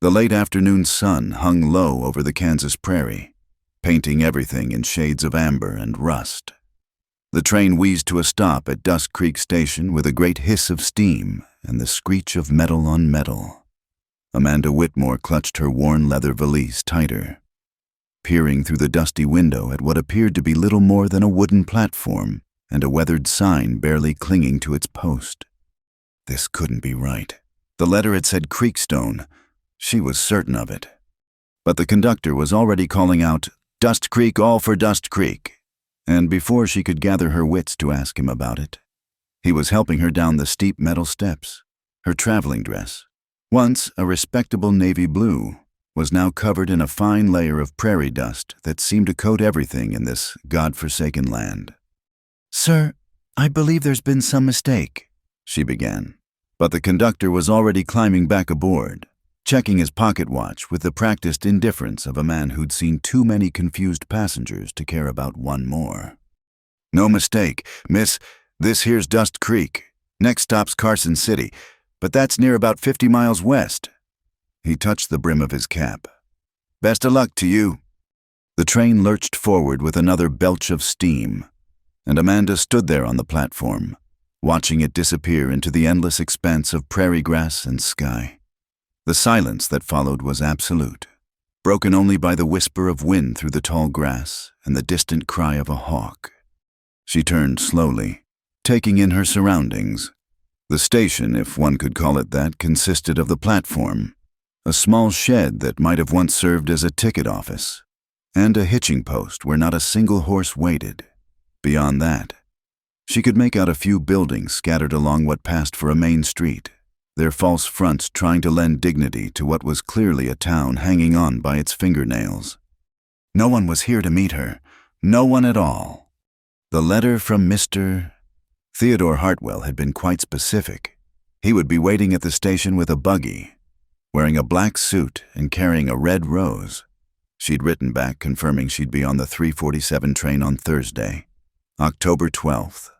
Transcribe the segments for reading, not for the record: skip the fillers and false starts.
The late afternoon sun hung low over the Kansas prairie, painting everything in shades of amber and rust. The train wheezed to a stop at Dust Creek Station with a great hiss of steam and the screech of metal on metal. Amanda Whitmore clutched her worn leather valise tighter, peering through the dusty window at what appeared to be little more than a wooden platform and a weathered sign barely clinging to its post. This couldn't be right. The letter had said Creekstone. She was certain of it. But the conductor was already calling out, "Dust Creek, all for Dust Creek." And before she could gather her wits to ask him about it, he was helping her down the steep metal steps. Her traveling dress, once a respectable navy blue, was now covered in a fine layer of prairie dust that seemed to coat everything in this God-forsaken land. "Sir, I believe there's been some mistake," she began. But the conductor was already climbing back aboard, checking his pocket watch with the practiced indifference of a man who'd seen too many confused passengers to care about one more. "No mistake, miss. This here's Dust Creek. Next stop's Carson City, but that's near about 50 miles west." He touched the brim of his cap. "Best of luck to you." The train lurched forward with another belch of steam, and Amanda stood there on the platform, watching it disappear into the endless expanse of prairie grass and sky. The silence that followed was absolute, broken only by the whisper of wind through the tall grass and the distant cry of a hawk. She turned slowly, taking in her surroundings. The station, if one could call it that, consisted of the platform, a small shed that might have once served as a ticket office, and a hitching post where not a single horse waited. Beyond that, she could make out a few buildings scattered along what passed for a main street, their false fronts trying to lend dignity to what was clearly a town hanging on by its fingernails. No one was here to meet her, no one at all. The letter from Mr. Theodore Hartwell had been quite specific. He would be waiting at the station with a buggy, wearing a black suit and carrying a red rose. She'd written back confirming she'd be on the 3:47 train on Thursday, October 12th.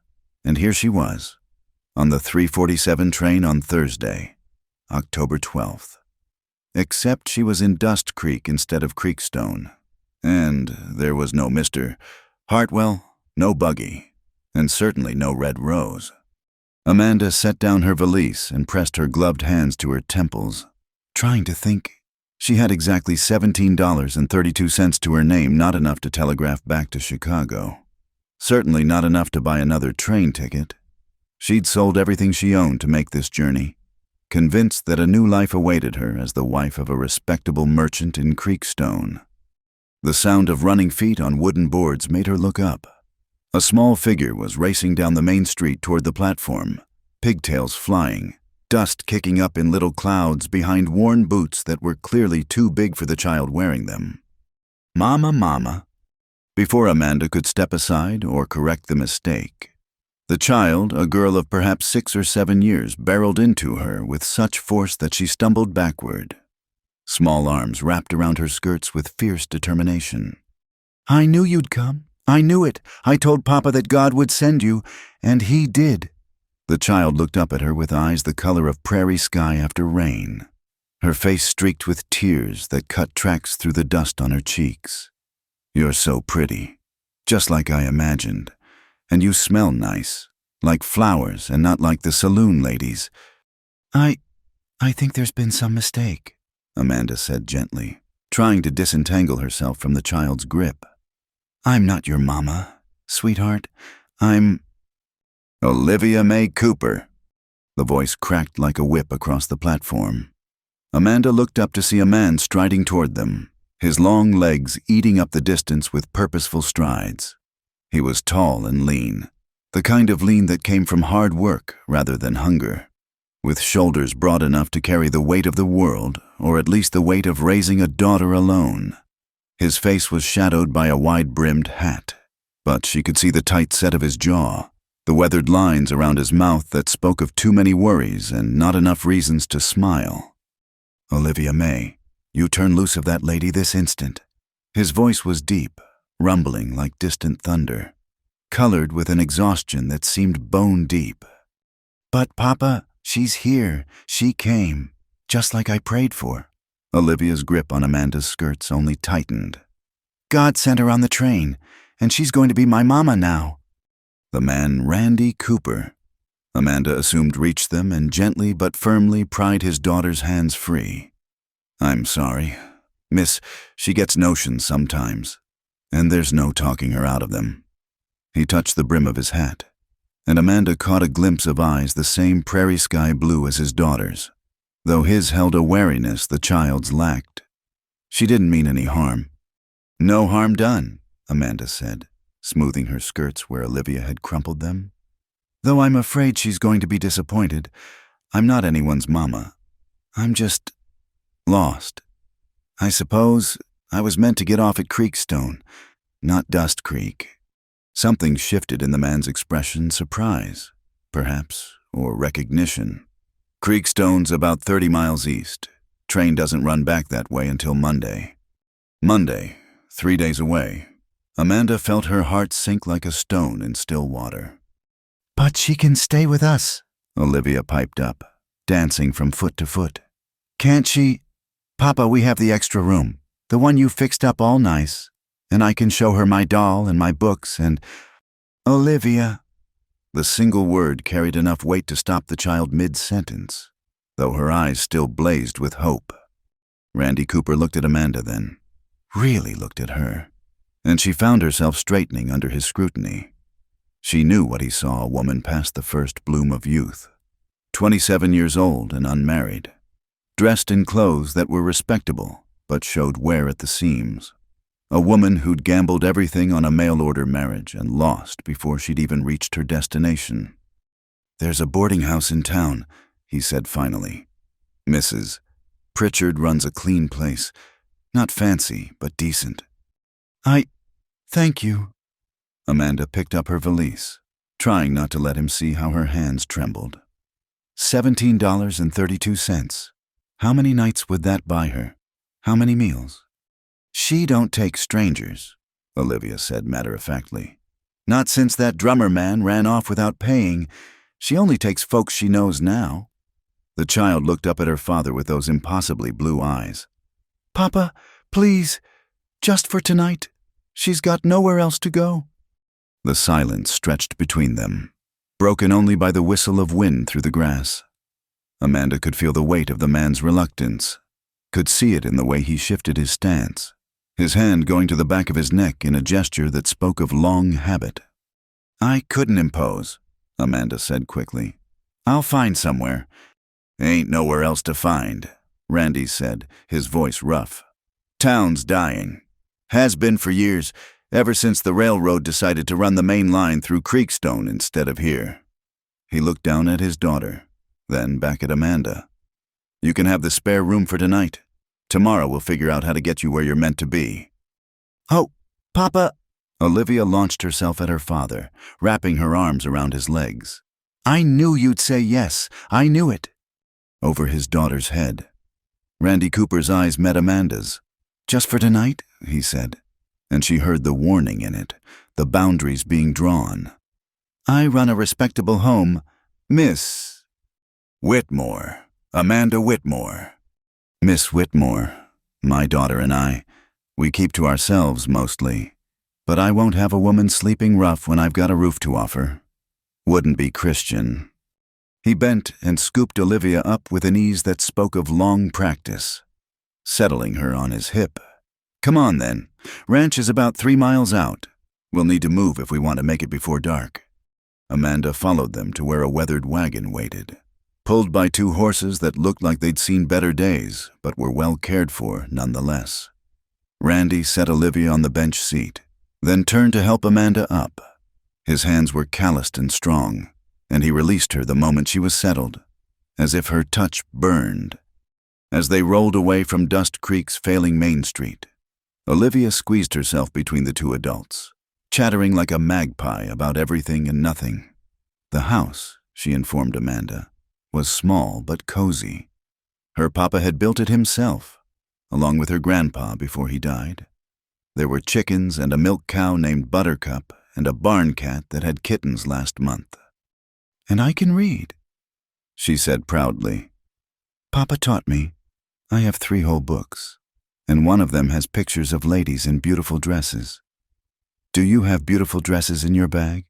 And here she was, on the 3:47 train on Thursday, October 12th. Except she was in Dust Creek instead of Creekstone. And there was no Mr. Hartwell, no buggy, and certainly no red rose. Amanda set down her valise and pressed her gloved hands to her temples, trying to think. She had exactly $17.32 to her name, not enough to telegraph back to Chicago. Certainly not enough to buy another train ticket. She'd sold everything she owned to make this journey, convinced that a new life awaited her as the wife of a respectable merchant in Creekstone. The sound of running feet on wooden boards made her look up. A small figure was racing down the main street toward the platform, pigtails flying, dust kicking up in little clouds behind worn boots that were clearly too big for the child wearing them. "Mama, Mama." Before Amanda could step aside or correct the mistake, the child, a girl of perhaps 6 or 7 years, barreled into her with such force that she stumbled backward. Small arms wrapped around her skirts with fierce determination. "I knew you'd come. I knew it. I told Papa that God would send you, and He did." The child looked up at her with eyes the color of prairie sky after rain, her face streaked with tears that cut tracks through the dust on her cheeks. "You're so pretty, just like I imagined, and you smell nice, like flowers and not like the saloon ladies." I think there's been some mistake," Amanda said gently, trying to disentangle herself from the child's grip. "I'm not your mama, sweetheart. I'm—" "Olivia May Cooper." The voice cracked like a whip across the platform. Amanda looked up to see a man striding toward them, his long legs eating up the distance with purposeful strides. He was tall and lean, the kind of lean that came from hard work rather than hunger, with shoulders broad enough to carry the weight of the world, or at least the weight of raising a daughter alone. His face was shadowed by a wide-brimmed hat, but she could see the tight set of his jaw, the weathered lines around his mouth that spoke of too many worries and not enough reasons to smile. "Olivia May, you turn loose of that lady this instant." His voice was deep, rumbling like distant thunder, colored with an exhaustion that seemed bone-deep. "But, Papa, she's here. She came, just like I prayed for." Olivia's grip on Amanda's skirts only tightened. God sent her on the train, and she's going to be my mama now. The man, Randy Cooper. Amanda assumed reached them and gently but firmly pried his daughter's hands free. I'm sorry. Miss, she gets notions sometimes, and there's no talking her out of them. He touched the brim of his hat, and Amanda caught a glimpse of eyes the same prairie sky blue as his daughter's, though his held a wariness the child's lacked. She didn't mean any harm. No harm done, Amanda said, smoothing her skirts where Olivia had crumpled them. Though I'm afraid she's going to be disappointed. I'm not anyone's mama. I'm just lost. I suppose I was meant to get off at Creekstone, not Dust Creek. Something shifted in the man's expression, surprise, perhaps, or recognition. Creekstone's about 30 miles east. Train doesn't run back that way until Monday. Monday, 3 days away. Amanda felt her heart sink like a stone in still water. But she can stay with us, Olivia piped up, dancing from foot to foot. Can't she? Papa, we have the extra room, the one you fixed up all nice, and I can show her my doll and my books and… Olivia. The single word carried enough weight to stop the child mid-sentence, though her eyes still blazed with hope. Randy Cooper looked at Amanda then, really looked at her, and she found herself straightening under his scrutiny. She knew what he saw a woman past the first bloom of youth, 27 years old and unmarried, dressed in clothes that were respectable but showed wear at the seams. A woman who'd gambled everything on a mail-order marriage and lost before she'd even reached her destination. There's a boarding house in town, he said finally. Mrs. Pritchard runs a clean place, not fancy but decent. Thank you. Amanda picked up her valise, trying not to let him see how her hands trembled. $17.32. How many nights would that buy her? How many meals? She don't take strangers, Olivia said matter-of-factly. Not since that drummer man ran off without paying. She only takes folks she knows now. The child looked up at her father with those impossibly blue eyes. Papa, please, just for tonight. She's got nowhere else to go. The silence stretched between them, broken only by the whistle of wind through the grass. Amanda could feel the weight of the man's reluctance, could see it in the way he shifted his stance, his hand going to the back of his neck in a gesture that spoke of long habit. I couldn't impose, Amanda said quickly. I'll find somewhere. Ain't nowhere else to find, Randy said, his voice rough. Town's dying. Has been for years, ever since the railroad decided to run the main line through Creekstone instead of here. He looked down at his daughter, then back at Amanda. You can have the spare room for tonight. Tomorrow we'll figure out how to get you where you're meant to be. Oh, Papa! Olivia launched herself at her father, wrapping her arms around his legs. I knew you'd say yes. I knew it. Over his daughter's head. Randy Cooper's eyes met Amanda's. Just for tonight, he said, and she heard the warning in it, the boundaries being drawn. I run a respectable home, Miss Whitmore, Amanda Whitmore. Miss Whitmore, my daughter and I, we keep to ourselves mostly, but I won't have a woman sleeping rough when I've got a roof to offer. Wouldn't be Christian. He bent and scooped Olivia up with an ease that spoke of long practice, settling her on his hip. Come on then. Ranch is about 3 miles out. We'll need to move if we want to make it before dark. Amanda followed them to where a weathered wagon waited, pulled by 2 horses that looked like they'd seen better days, but were well cared for nonetheless. Randy set Olivia on the bench seat, then turned to help Amanda up. His hands were calloused and strong, and he released her the moment she was settled, as if her touch burned. As they rolled away from Dust Creek's failing Main Street, Olivia squeezed herself between the 2 adults, chattering like a magpie about everything and nothing. The house, she informed Amanda, was small but cozy. Her papa had built it himself, along with her grandpa before he died. There were chickens and a milk cow named Buttercup and a barn cat that had kittens last month. And I can read, she said proudly. Papa taught me. I have 3 whole books, and one of them has pictures of ladies in beautiful dresses. Do you have beautiful dresses in your bag?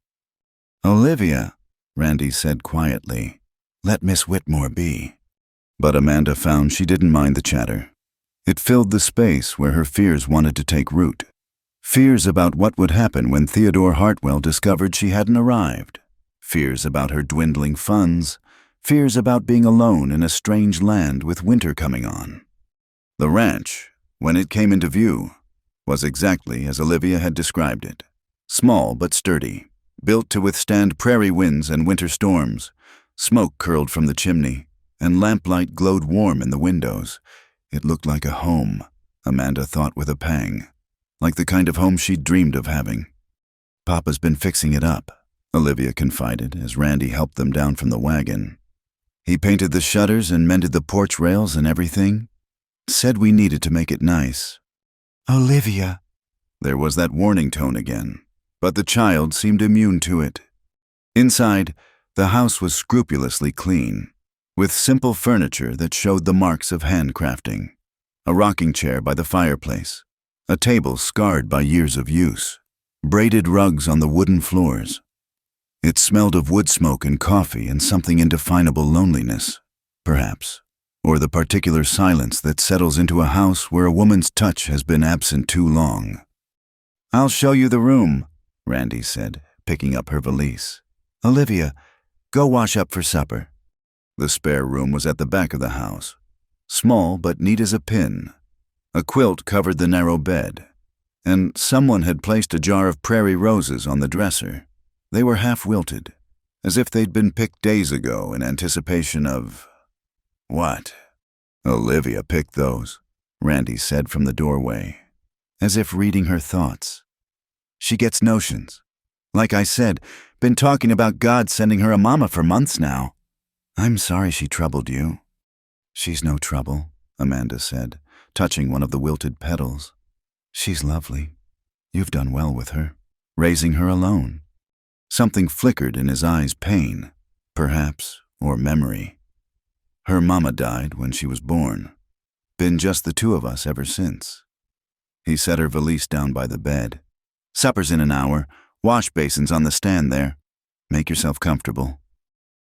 Olivia, Randy said quietly, let Miss Whitmore be. But Amanda found she didn't mind the chatter. It filled the space where her fears wanted to take root. Fears about what would happen when Theodore Hartwell discovered she hadn't arrived. Fears about her dwindling funds. Fears about being alone in a strange land with winter coming on. The ranch, when it came into view, was exactly as Olivia had described it. Small but sturdy, built to withstand prairie winds and winter storms. Smoke curled from the chimney, and lamplight glowed warm in the windows. It looked like a home, Amanda thought with a pang, like the kind of home she'd dreamed of having. Papa's been fixing it up, Olivia confided as Randy helped them down from the wagon. He painted the shutters and mended the porch rails and everything. Said we needed to make it nice. Olivia. There was that warning tone again, but the child seemed immune to it. Inside, the house was scrupulously clean, with simple furniture that showed the marks of handcrafting. A rocking chair by the fireplace, a table scarred by years of use, braided rugs on the wooden floors. It smelled of wood smoke and coffee and something indefinable loneliness, perhaps, or the particular silence that settles into a house where a woman's touch has been absent too long. I'll show you the room, Randy said, picking up her valise. Olivia, go wash up for supper. The spare room was at the back of the house, small but neat as a pin. A quilt covered the narrow bed, and someone had placed a jar of prairie roses on the dresser. They were half wilted, as if they'd been picked days ago in anticipation of… What? Olivia picked those, Randy said from the doorway, as if reading her thoughts. She gets notions. Like I said, been talking about God sending her a mama for months now. I'm sorry she troubled you. She's no trouble, Amanda said, touching one of the wilted petals. She's lovely. You've done well with her, raising her alone. Something flickered in his eyes, pain, perhaps, or memory. Her mama died when she was born. Been just the 2 of us ever since. He set her valise down by the bed. Supper's in an hour. Wash basin's on the stand there. Make yourself comfortable.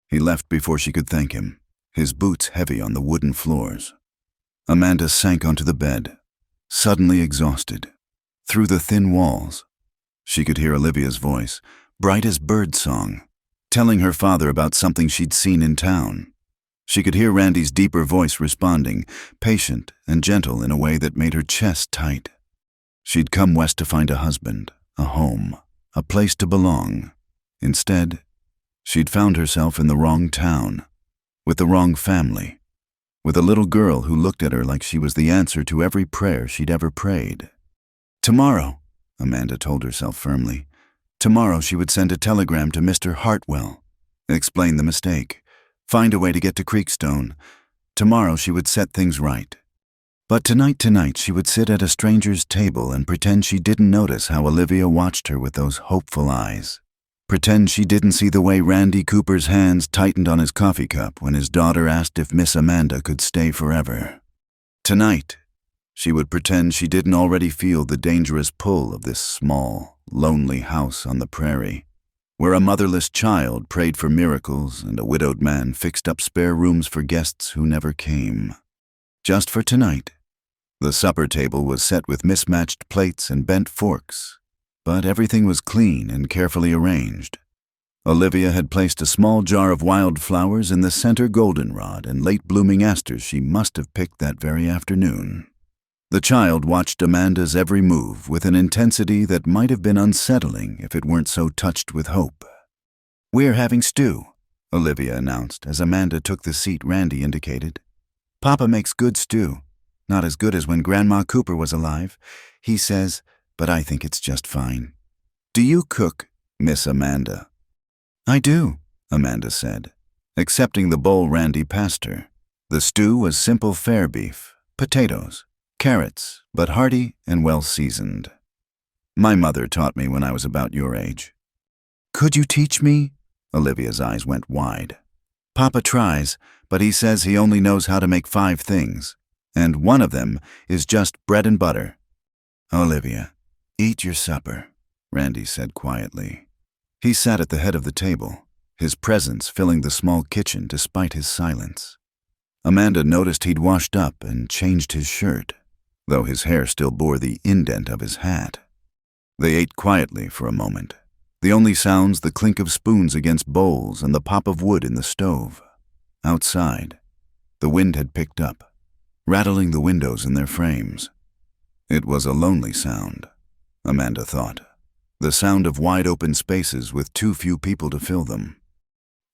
He left before she could thank him, his boots heavy on the wooden floors. Amanda sank onto the bed, suddenly exhausted. Through the thin walls, she could hear Olivia's voice, bright as bird song, telling her father about something she'd seen in town. She could hear Randy's deeper voice responding, patient and gentle in a way that made her chest tight. She'd come west to find a husband, a home, a place to belong. Instead, she'd found herself in the wrong town, with the wrong family, with a little girl who looked at her like she was the answer to every prayer she'd ever prayed. Tomorrow, Amanda told herself firmly, tomorrow she would send a telegram to Mr. Hartwell, explain the mistake, find a way to get to Creekstone. Tomorrow she would set things right. But tonight she would sit at a stranger's table and pretend she didn't notice how Olivia watched her with those hopeful eyes. Pretend she didn't see the way Randy Cooper's hands tightened on his coffee cup when his daughter asked if Miss Amanda could stay forever. Tonight, she would pretend she didn't already feel the dangerous pull of this small, lonely house on the prairie, where a motherless child prayed for miracles and a widowed man fixed up spare rooms for guests who never came. Just for tonight, the supper table was set with mismatched plates and bent forks, but everything was clean and carefully arranged. Olivia had placed a small jar of wild flowers in the center goldenrod and late-blooming asters she must have picked that very afternoon. The child watched Amanda's every move with an intensity that might have been unsettling if it weren't so touched with hope. "We're having stew," Olivia announced as Amanda took the seat Randy indicated. "Papa makes good stew. Not as good as when Grandma Cooper was alive, he says, but I think it's just fine. Do you cook, Miss Amanda?" "I do," Amanda said, accepting the bowl Randy passed her. The stew was simple fair beef, potatoes, carrots, but hearty and well-seasoned. "My mother taught me when I was about your age." "Could you teach me?" Olivia's eyes went wide. "Papa tries, but he says he only knows how to make 5 things, and one of them is just bread and butter. Olivia, eat your supper, Randy said quietly. He sat at the head of the table, his presence filling the small kitchen despite his silence. Amanda noticed he'd washed up and changed his shirt, though his hair still bore the indent of his hat. They ate quietly for a moment, the only sounds the clink of spoons against bowls and the pop of wood in the stove. Outside, the wind had picked up, rattling the windows in their frames. It was a lonely sound, Amanda thought, the sound of wide-open spaces with too few people to fill them.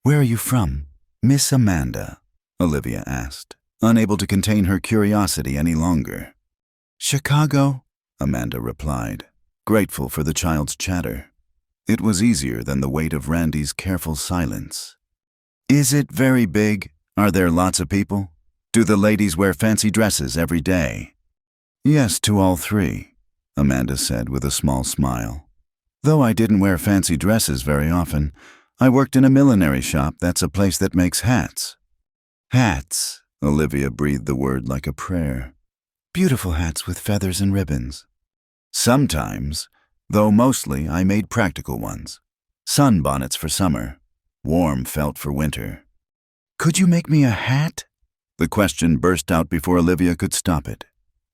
"Where are you from, Miss Amanda?" Olivia asked, unable to contain her curiosity any longer. "Chicago," Amanda replied, grateful for the child's chatter. It was easier than the weight of Randy's careful silence. "Is it very big? Are there lots of people? Do the ladies wear fancy dresses every day?" "Yes, to all three," Amanda said with a small smile. "Though I didn't wear fancy dresses very often. I worked in a millinery shop. That's a place that makes hats." "Hats," Olivia breathed the word like a prayer. "Beautiful hats with feathers and ribbons." "Sometimes, though mostly I made practical ones. Sunbonnets for summer, warm felt for winter." "Could you make me a hat?" The question burst out before Olivia could stop it,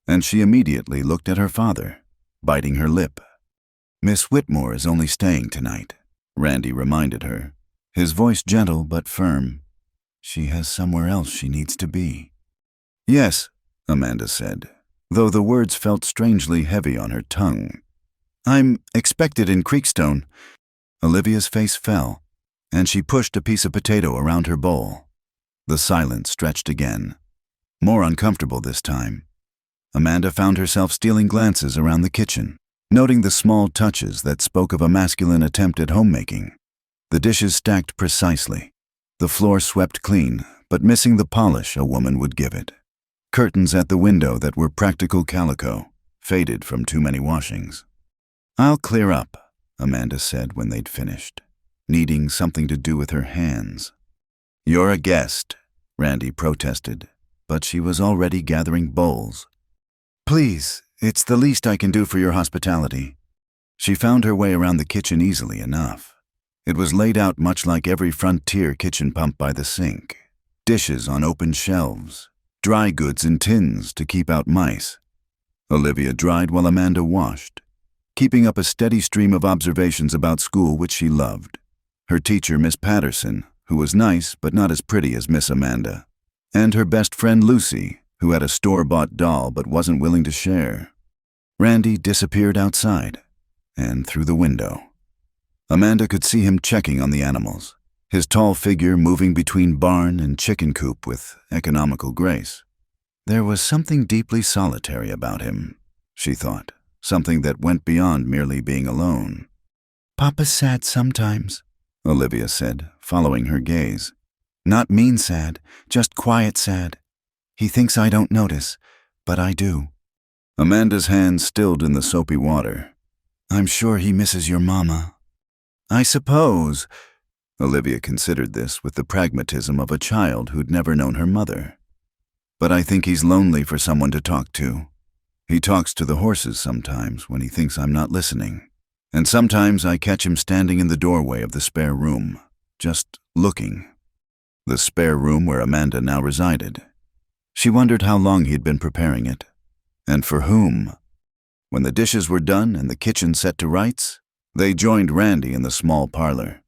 and she immediately looked at her father, biting her lip. "Miss Whitmore is only staying tonight," Randy reminded her, his voice gentle but firm. "She has somewhere else she needs to be." "Yes," Amanda said, though the words felt strangely heavy on her tongue. "I'm expected in Creekstone." Olivia's face fell, and she pushed a piece of potato around her bowl. The silence stretched again, more uncomfortable this time. Amanda found herself stealing glances around the kitchen, noting the small touches that spoke of a masculine attempt at homemaking. The dishes stacked precisely, the floor swept clean, but missing the polish a woman would give it. Curtains at the window that were practical calico, faded from too many washings. "I'll clear up," Amanda said when they'd finished, needing something to do with her hands. "You're a guest," Randy protested, but she was already gathering bowls. "Please, it's the least I can do for your hospitality." She found her way around the kitchen easily enough. It was laid out much like every frontier kitchen pump by the sink. Dishes on open shelves, dry goods in tins to keep out mice. Olivia dried while Amanda washed, keeping up a steady stream of observations about school which she loved. Her teacher, Miss Patterson, who was nice but not as pretty as Miss Amanda, and her best friend Lucy, who had a store-bought doll but wasn't willing to share. Randy disappeared outside and through the window. Amanda could see him checking on the animals, his tall figure moving between barn and chicken coop with economical grace. There was something deeply solitary about him, she thought, something that went beyond merely being alone. "Papa's sad sometimes," Olivia said, following her gaze. "Not mean sad, just quiet sad. He thinks I don't notice, but I do." Amanda's hands stilled in the soapy water. "I'm sure he misses your mama." "I suppose." Olivia considered this with the pragmatism of a child who'd never known her mother. "But I think he's lonely for someone to talk to. He talks to the horses sometimes when he thinks I'm not listening. And sometimes I catch him standing in the doorway of the spare room, just looking." The spare room where Amanda now resided. She wondered how long he'd been preparing it, and for whom. When the dishes were done and the kitchen set to rights, they joined Randy in the small parlor.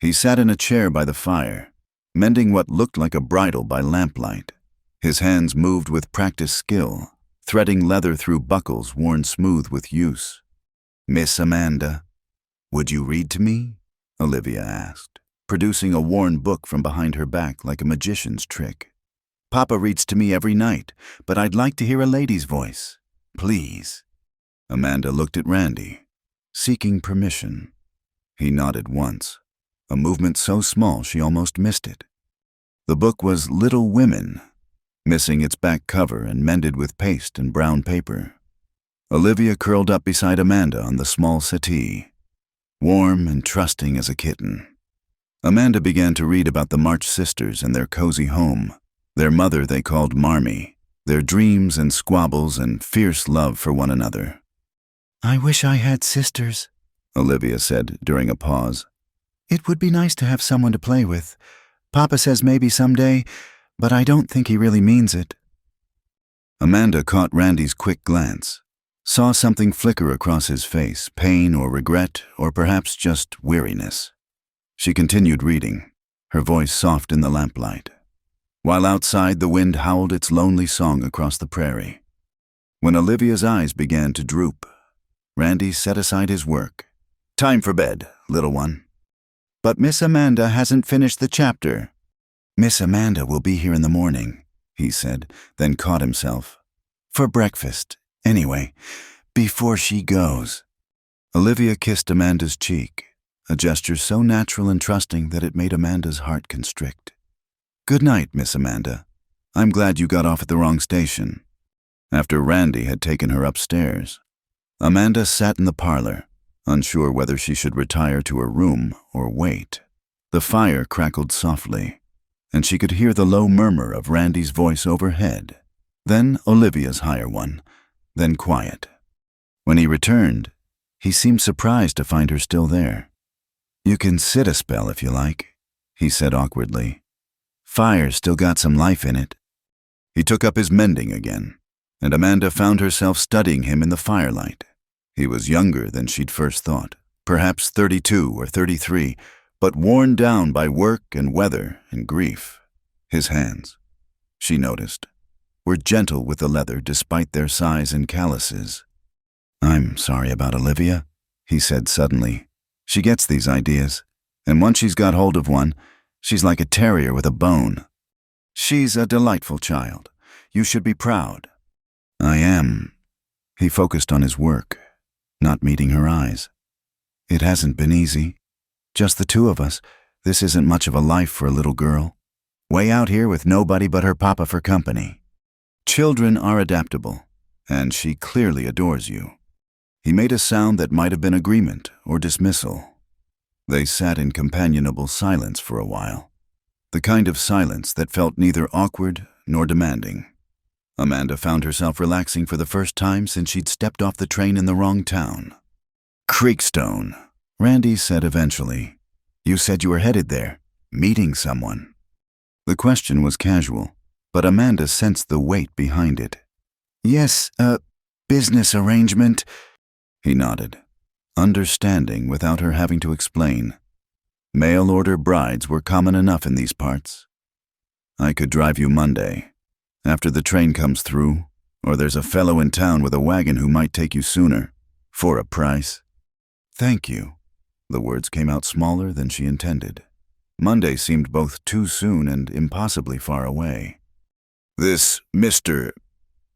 He sat in a chair by the fire, mending what looked like a bridle by lamplight. His hands moved with practiced skill, threading leather through buckles worn smooth with use. "Miss Amanda, would you read to me?" Olivia asked, producing a worn book from behind her back like a magician's trick. "Papa reads to me every night, but I'd like to hear a lady's voice. Please." Amanda looked at Randy, seeking permission. He nodded once, a movement so small she almost missed it. The book was Little Women, missing its back cover and mended with paste and brown paper. Olivia curled up beside Amanda on the small settee, warm and trusting as a kitten. Amanda began to read about the March sisters and their cozy home. Their mother they called Marmee, their dreams and squabbles and fierce love for one another. "I wish I had sisters," Olivia said during a pause. "It would be nice to have someone to play with. Papa says maybe someday, but I don't think he really means it." Amanda caught Randy's quick glance, saw something flicker across his face, pain or regret, or perhaps just weariness. She continued reading, her voice soft in the lamplight, while outside the wind howled its lonely song across the prairie. When Olivia's eyes began to droop, Randy set aside his work. "Time for bed, little one." "But Miss Amanda hasn't finished the chapter." "Miss Amanda will be here in the morning," he said, then caught himself. "For breakfast, anyway, before she goes." Olivia kissed Amanda's cheek, a gesture so natural and trusting that it made Amanda's heart constrict. "Good night, Miss Amanda. I'm glad you got off at the wrong station." After Randy had taken her upstairs, Amanda sat in the parlor, unsure whether she should retire to her room or wait. The fire crackled softly, and she could hear the low murmur of Randy's voice overhead, then Olivia's higher one, then quiet. When he returned, he seemed surprised to find her still there. "You can sit a spell if you like," he said awkwardly. "Fire's still got some life in it." He took up his mending again, and Amanda found herself studying him in the firelight. He was younger than she'd first thought, perhaps 32 or 33, but worn down by work and weather and grief. His hands, she noticed, were gentle with the leather despite their size and calluses. "I'm sorry about Olivia," he said suddenly. "She gets these ideas, and once she's got hold of one, she's like a terrier with a bone. She's a delightful child. You should be proud." "I am." He focused on his work, not meeting her eyes. "It hasn't been easy. Just the two of us. This isn't much of a life for a little girl. Way out here with nobody but her papa for company. Children are adaptable, and she clearly adores you." He made a sound that might have been agreement or dismissal. They sat in companionable silence for a while, the kind of silence that felt neither awkward nor demanding. Amanda found herself relaxing for the first time since she'd stepped off the train in the wrong town. "Creekstone," Randy said eventually. "You said you were headed there, meeting someone." The question was casual, but Amanda sensed the weight behind it. "Yes, a business arrangement." He nodded, understanding without her having to explain. Mail-order brides were common enough in these parts. "I could drive you Monday, after the train comes through, or there's a fellow in town with a wagon who might take you sooner, for a price." "Thank you." The words came out smaller than she intended. Monday seemed both too soon and impossibly far away. "This Mr.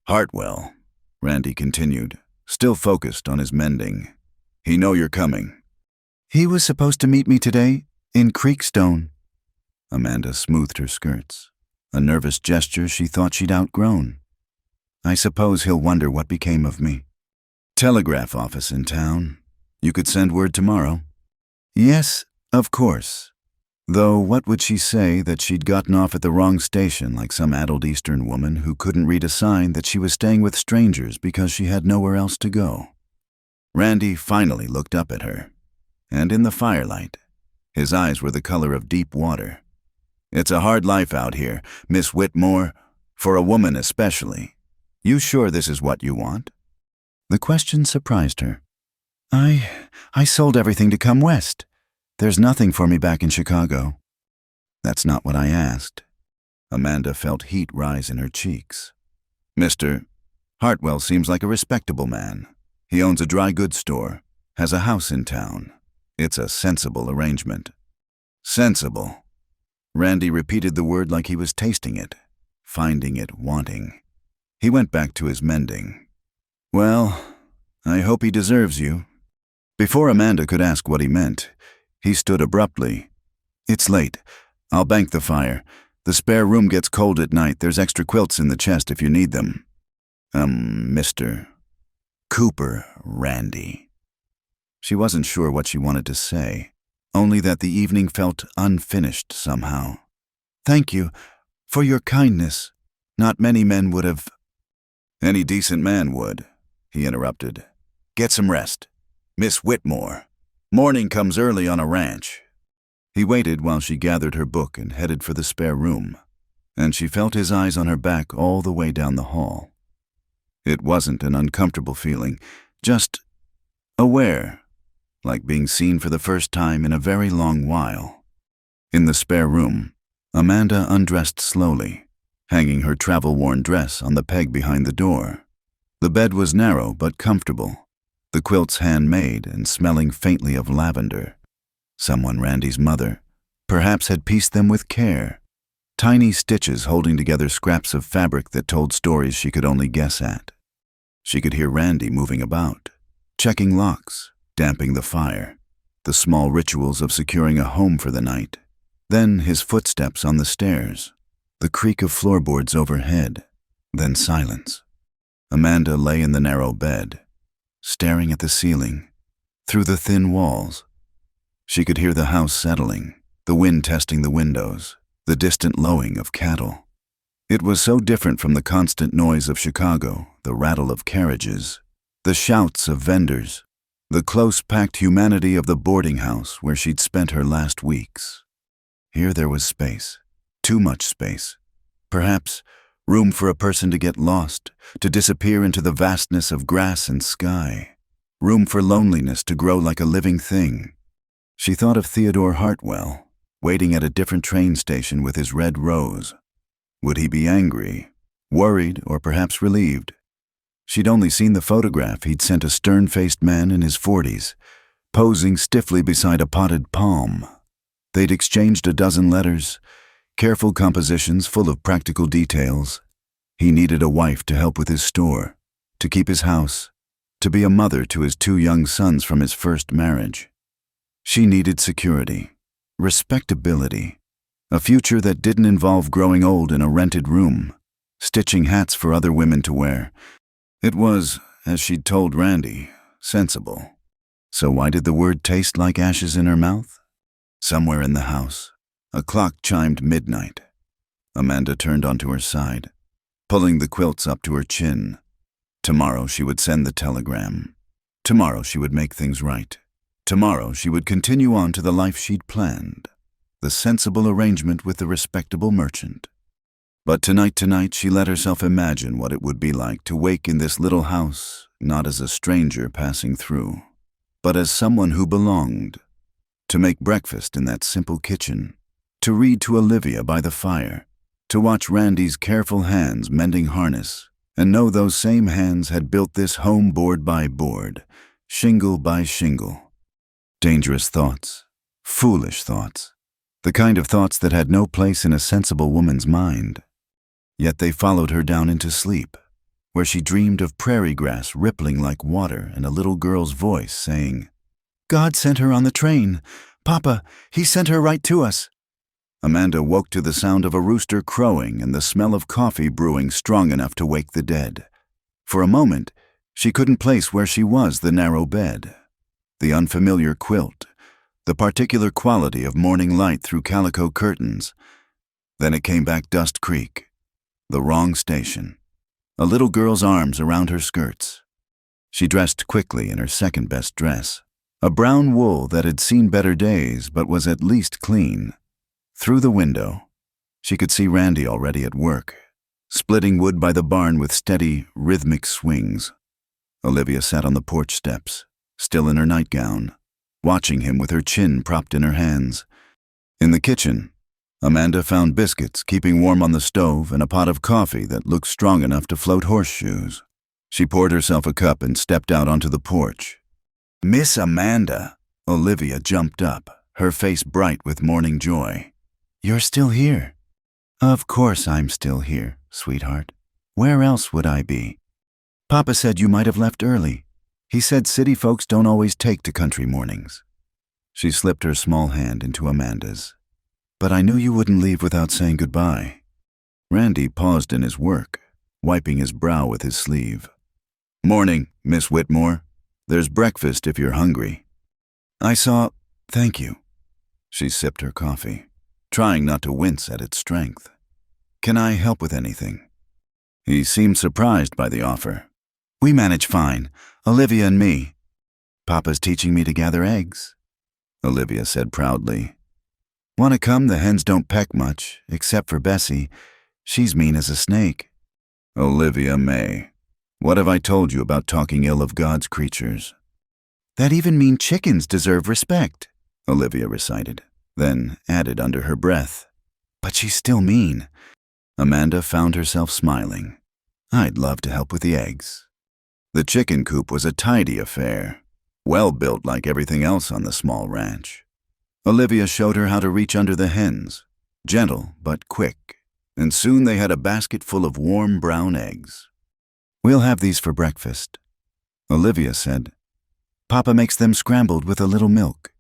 Hartwell," Randy continued, still focused on his mending. "He know you're coming." "He was supposed to meet me today, in Creekstone." Amanda smoothed her skirts, a nervous gesture she thought she'd outgrown. "I suppose he'll wonder what became of me." "Telegraph office in town. You could send word tomorrow." "Yes, of course." Though what would she say that she'd gotten off at the wrong station like some addled Eastern woman who couldn't read a sign that she was staying with strangers because she had nowhere else to go? Randy finally looked up at her, and in the firelight, his eyes were the color of deep water. "It's a hard life out here, Miss Whitmore, for a woman especially. You sure this is what you want?" The question surprised her. I sold everything to come west. There's nothing for me back in Chicago." "That's not what I asked." Amanda felt heat rise in her cheeks. "Mr. Hartwell seems like a respectable man. He owns a dry goods store, has a house in town. It's a sensible arrangement." "Sensible." Randy repeated the word like he was tasting it, finding it wanting. He went back to his mending. "Well, I hope he deserves you." Before Amanda could ask what he meant, he stood abruptly. "It's late. I'll bank the fire. The spare room gets cold at night. There's extra quilts in the chest if you need them." Mr. Cooper Randy." She wasn't sure what she wanted to say, only that the evening felt unfinished somehow. "Thank you for your kindness. Not many men would have Any decent man would, he interrupted. Get some rest. Miss Whitmore. Morning comes early on a ranch. He waited while she gathered her book and headed for the spare room, and she felt his eyes on her back all the way down the hall. It wasn't an uncomfortable feeling, just aware, like being seen for the first time in a very long while. In the spare room, Amanda undressed slowly, hanging her travel-worn dress on the peg behind the door. The bed was narrow but comfortable, the quilts handmade and smelling faintly of lavender. Someone, Randy's mother, perhaps had pieced them with care, tiny stitches holding together scraps of fabric that told stories she could only guess at. She could hear Randy moving about, checking locks, damping the fire, the small rituals of securing a home for the night. Then his footsteps on the stairs, the creak of floorboards overhead, then silence. Amanda lay in the narrow bed, staring at the ceiling, through the thin walls. She could hear the house settling, the wind testing the windows, the distant lowing of cattle. It was so different from the constant noise of Chicago, the rattle of carriages, the shouts of vendors, the close-packed humanity of the boarding house where she'd spent her last weeks. Here there was space, too much space. Perhaps room for a person to get lost, to disappear into the vastness of grass and sky. Room for loneliness to grow like a living thing. She thought of Theodore Hartwell, waiting at a different train station with his red rose. Would he be angry, worried, or perhaps relieved? She'd only seen the photograph he'd sent a stern-faced man in his 40s, posing stiffly beside a potted palm. They'd exchanged a dozen letters, careful compositions full of practical details. He needed a wife to help with his store, to keep his house, to be a mother to his 2 young sons from his first marriage. She needed security, respectability, a future that didn't involve growing old in a rented room, stitching hats for other women to wear. It was, as she'd told Randy, sensible. So why did the word taste like ashes in her mouth? Somewhere in the house, a clock chimed midnight. Amanda turned onto her side, pulling the quilts up to her chin. Tomorrow she would send the telegram. Tomorrow she would make things right. Tomorrow she would continue on to the life she'd planned, the sensible arrangement with the respectable merchant. But tonight she let herself imagine what it would be like to wake in this little house, not as a stranger passing through, but as someone who belonged. To make breakfast in that simple kitchen, to read to Olivia by the fire, to watch Randy's careful hands mending harness, and know those same hands had built this home board by board, shingle by shingle. Dangerous thoughts, foolish thoughts, the kind of thoughts that had no place in a sensible woman's mind. Yet they followed her down into sleep, where she dreamed of prairie grass rippling like water and a little girl's voice saying, God sent her on the train. Papa, he sent her right to us. Amanda woke to the sound of a rooster crowing and the smell of coffee brewing strong enough to wake the dead. For a moment, she couldn't place where she was the narrow bed, the unfamiliar quilt, the particular quality of morning light through calico curtains. Then it came back Dust Creek, the wrong station, a little girl's arms around her skirts. She dressed quickly in her second-best dress, a brown wool that had seen better days but was at least clean. Through the window, she could see Randy already at work, splitting wood by the barn with steady, rhythmic swings. Olivia sat on the porch steps, still in her nightgown, watching him with her chin propped in her hands. In the kitchen, Amanda found biscuits keeping warm on the stove and a pot of coffee that looked strong enough to float horseshoes. She poured herself a cup and stepped out onto the porch. Miss Amanda! Olivia jumped up, her face bright with morning joy. You're still here. Of course I'm still here, sweetheart. Where else would I be? Papa said you might have left early. He said city folks don't always take to country mornings. She slipped her small hand into Amanda's. But I knew you wouldn't leave without saying goodbye. Randy paused in his work, wiping his brow with his sleeve. Morning, Miss Whitmore. There's breakfast if you're hungry. Thank you. She sipped her coffee, trying not to wince at its strength. Can I help with anything? He seemed surprised by the offer. We manage fine, Olivia and me. Papa's teaching me to gather eggs, Olivia said proudly. "Want to come? The hens don't peck much, except for Bessie. She's mean as a snake." Olivia May, what have I told you about talking ill of God's creatures? "That even mean chickens deserve respect," Olivia recited, then added under her breath. "But she's still mean." Amanda found herself smiling. "I'd love to help with the eggs." The chicken coop was a tidy affair, well built like everything else on the small ranch. Olivia showed her how to reach under the hens, gentle but quick, and soon they had a basket full of warm brown eggs. "We'll have these for breakfast," Olivia said. "Papa makes them scrambled with a little milk.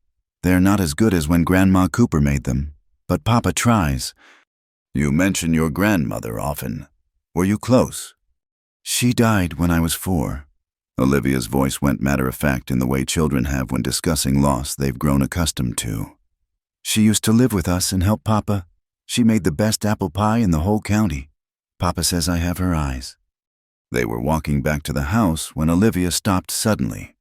They're not as good as when Grandma Cooper made them, but Papa tries." You mention your grandmother often. Were you close? "She died when I was 4. Olivia's voice went matter-of-fact in the way children have when discussing loss they've grown accustomed to. "She used to live with us and help Papa. She made the best apple pie in the whole county. Papa says I have her eyes." They were walking back to the house when Olivia stopped suddenly.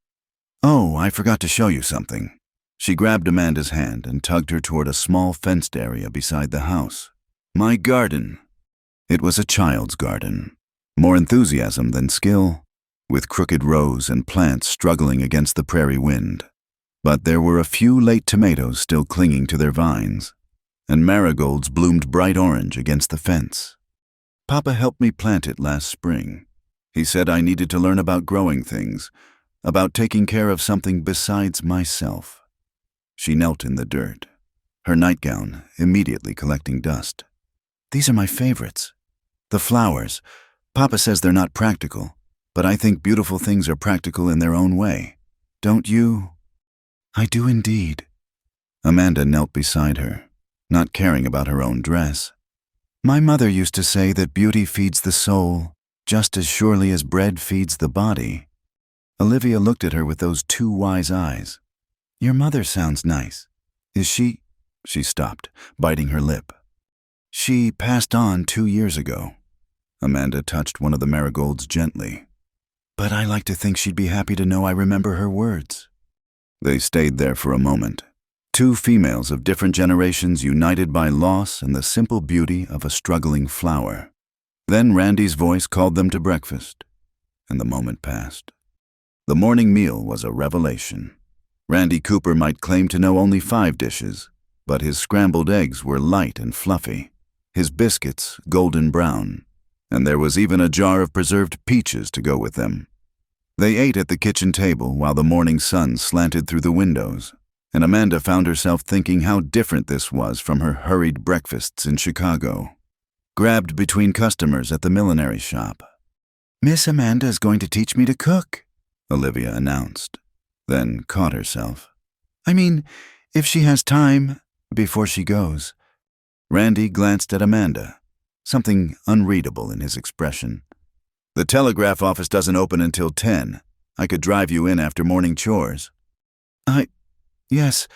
"Oh, I forgot to show you something." She grabbed Amanda's hand and tugged her toward a small fenced area beside the house. "My garden." It was a child's garden, more enthusiasm than skill, with crooked rows and plants struggling against the prairie wind. But there were a few late tomatoes still clinging to their vines, and marigolds bloomed bright orange against the fence. "Papa helped me plant it last spring. He said I needed to learn about growing things, about taking care of something besides myself." She knelt in the dirt, her nightgown immediately collecting dust. "These are my favorites. The flowers. Papa says they're not practical, but I think beautiful things are practical in their own way. Don't you?" "I do indeed." Amanda knelt beside her, not caring about her own dress. "My mother used to say that beauty feeds the soul just as surely as bread feeds the body." Olivia looked at her with those 2 wise eyes. "Your mother sounds nice. Is she—" She stopped, biting her lip. "She passed on 2 years ago." Amanda touched one of the marigolds gently. "But I like to think she'd be happy to know I remember her words." They stayed there for a moment, 2 females of different generations united by loss and the simple beauty of a struggling flower. Then Randy's voice called them to breakfast, and the moment passed. The morning meal was a revelation. Randy Cooper might claim to know only 5 dishes, but his scrambled eggs were light and fluffy, his biscuits golden brown, and there was even a jar of preserved peaches to go with them. They ate at the kitchen table while the morning sun slanted through the windows, and Amanda found herself thinking how different this was from her hurried breakfasts in Chicago, grabbed between customers at the millinery shop. "Miss Amanda is going to teach me to cook," Olivia announced, then caught herself. "I mean, if she has time, before she goes." Randy glanced at Amanda, something unreadable in his expression. "The telegraph office doesn't open until 10. I could drive you in after morning chores." Yes,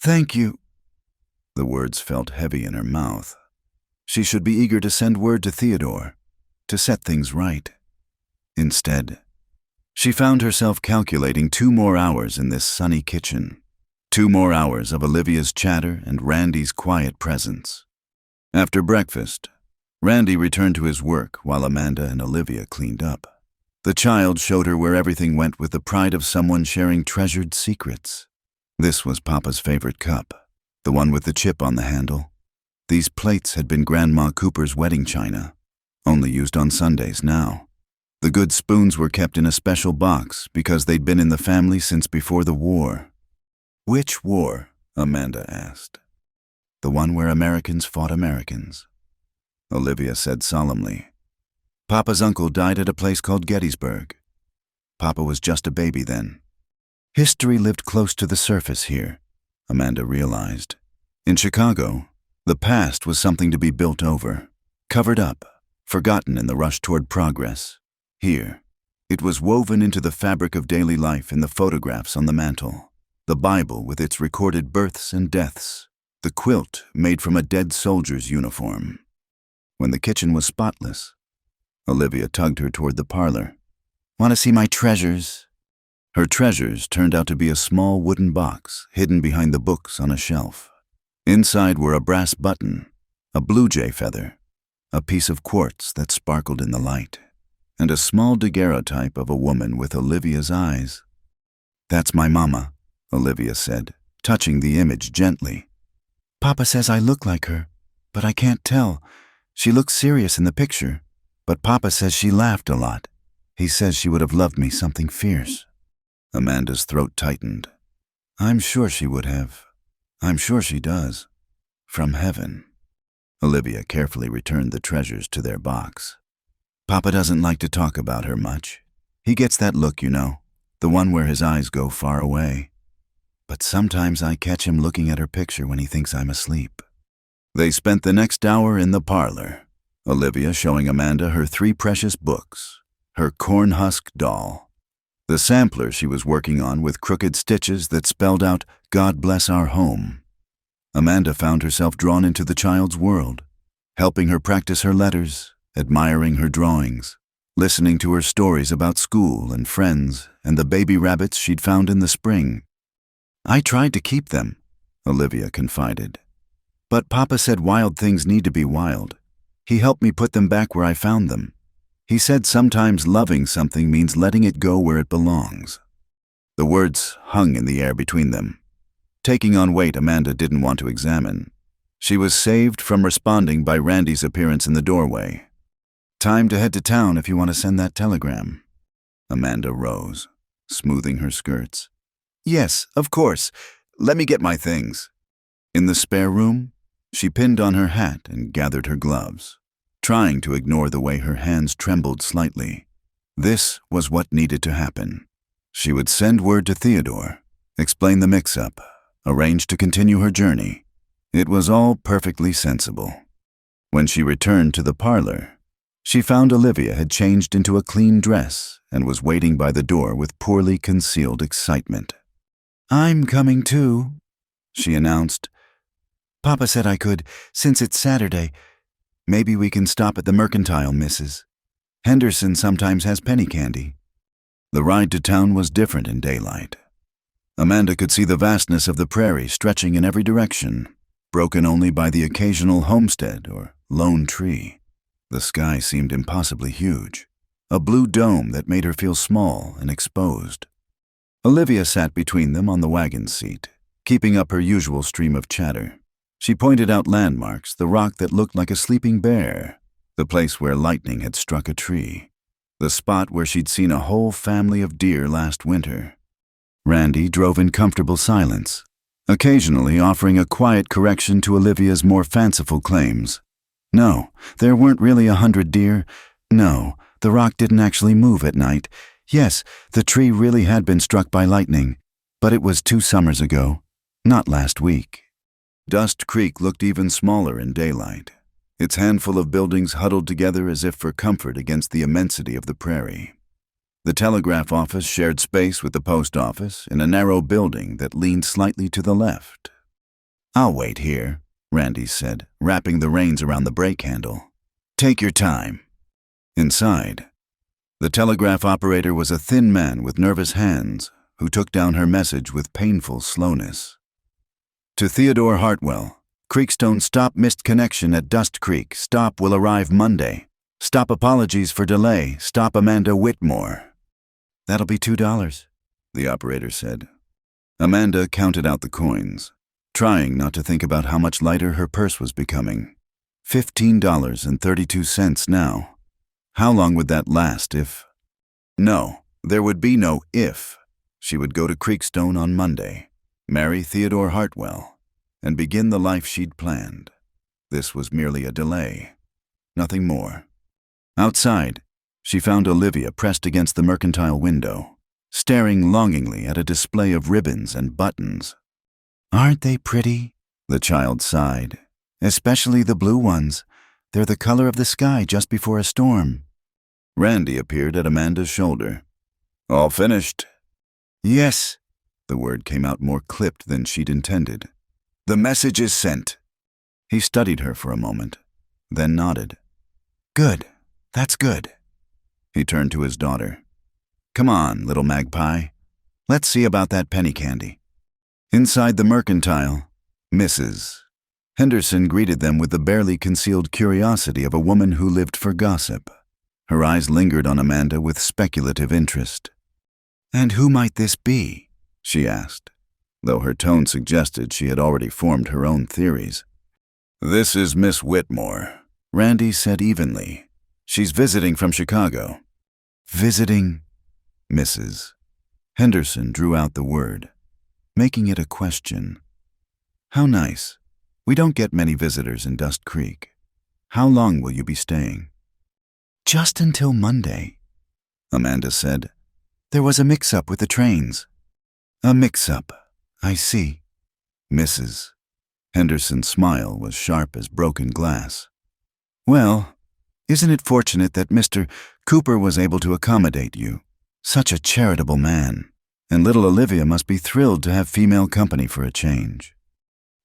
thank you." The words felt heavy in her mouth. She should be eager to send word to Theodore, to set things right. Instead, she found herself calculating 2 more hours in this sunny kitchen, 2 more hours of Olivia's chatter and Randy's quiet presence. After breakfast, Randy returned to his work while Amanda and Olivia cleaned up. The child showed her where everything went with the pride of someone sharing treasured secrets. This was Papa's favorite cup, the one with the chip on the handle. These plates had been Grandma Cooper's wedding china, only used on Sundays now. The good spoons were kept in a special box because they'd been in the family since before the war. "Which war?" Amanda asked. "The one where Americans fought Americans," Olivia said solemnly. "Papa's uncle died at a place called Gettysburg. Papa was just a baby then. History lived close to the surface here," Amanda realized. In Chicago, the past was something to be built over, covered up, forgotten in the rush toward progress. Here, it was woven into the fabric of daily life in the photographs on the mantel, the Bible with its recorded births and deaths, the quilt made from a dead soldier's uniform. When the kitchen was spotless, Olivia tugged her toward the parlor. Want to see my treasures? Her treasures turned out to be a small wooden box hidden behind the books on a shelf. Inside were a brass button, a blue jay feather, a piece of quartz that sparkled in the light, and a small daguerreotype of a woman with Olivia's eyes. That's my mama, Olivia said, touching the image gently. Papa says I look like her, but I can't tell. She looks serious in the picture, but Papa says she laughed a lot. He says she would have loved me something fierce. Amanda's throat tightened. I'm sure she would have. I'm sure she does. From heaven. Olivia carefully returned the treasures to their box. Papa doesn't like to talk about her much. He gets that look, you know, the one where his eyes go far away. But sometimes I catch him looking at her picture when he thinks I'm asleep. They spent the next hour in the parlor, Olivia showing Amanda her 3 precious books, her corn-husk doll, the sampler she was working on with crooked stitches that spelled out, "God bless our home." Amanda found herself drawn into the child's world, helping her practice her letters, admiring her drawings, listening to her stories about school and friends and the baby rabbits she'd found in the spring. I tried to keep them, Olivia confided. But Papa said wild things need to be wild. He helped me put them back where I found them. He said sometimes loving something means letting it go where it belongs. The words hung in the air between them, taking on weight Amanda didn't want to examine. She was saved from responding by Randy's appearance in the doorway. Time to head to town if you want to send that telegram. Amanda rose, smoothing her skirts. Yes, of course. Let me get my things. In the spare room, she pinned on her hat and gathered her gloves, trying to ignore the way her hands trembled slightly. This was what needed to happen. She would send word to Theodore, explain the mix-up, arrange to continue her journey. It was all perfectly sensible. When she returned to the parlor, she found Olivia had changed into a clean dress and was waiting by the door with poorly concealed excitement. I'm coming too, she announced. Papa said I could, since it's Saturday. Maybe we can stop at the Mercantile, Mrs. Henderson sometimes has penny candy. The ride to town was different in daylight. Amanda could see the vastness of the prairie stretching in every direction, broken only by the occasional homestead or lone tree. The sky seemed impossibly huge, a blue dome that made her feel small and exposed. Olivia sat between them on the wagon seat, keeping up her usual stream of chatter. She pointed out landmarks, the rock that looked like a sleeping bear, the place where lightning had struck a tree, the spot where she'd seen a whole family of deer last winter. Randy drove in comfortable silence, occasionally offering a quiet correction to Olivia's more fanciful claims. No, there weren't really 100 deer. No, the rock didn't actually move at night. Yes, the tree really had been struck by lightning, but it was 2 summers ago, not last week. Dust Creek looked even smaller in daylight, its handful of buildings huddled together as if for comfort against the immensity of the prairie. The telegraph office shared space with the post office in a narrow building that leaned slightly to the left. I'll wait here, Randy said, wrapping the reins around the brake handle. Take your time. Inside, the telegraph operator was a thin man with nervous hands who took down her message with painful slowness. To Theodore Hartwell, Creekstone stop missed connection at Dust Creek. Stop will arrive Monday. Stop apologies for delay. Stop Amanda Whitmore. That'll be $2, the operator said. Amanda counted out the coins, trying not to think about how much lighter her purse was becoming. $15.32 now. How long would that last if... No, there would be no if. She would go to Creekstone on Monday, marry Theodore Hartwell, and begin the life she'd planned. This was merely a delay, nothing more. Outside, she found Olivia pressed against the Mercantile window, staring longingly at a display of ribbons and buttons. Aren't they pretty? The child sighed. Especially the blue ones. They're the color of the sky just before a storm. Randy appeared at Amanda's shoulder. All finished? Yes. The word came out more clipped than she'd intended. The message is sent. He studied her for a moment, then nodded. Good. That's good. He turned to his daughter. Come on, little magpie. Let's see about that penny candy. Inside the mercantile, Mrs. Henderson greeted them with the barely concealed curiosity of a woman who lived for gossip. Her eyes lingered on Amanda with speculative interest. And who might this be? She asked, though her tone suggested she had already formed her own theories. This is Miss Whitmore, Randy said evenly. She's visiting from Chicago. Visiting? Mrs. Henderson drew out the word, making it a question. How nice. We don't get many visitors in Dust Creek. How long will you be staying? Just until Monday, Amanda said. There was a mix-up with the trains. A mix-up, I see. Mrs. Henderson's smile was sharp as broken glass. Well, isn't it fortunate that Mr. Cooper was able to accommodate you? Such a charitable man, and little Olivia must be thrilled to have female company for a change.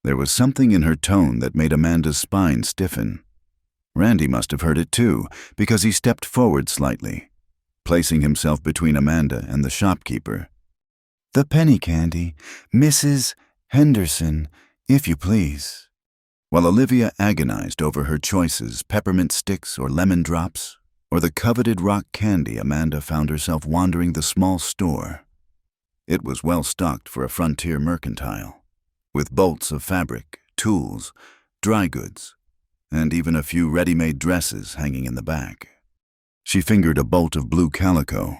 There was something in her tone that made Amanda's spine stiffen. Randy must have heard it too, because he stepped forward slightly, placing himself between Amanda and the shopkeeper. The penny candy, Mrs. Henderson, if you please. While Olivia agonized over her choices, peppermint sticks or lemon drops, or the coveted rock candy, Amanda found herself wandering the small store. It was well stocked for a frontier mercantile, with bolts of fabric, tools, dry goods, and even a few ready-made dresses hanging in the back. She fingered a bolt of blue calico,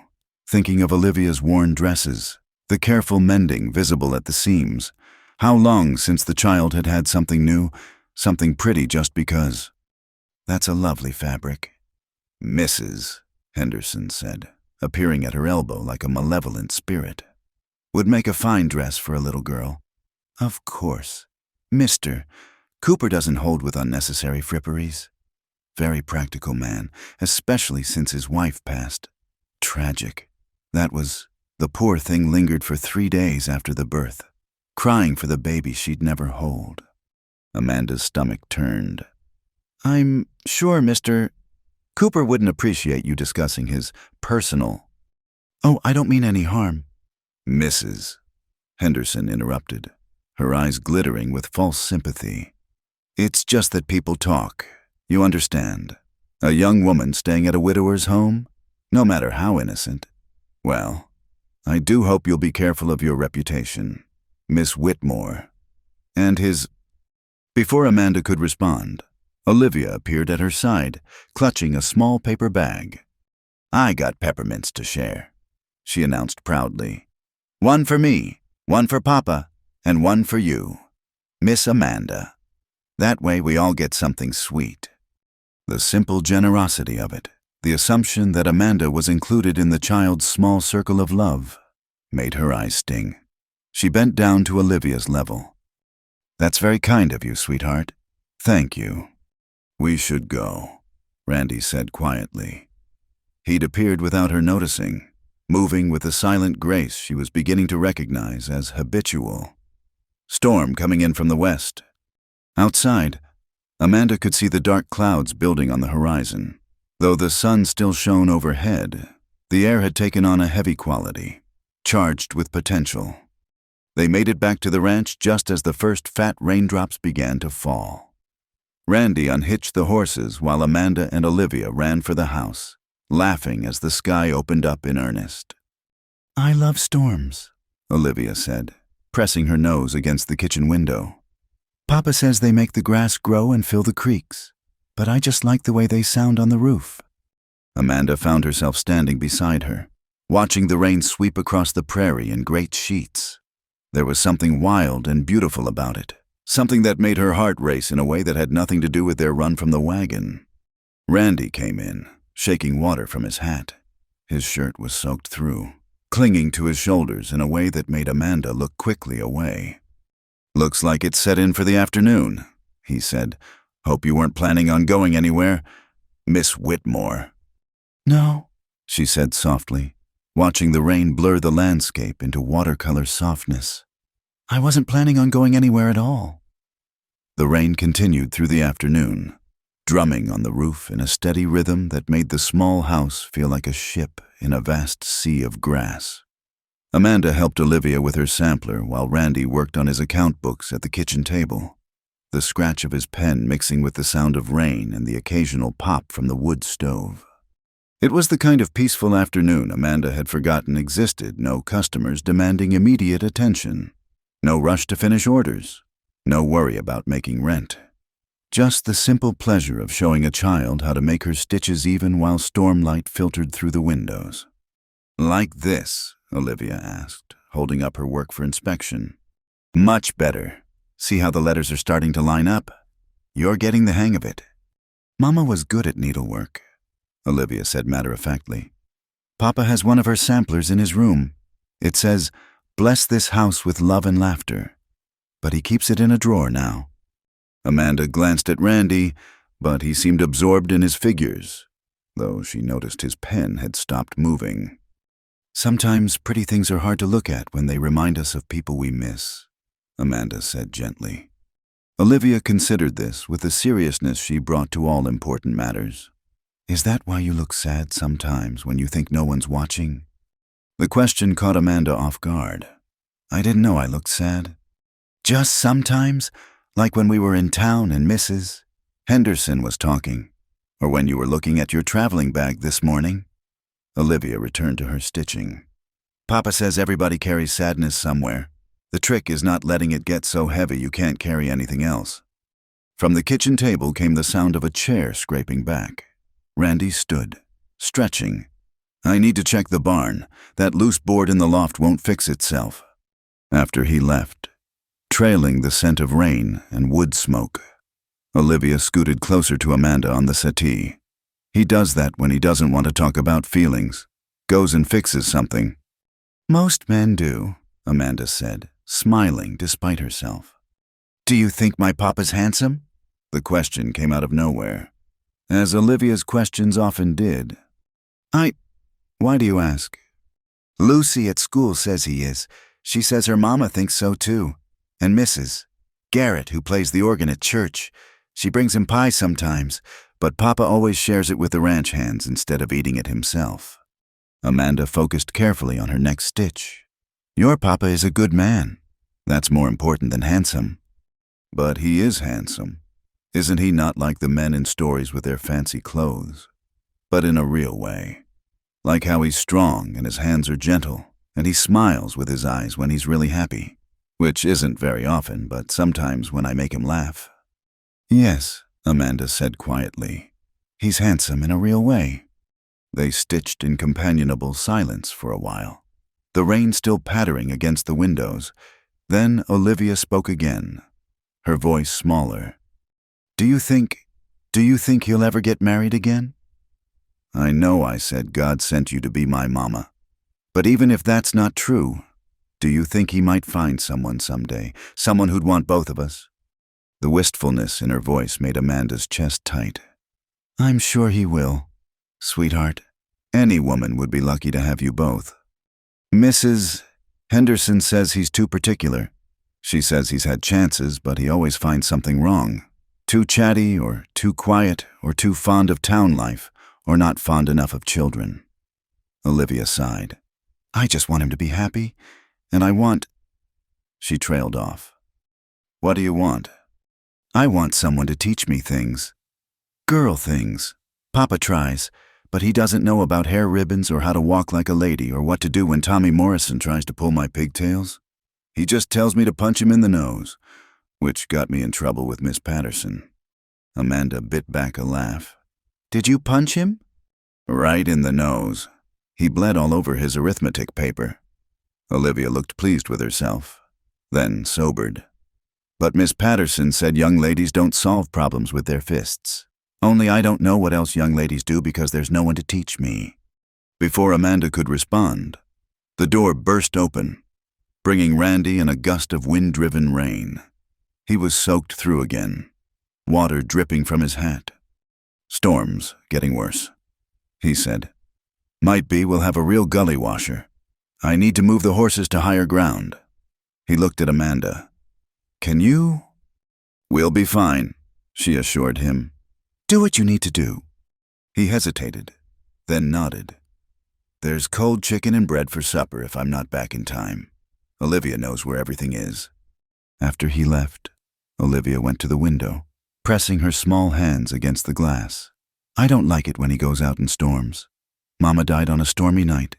thinking of Olivia's worn dresses, the careful mending visible at the seams. How long since the child had had something new, something pretty just because? That's a lovely fabric. Mrs. Henderson said, appearing at her elbow like a malevolent spirit. Would make a fine dress for a little girl. Of course. Mr. Cooper doesn't hold with unnecessary fripperies. Very practical man, especially since his wife passed. Tragic. The poor thing lingered for 3 days after the birth, crying for the baby she'd never hold. Amanda's stomach turned. I'm sure Mr. Cooper wouldn't appreciate you discussing his personal... Oh, I don't mean any harm. Mrs. Henderson interrupted, her eyes glittering with false sympathy. It's just that people talk. You understand. A young woman staying at a widower's home, no matter how innocent. Well, I do hope you'll be careful of your reputation, Miss Whitmore. And his... Before Amanda could respond, Olivia appeared at her side, clutching a small paper bag. I got peppermints to share, she announced proudly. 1 for me, 1 for Papa, and 1 for you, Miss Amanda. That way we all get something sweet. The simple generosity of it, the assumption that Amanda was included in the child's small circle of love, made her eyes sting. She bent down to Olivia's level. That's very kind of you, sweetheart. Thank you. We should go, Randy said quietly. He'd appeared without her noticing, moving with a silent grace she was beginning to recognize as habitual. Storm coming in from the west. Outside, Amanda could see the dark clouds building on the horizon. Though the sun still shone overhead, the air had taken on a heavy quality, charged with potential. They made it back to the ranch just as the first fat raindrops began to fall. Randy unhitched the horses while Amanda and Olivia ran for the house, laughing as the sky opened up in earnest. I love storms, Olivia said, pressing her nose against the kitchen window. Papa says they make the grass grow and fill the creeks, but I just like the way they sound on the roof. Amanda found herself standing beside her, watching the rain sweep across the prairie in great sheets. There was something wild and beautiful about it, something that made her heart race in a way that had nothing to do with their run from the wagon. Randy came in, shaking water from his hat. His shirt was soaked through, clinging to his shoulders in a way that made Amanda look quickly away. Looks like it's set in for the afternoon, he said. Hope you weren't planning on going anywhere, Miss Whitmore. No, she said softly, watching the rain blur the landscape into watercolor softness. I wasn't planning on going anywhere at all. The rain continued through the afternoon, drumming on the roof in a steady rhythm that made the small house feel like a ship in a vast sea of grass. Amanda helped Olivia with her sampler while Randy worked on his account books at the kitchen table, the scratch of his pen mixing with the sound of rain and the occasional pop from the wood stove. It was the kind of peaceful afternoon Amanda had forgotten existed, no customers demanding immediate attention, no rush to finish orders, no worry about making rent. Just the simple pleasure of showing a child how to make her stitches even while stormlight filtered through the windows. "Like this?" Olivia asked, holding up her work for inspection. "Much better. See how the letters are starting to line up? You're getting the hang of it." "Mama was good at needlework," Olivia said matter-of-factly. "Papa has one of her samplers in his room. It says, 'Bless this house with love and laughter.' But he keeps it in a drawer now." Amanda glanced at Randy, but he seemed absorbed in his figures, though she noticed his pen had stopped moving. "Sometimes pretty things are hard to look at when they remind us of people we miss," Amanda said gently. Olivia considered this with the seriousness she brought to all important matters. "Is that why you look sad sometimes when you think no one's watching?" The question caught Amanda off guard. "I didn't know I looked sad." "Just sometimes? Like when we were in town and Mrs. Henderson was talking, or when you were looking at your traveling bag this morning?" Olivia returned to her stitching. "Papa says everybody carries sadness somewhere. The trick is not letting it get so heavy you can't carry anything else." From the kitchen table came the sound of a chair scraping back. Randy stood, stretching. "I need to check the barn. That loose board in the loft won't fix itself." After he left, trailing the scent of rain and wood smoke, Olivia scooted closer to Amanda on the settee. "He does that when he doesn't want to talk about feelings. Goes and fixes something." "Most men do," Amanda said, smiling despite herself. "Do you think my papa's handsome?" The question came out of nowhere, as Olivia's questions often did. Why do you ask?" "Lucy at school says he is. She says her mama thinks so too. And Mrs. Garrett, who plays the organ at church. She brings him pie sometimes, but Papa always shares it with the ranch hands instead of eating it himself." Amanda focused carefully on her next stitch. "Your Papa is a good man. That's more important than handsome." "But he is handsome. Isn't he not like the men in stories with their fancy clothes? But in a real way. Like how he's strong and his hands are gentle, and he smiles with his eyes when he's really happy. Which isn't very often, but sometimes when I make him laugh." "Yes," Amanda said quietly. "He's handsome in a real way." They stitched in companionable silence for a while, the rain still pattering against the windows. Then Olivia spoke again, her voice smaller. Do you think he'll ever get married again?" "I know I said God sent you to be my mama. But even if that's not true, do you think he might find someone someday, someone who'd want both of us?" The wistfulness in her voice made Amanda's chest tight. "I'm sure he will, sweetheart. Any woman would be lucky to have you both." "Mrs. Henderson says he's too particular. She says he's had chances, but he always finds something wrong. Too chatty, or too quiet, or too fond of town life, or not fond enough of children." Olivia sighed. "I just want him to be happy, and I want—" She trailed off. "What do you want?" "I want someone to teach me things. Girl things. Papa tries, but he doesn't know about hair ribbons or how to walk like a lady or what to do when Tommy Morrison tries to pull my pigtails. He just tells me to punch him in the nose, which got me in trouble with Miss Patterson." Amanda bit back a laugh. "Did you punch him?" "Right in the nose. He bled all over his arithmetic paper." Olivia looked pleased with herself, then sobered. "But Miss Patterson said young ladies don't solve problems with their fists. Only I don't know what else young ladies do because there's no one to teach me." Before Amanda could respond, the door burst open, bringing Randy in a gust of wind-driven rain. He was soaked through again, water dripping from his hat. "Storm's getting worse," he said. "Might be we'll have a real gully washer. I need to move the horses to higher ground." He looked at Amanda. "Can you?" "We'll be fine," she assured him. Do what you need to do. He hesitated, then nodded. There's cold chicken and bread for supper if I'm not back in time. Olivia knows where everything is. After he left, Olivia went to the window, pressing her small hands against the glass. I don't like it when he goes out in storms. Mama died on a stormy night.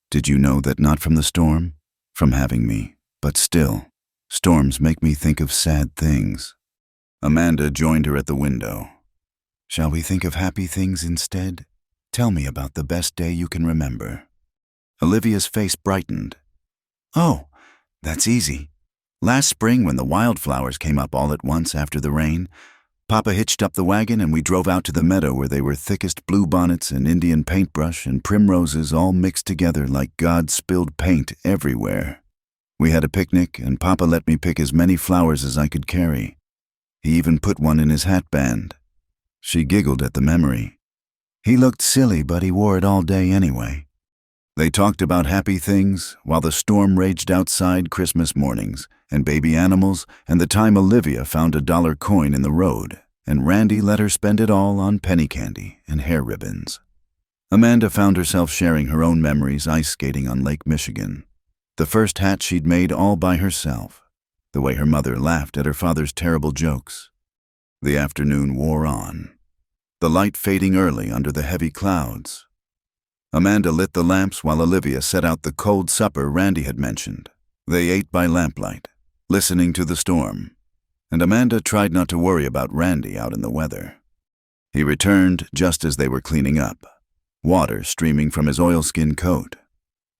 Did you know that not from the storm? From having me. But still, storms make me think of sad things. Amanda joined her at the window. Shall we think of happy things instead? Tell me about the best day you can remember. Olivia's face brightened. Oh, that's easy. Last spring when the wildflowers came up all at once after the rain, Papa hitched up the wagon and we drove out to the meadow where they were thickest bluebonnets and Indian paintbrush and primroses all mixed together like God spilled paint everywhere. We had a picnic and Papa let me pick as many flowers as I could carry. He even put one in his hatband. She giggled at the memory. He looked silly, but he wore it all day anyway. They talked about happy things while the storm raged outside Christmas mornings and baby animals and the time Olivia found a dollar coin in the road and Randy let her spend it all on penny candy and hair ribbons. Amanda found herself sharing her own memories ice skating on Lake Michigan. The first hat she'd made all by herself. The way her mother laughed at her father's terrible jokes. The afternoon wore on, the light fading early under the heavy clouds. Amanda lit the lamps while Olivia set out the cold supper Randy had mentioned. They ate by lamplight, listening to the storm, and Amanda tried not to worry about Randy out in the weather. He returned just as they were cleaning up, water streaming from his oilskin coat.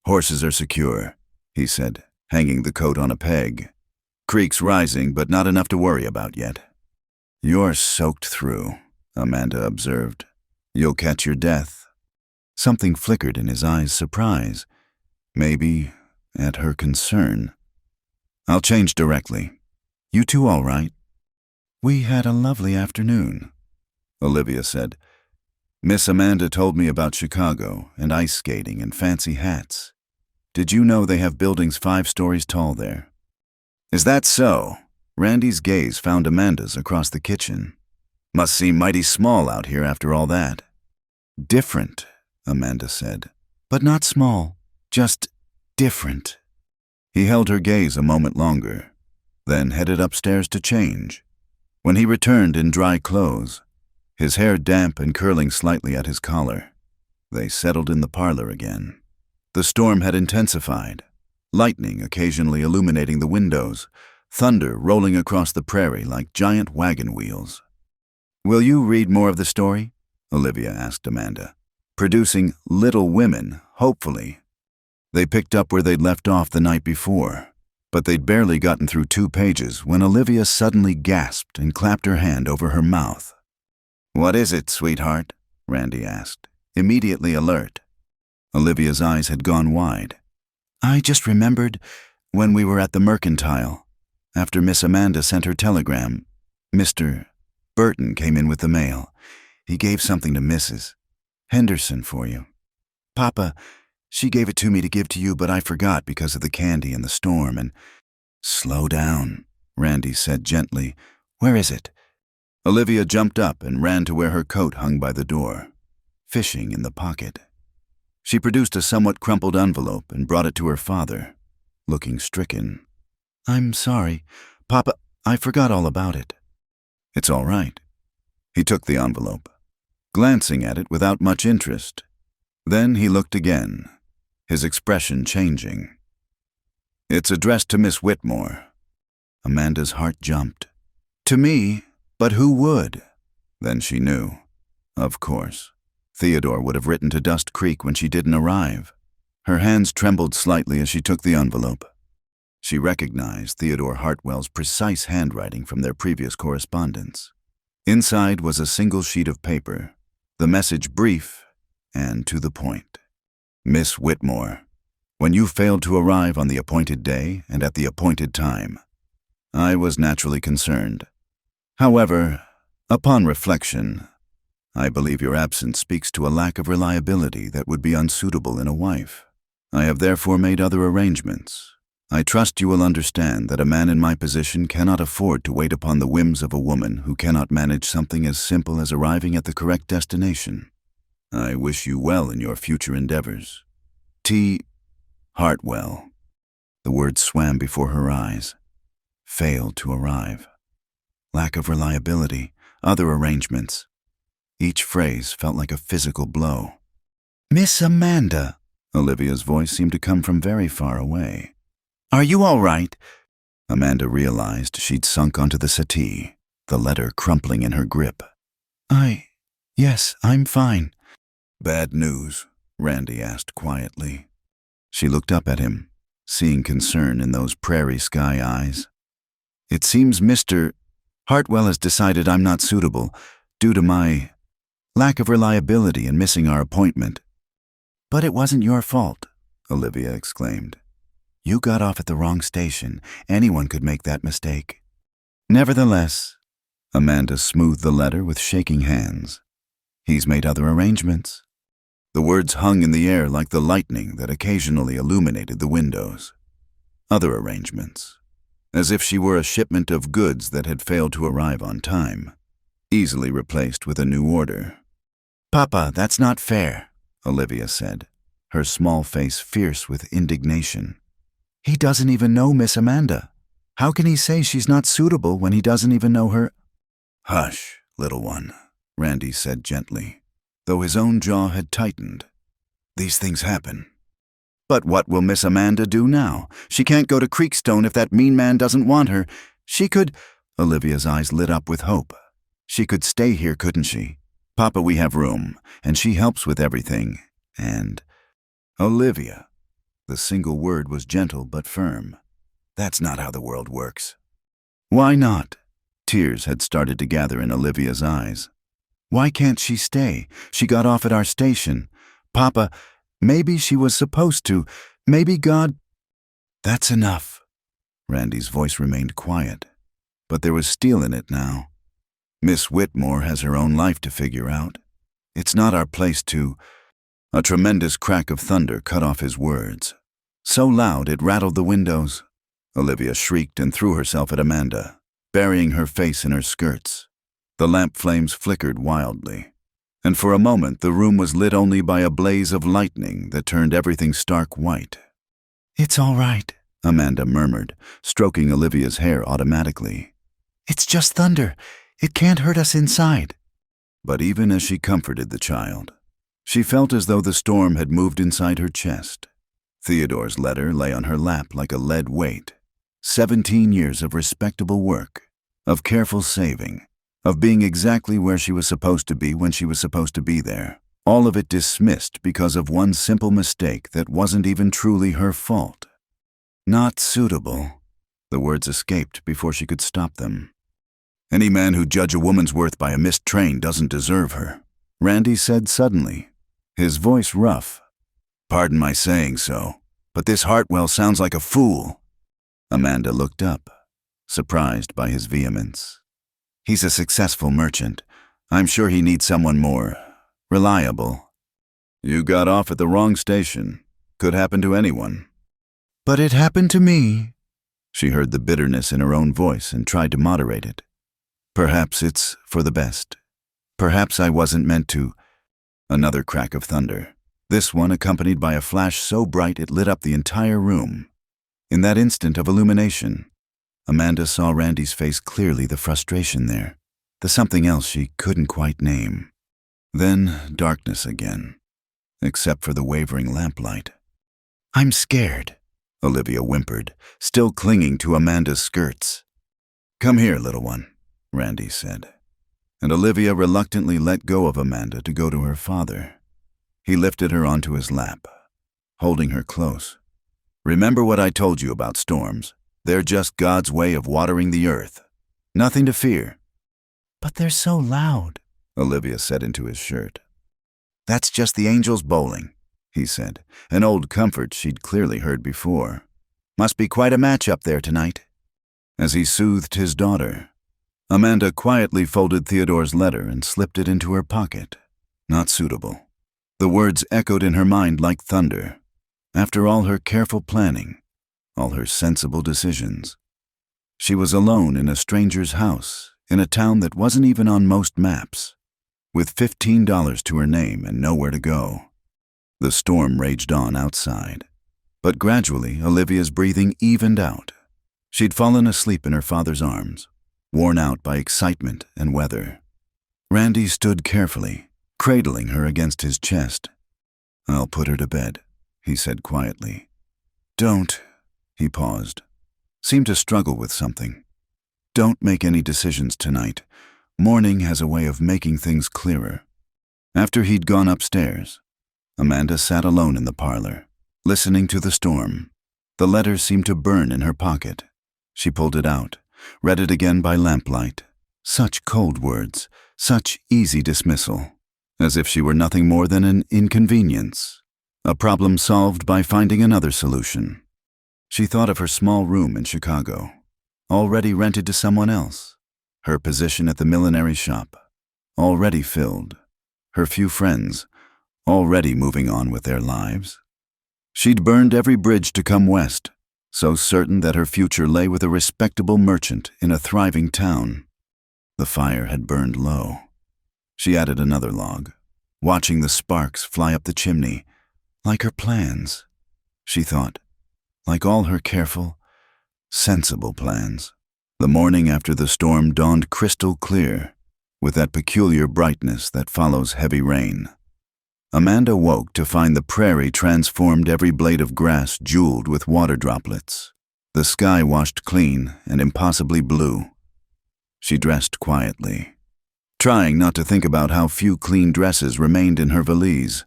"Horses are secure," he said, hanging the coat on a peg. "Creek's rising, but not enough to worry about yet." "You're soaked through," Amanda observed. "You'll catch your death." Something flickered in his eyes' surprise, maybe at her concern. "I'll change directly. You two all right?" "We had a lovely afternoon," Olivia said. "Miss Amanda told me about Chicago and ice skating and fancy hats. Did you know they have buildings 5 stories tall there?" "Is that so?" Randy's gaze found Amanda's across the kitchen. "Must seem mighty small out here after all that." "Different," Amanda said. "But not small, just different." He held her gaze a moment longer, then headed upstairs to change. When he returned in dry clothes, his hair damp and curling slightly at his collar, they settled in the parlor again. The storm had intensified, lightning occasionally illuminating the windows, thunder rolling across the prairie like giant wagon wheels. "Will you read more of the story?" Olivia asked Amanda, producing Little Women, hopefully. They picked up where they'd left off the night before, but they'd barely gotten through 2 pages when Olivia suddenly gasped and clapped her hand over her mouth. "What is it, sweetheart?" Randy asked, immediately alert. Olivia's eyes had gone wide. "I just remembered when we were at the Mercantile, after Miss Amanda sent her telegram. Mr. Burton came in with the mail. He gave something to Mrs. Henderson for you. Papa, she gave it to me to give to you, but I forgot because of the candy and the storm and—" "Slow down," Randy said gently. "Where is it?" Olivia jumped up and ran to where her coat hung by the door, fishing in the pocket. She produced a somewhat crumpled envelope and brought it to her father, looking stricken. "I'm sorry, Papa, I forgot all about it." "It's all right." He took the envelope, glancing at it without much interest. Then he looked again, his expression changing. "It's addressed to Miss Whitmore." Amanda's heart jumped. "To me? But who would?" Then she knew. Of course. Theodore would have written to Dust Creek when she didn't arrive. Her hands trembled slightly as she took the envelope. She recognized Theodore Hartwell's precise handwriting from their previous correspondence. Inside was a single sheet of paper, the message brief and to the point. "Miss Whitmore, when you failed to arrive on the appointed day and at the appointed time, I was naturally concerned. However, upon reflection, I believe your absence speaks to a lack of reliability that would be unsuitable in a wife. I have therefore made other arrangements, I trust you will understand that a man in my position cannot afford to wait upon the whims of a woman who cannot manage something as simple as arriving at the correct destination. I wish you well in your future endeavors. T. Hartwell. The words swam before her eyes. Failed to arrive. Lack of reliability. Other arrangements. Each phrase felt like a physical blow. Miss Amanda, Olivia's voice seemed to come from very far away. are you all right? Amanda realized she'd sunk onto the settee, the letter crumpling in her grip. Yes, I'm fine. Bad news, Randy asked quietly. She looked up at him, seeing concern in those prairie sky eyes. It seems Mr. Hartwell has decided I'm not suitable due to my lack of reliability in missing our appointment. But it wasn't your fault, Olivia exclaimed. You got off at the wrong station. Anyone could make that mistake. Nevertheless, Amanda smoothed the letter with shaking hands. He's made other arrangements. The words hung in the air like the lightning that occasionally illuminated the windows. Other arrangements. As if she were a shipment of goods that had failed to arrive on time, easily replaced with a new order. Papa, that's not fair, Olivia said, her small face fierce with indignation. He doesn't even know Miss Amanda. How can he say she's not suitable when he doesn't even know her? Hush, little one, Randy said gently, though his own jaw had tightened. These things happen. But what will Miss Amanda do now? She can't go to Creekstone if that mean man doesn't want her. She could— Olivia's eyes lit up with hope. She could stay here, couldn't she? Papa, we have room, and she helps with everything. And— Olivia. The single word was gentle but firm. That's not how the world works. Why not? Tears had started to gather in Olivia's eyes. Why can't she stay? She got off at our station. Papa, maybe she was supposed to. Maybe God— That's enough. Randy's voice remained quiet, but there was steel in it now. Miss Whitmore has her own life to figure out. It's not our place to— A tremendous crack of thunder cut off his words. So loud it rattled the windows. Olivia shrieked and threw herself at Amanda, burying her face in her skirts. The lamp flames flickered wildly, and for a moment the room was lit only by a blaze of lightning that turned everything stark white. It's all right, Amanda murmured, stroking Olivia's hair automatically. It's just thunder. It can't hurt us inside. But even as she comforted the child, she felt as though the storm had moved inside her chest. Theodore's letter lay on her lap like a lead weight. 17 years of respectable work, of careful saving, of being exactly where she was supposed to be when she was supposed to be there. All of it dismissed because of one simple mistake that wasn't even truly her fault. Not suitable. The words escaped before she could stop them. Any man who judges a woman's worth by a missed train doesn't deserve her, Randy said suddenly, his voice rough. Pardon my saying so, but this Hartwell sounds like a fool. Amanda looked up, surprised by his vehemence. He's a successful merchant. I'm sure he needs someone more reliable. You got off at the wrong station. Could happen to anyone. But it happened to me. She heard the bitterness in her own voice and tried to moderate it. Perhaps it's for the best. Perhaps I wasn't meant to. Another crack of thunder, this one accompanied by a flash so bright it lit up the entire room. In that instant of illumination, Amanda saw Randy's face clearly, the frustration there, the something else she couldn't quite name. Then darkness again, except for the wavering lamplight. I'm scared, Olivia whimpered, still clinging to Amanda's skirts. Come here, little one, Randy said, and Olivia reluctantly let go of Amanda to go to her father. He lifted her onto his lap, holding her close. Remember what I told you about storms. They're just God's way of watering the earth. Nothing to fear. But they're so loud, Olivia said into his shirt. That's just the angels bowling, he said, an old comfort she'd clearly heard before. Must be quite a match up there tonight. As he soothed his daughter, Amanda quietly folded Theodore's letter and slipped it into her pocket. Not suitable. The words echoed in her mind like thunder. After all her careful planning, all her sensible decisions. She was alone in a stranger's house, in a town that wasn't even on most maps, with $15 to her name and nowhere to go. The storm raged on outside, but gradually Olivia's breathing evened out. She'd fallen asleep in her father's arms, worn out by excitement and weather. Randy stood carefully, cradling her against his chest. "I'll put her to bed," he said quietly. "Don't," he paused, seemed to struggle with something. "Don't make any decisions tonight. Morning has a way of making things clearer." After he'd gone upstairs, Amanda sat alone in the parlor, listening to the storm. The letter seemed to burn in her pocket. She pulled it out, read it again by lamplight. Such cold words, such easy dismissal, as if she were nothing more than an inconvenience, a problem solved by finding another solution. She thought of her small room in Chicago, already rented to someone else, her position at the millinery shop, already filled, her few friends, already moving on with their lives. She'd burned every bridge to come west, so certain that her future lay with a respectable merchant in a thriving town. The fire had burned low. She added another log, watching the sparks fly up the chimney, like her plans, she thought, like all her careful, sensible plans. The morning after the storm dawned crystal clear, with that peculiar brightness that follows heavy rain. Amanda woke to find the prairie transformed, every blade of grass jeweled with water droplets, the sky washed clean and impossibly blue. She dressed quietly, trying not to think about how few clean dresses remained in her valise.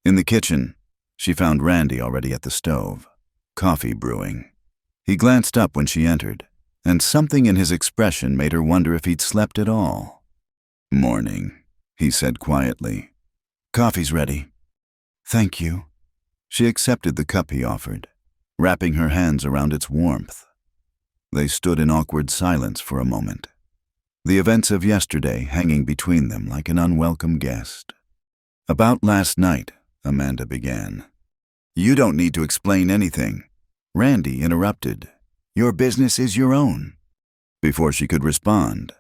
In the kitchen, she found Randy already at the stove, coffee brewing. He glanced up when she entered, and something in his expression made her wonder if he'd slept at all. "Morning," he said quietly. "Coffee's ready." "Thank you." She accepted the cup he offered, wrapping her hands around its warmth. They stood in awkward silence for a moment, the events of yesterday hanging between them like an unwelcome guest. "About last night," Amanda began. "You don't need to explain anything," Randy interrupted. "Your business is your own." Before she could respond,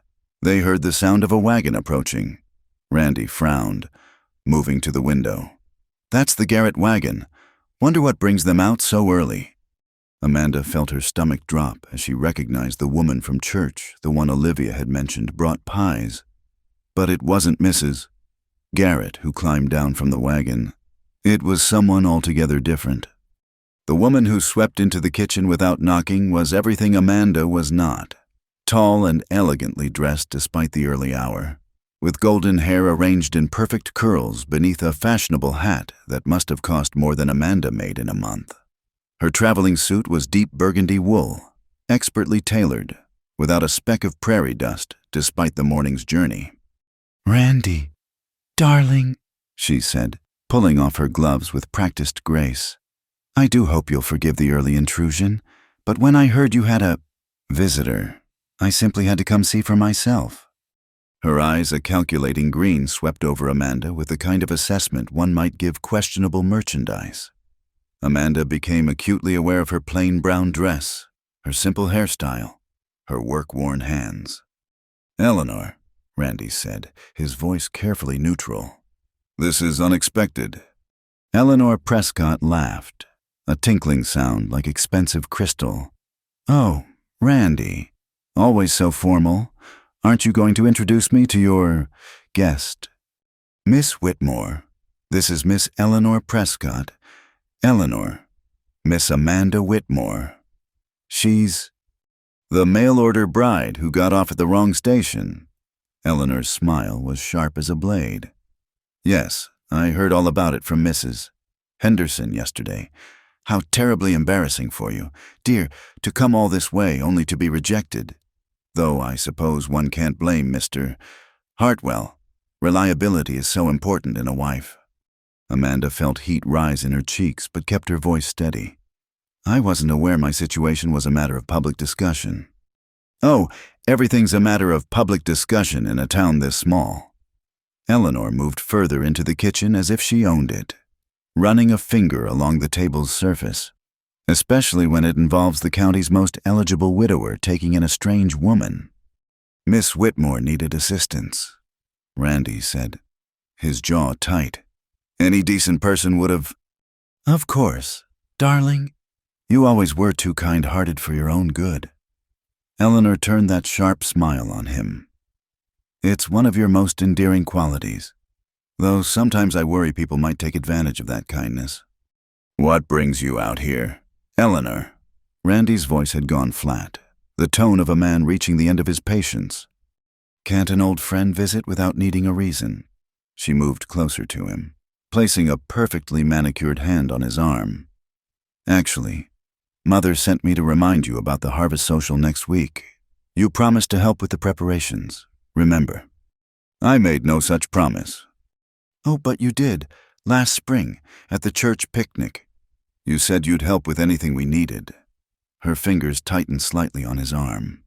they heard the sound of a wagon approaching. Randy frowned, moving to the window. "That's the Garrett wagon. Wonder what brings them out so early." Amanda felt her stomach drop as she recognized the woman from church, the one Olivia had mentioned brought pies. But it wasn't Mrs. Garrett who climbed down from the wagon. It was someone altogether different. The woman who swept into the kitchen without knocking was everything Amanda was not. Tall and elegantly dressed despite the early hour, with golden hair arranged in perfect curls beneath a fashionable hat that must have cost more than Amanda made in a month. Her traveling suit was deep burgundy wool, expertly tailored, without a speck of prairie dust despite the morning's journey. "Randy, darling," she said, pulling off her gloves with practiced grace. "I do hope you'll forgive the early intrusion, but when I heard you had a visitor, I simply had to come see for myself." Her eyes, a calculating green, swept over Amanda with the kind of assessment one might give questionable merchandise. Amanda became acutely aware of her plain brown dress, her simple hairstyle, her work-worn hands. "Eleanor," Randy said, his voice carefully neutral. "This is unexpected." Eleanor Prescott laughed, a tinkling sound like expensive crystal. "Oh, Randy, always so formal. Aren't you going to introduce me to your guest?" "Miss Whitmore, this is Miss Eleanor Prescott. Eleanor, Miss Amanda Whitmore. She's the mail-order bride who got off at the wrong station." Eleanor's smile was sharp as a blade. "Yes, I heard all about it from Mrs. Henderson yesterday. How terribly embarrassing for you, dear, to come all this way only to be rejected. Though I suppose one can't blame Mr. Hartwell. Reliability is so important in a wife." Amanda felt heat rise in her cheeks but kept her voice steady. "I wasn't aware my situation was a matter of public discussion." "Oh, everything's a matter of public discussion in a town this small." Eleanor moved further into the kitchen as if she owned it, running a finger along the table's surface. especially when it involves the county's most eligible widower taking in a strange woman. Miss Whitmore needed assistance, Randy said, his jaw tight. Any decent person would have. Of course, darling. You always were too kind-hearted for your own good. Eleanor turned that sharp smile on him. It's one of your most endearing qualities, though sometimes I worry people might take advantage of that kindness. What brings you out here, Eleanor? Randy's voice had gone flat, the tone of a man reaching the end of his patience. Can't an old friend visit without needing a reason? She moved closer to him, placing a perfectly manicured hand on his arm. Actually, Mother sent me to remind you about the harvest social next week. You promised to help with the preparations, remember? I made no such promise. Oh, but you did, last spring, at the church picnic. You said you'd help with anything we needed. Her fingers tightened slightly on his arm.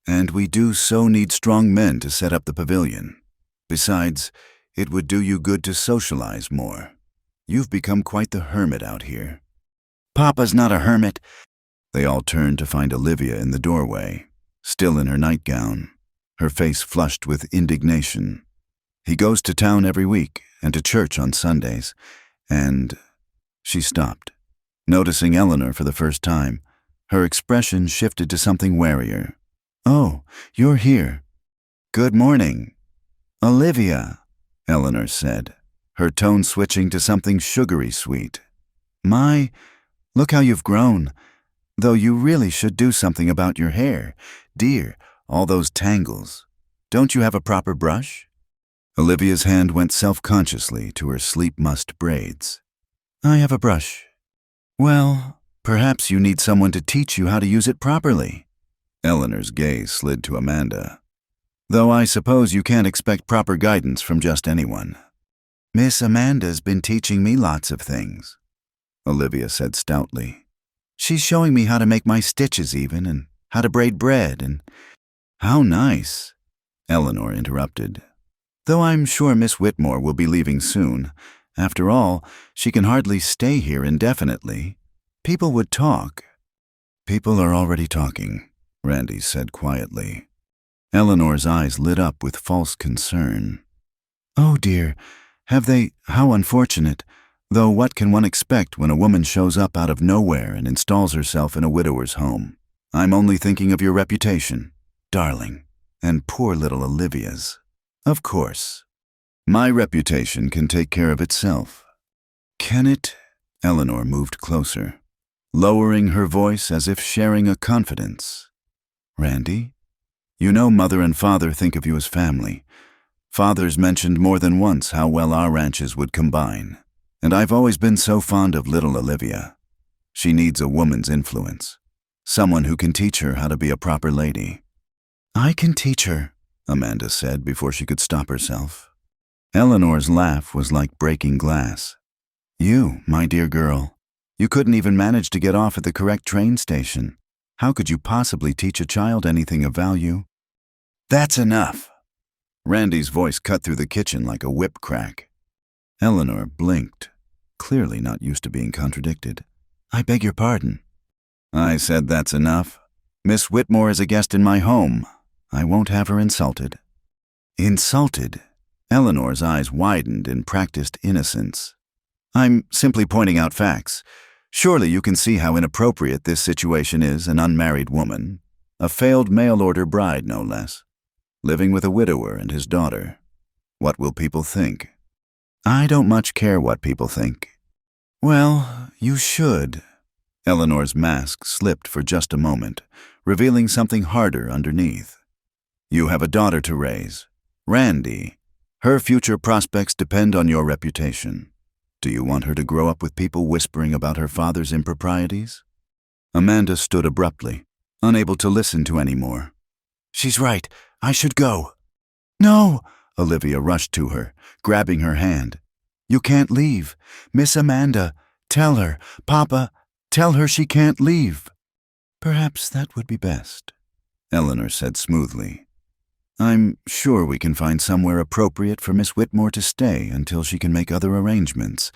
And we do so need strong men to set up the pavilion. Besides, it would do you good to socialize more. You've become quite the hermit out here. Papa's not a hermit. They all turned to find Olivia in the doorway, still in her nightgown, her face flushed with indignation. He goes to town every week and to church on Sundays, and... She stopped. Noticing Eleanor for the first time, her expression shifted to something warier. Oh, you're here. Good morning. Olivia, Eleanor said, her tone switching to something sugary sweet. Look how you've grown. Though you really should do something about your hair. Dear, all those tangles. Don't you have a proper brush? Olivia's hand went self-consciously to her sleep-mussed braids. I have a brush. Well, perhaps you need someone to teach you how to use it properly. Eleanor's gaze slid to Amanda. Though I suppose you can't expect proper guidance from just anyone. Miss Amanda's been teaching me lots of things, Olivia said stoutly. She's showing me how to make my stitches even, and how to braid bread, and... How nice, Eleanor interrupted. Though I'm sure Miss Whitmore will be leaving soon. After all, she can hardly stay here indefinitely. People would talk. People are already talking, Randy said quietly. Eleanor's eyes lit up with false concern. Oh dear, have they? How unfortunate. Though what can one expect when a woman shows up out of nowhere and installs herself in a widower's home? I'm only thinking of your reputation, darling, and poor little Olivia's. Of course. My reputation can take care of itself. Can it? Eleanor moved closer, lowering her voice as if sharing a confidence. Randy, you know Mother and Father think of you as family. Father's mentioned more than once how well our ranches would combine. And I've always been so fond of little Olivia. She needs a woman's influence, someone who can teach her how to be a proper lady. I can teach her, Amanda said before she could stop herself. Eleanor's laugh was like breaking glass. You, my dear girl, you couldn't even manage to get off at the correct train station. How could you possibly teach a child anything of value? That's enough. Randy's voice cut through the kitchen like a whip crack. Eleanor blinked, clearly not used to being contradicted. I beg your pardon. I said that's enough. Miss Whitmore is a guest in my home. I won't have her insulted. Insulted? Eleanor's eyes widened in practiced innocence. I'm simply pointing out facts. Surely you can see how inappropriate this situation is, an unmarried woman, a failed mail-order bride no less, living with a widower and his daughter. What will people think? I don't much care what people think. Well, you should. Eleanor's mask slipped for just a moment, revealing something harder underneath. You have a daughter to raise, Randy. Her future prospects depend on your reputation. Do you want her to grow up with people whispering about her father's improprieties? Amanda stood abruptly, unable to listen to any more. She's right. I should go. No! Olivia rushed to her, grabbing her hand. You can't leave. Miss Amanda, tell her. Papa, tell her she can't leave. Perhaps that would be best, Eleanor said smoothly. I'm sure we can find somewhere appropriate for Miss Whitmore to stay until she can make other arrangements.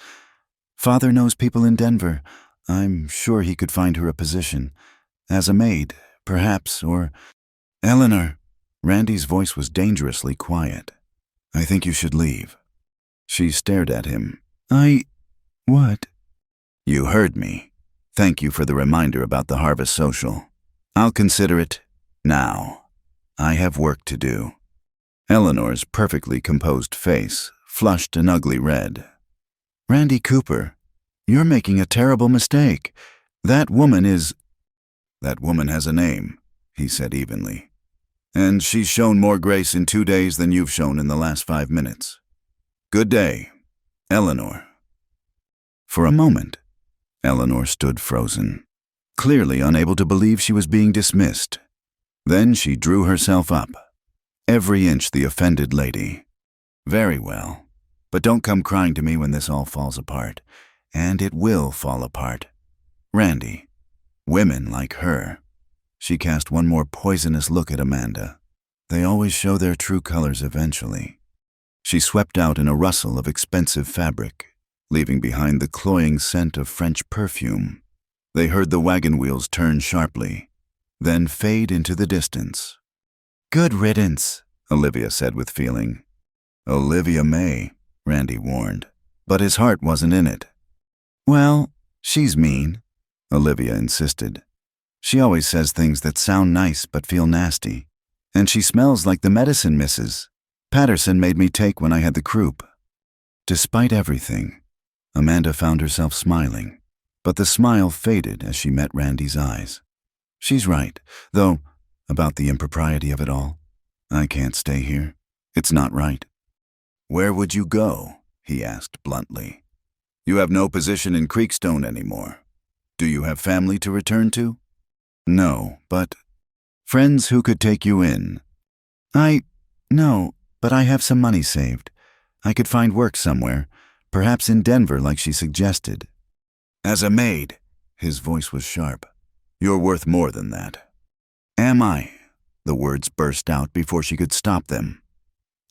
Father knows people in Denver. I'm sure he could find her a position. As a maid, perhaps, or... Eleanor! Randy's voice was dangerously quiet. I think you should leave. She stared at him. What? You heard me. Thank you for the reminder about the Harvest Social. I'll consider it now. I have work to do. Eleanor's perfectly composed face flushed an ugly red. Randy Cooper, you're making a terrible mistake. That woman has a name, he said evenly. And she's shown more grace in 2 days than you've shown in the last 5 minutes. Good day, Eleanor. For a moment, Eleanor stood frozen, clearly unable to believe she was being dismissed. Then she drew herself up, every inch the offended lady. Very well, but don't come crying to me when this all falls apart. And it will fall apart. Randy, women like her. She cast one more poisonous look at Amanda. They always show their true colors eventually. She swept out in a rustle of expensive fabric, leaving behind the cloying scent of French perfume. They heard the wagon wheels turn sharply, then fade into the distance. Good riddance, Olivia said with feeling. Olivia May, Randy warned, but his heart wasn't in it. Well, she's mean, Olivia insisted. She always says things that sound nice but feel nasty. And she smells like the medicine Mrs. Patterson made me take when I had the croup. Despite everything, Amanda found herself smiling, but the smile faded as she met Randy's eyes. She's right, though, about the impropriety of it all. I can't stay here. It's not right. Where would you go? He asked bluntly. You have no position in Creekstone anymore. Do you have family to return to? No, but... Friends who could take you in. No, but I have some money saved. I could find work somewhere, perhaps in Denver like she suggested. As a maid, his voice was sharp. You're worth more than that. Am I? The words burst out before she could stop them.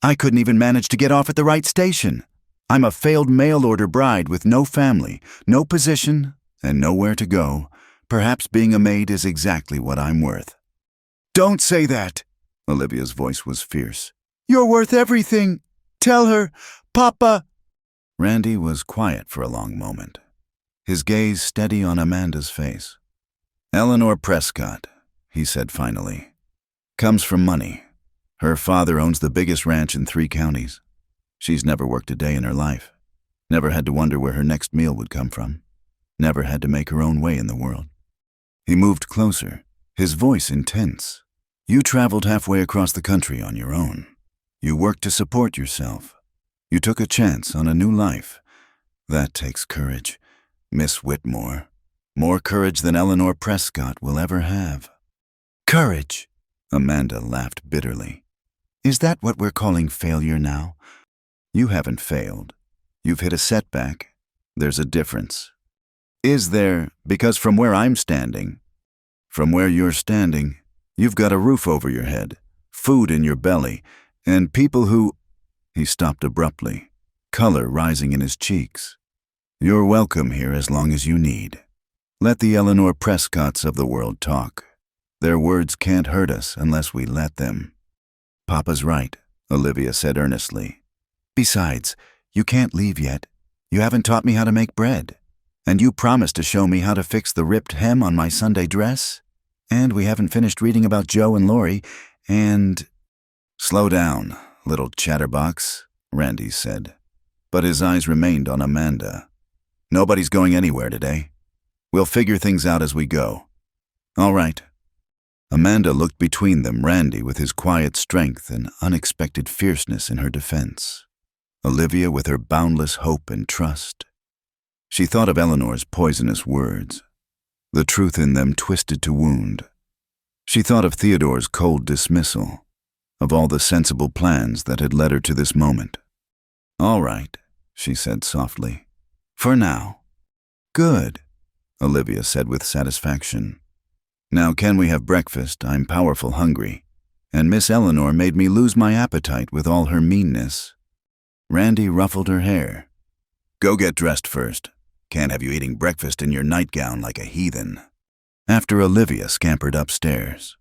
I couldn't even manage to get off at the right station. I'm a failed mail-order bride with no family, no position, and nowhere to go. Perhaps being a maid is exactly what I'm worth. Don't say that! Olivia's voice was fierce. You're worth everything! Tell her, Papa! Randy was quiet for a long moment, his gaze steady on Amanda's face. Eleanor Prescott, he said finally, comes from money. Her father owns the biggest ranch in 3 counties. She's never worked a day in her life, never had to wonder where her next meal would come from, never had to make her own way in the world. He moved closer, his voice intense. You traveled halfway across the country on your own. You worked to support yourself. You took a chance on a new life. That takes courage, Miss Whitmore. More courage than Eleanor Prescott will ever have. Courage! Amanda laughed bitterly. Is that what we're calling failure now? You haven't failed. You've hit a setback. There's a difference. Is there? Because from where I'm standing, from where you're standing, you've got a roof over your head, food in your belly, and people who... He stopped abruptly, color rising in his cheeks. You're welcome here as long as you need. Let the Eleanor Prescotts of the world talk. Their words can't hurt us unless we let them. Papa's right, Olivia said earnestly. Besides, you can't leave yet. You haven't taught me how to make bread. And you promised to show me how to fix the ripped hem on my Sunday dress. And we haven't finished reading about Joe and Lori, and... Slow down, little chatterbox, Randy said. But his eyes remained on Amanda. Nobody's going anywhere today. We'll figure things out as we go. All right. Amanda looked between them, Randy with his quiet strength and unexpected fierceness in her defense. Olivia with her boundless hope and trust. She thought of Eleanor's poisonous words, the truth in them twisted to wound. She thought of Theodore's cold dismissal, of all the sensible plans that had led her to this moment. All right, she said softly. For now. Good, Olivia said with satisfaction. Now can we have breakfast? I'm powerful hungry, and Miss Eleanor made me lose my appetite with all her meanness. Randy ruffled her hair. Go get dressed first. Can't have you eating breakfast in your nightgown like a heathen. After Olivia scampered upstairs,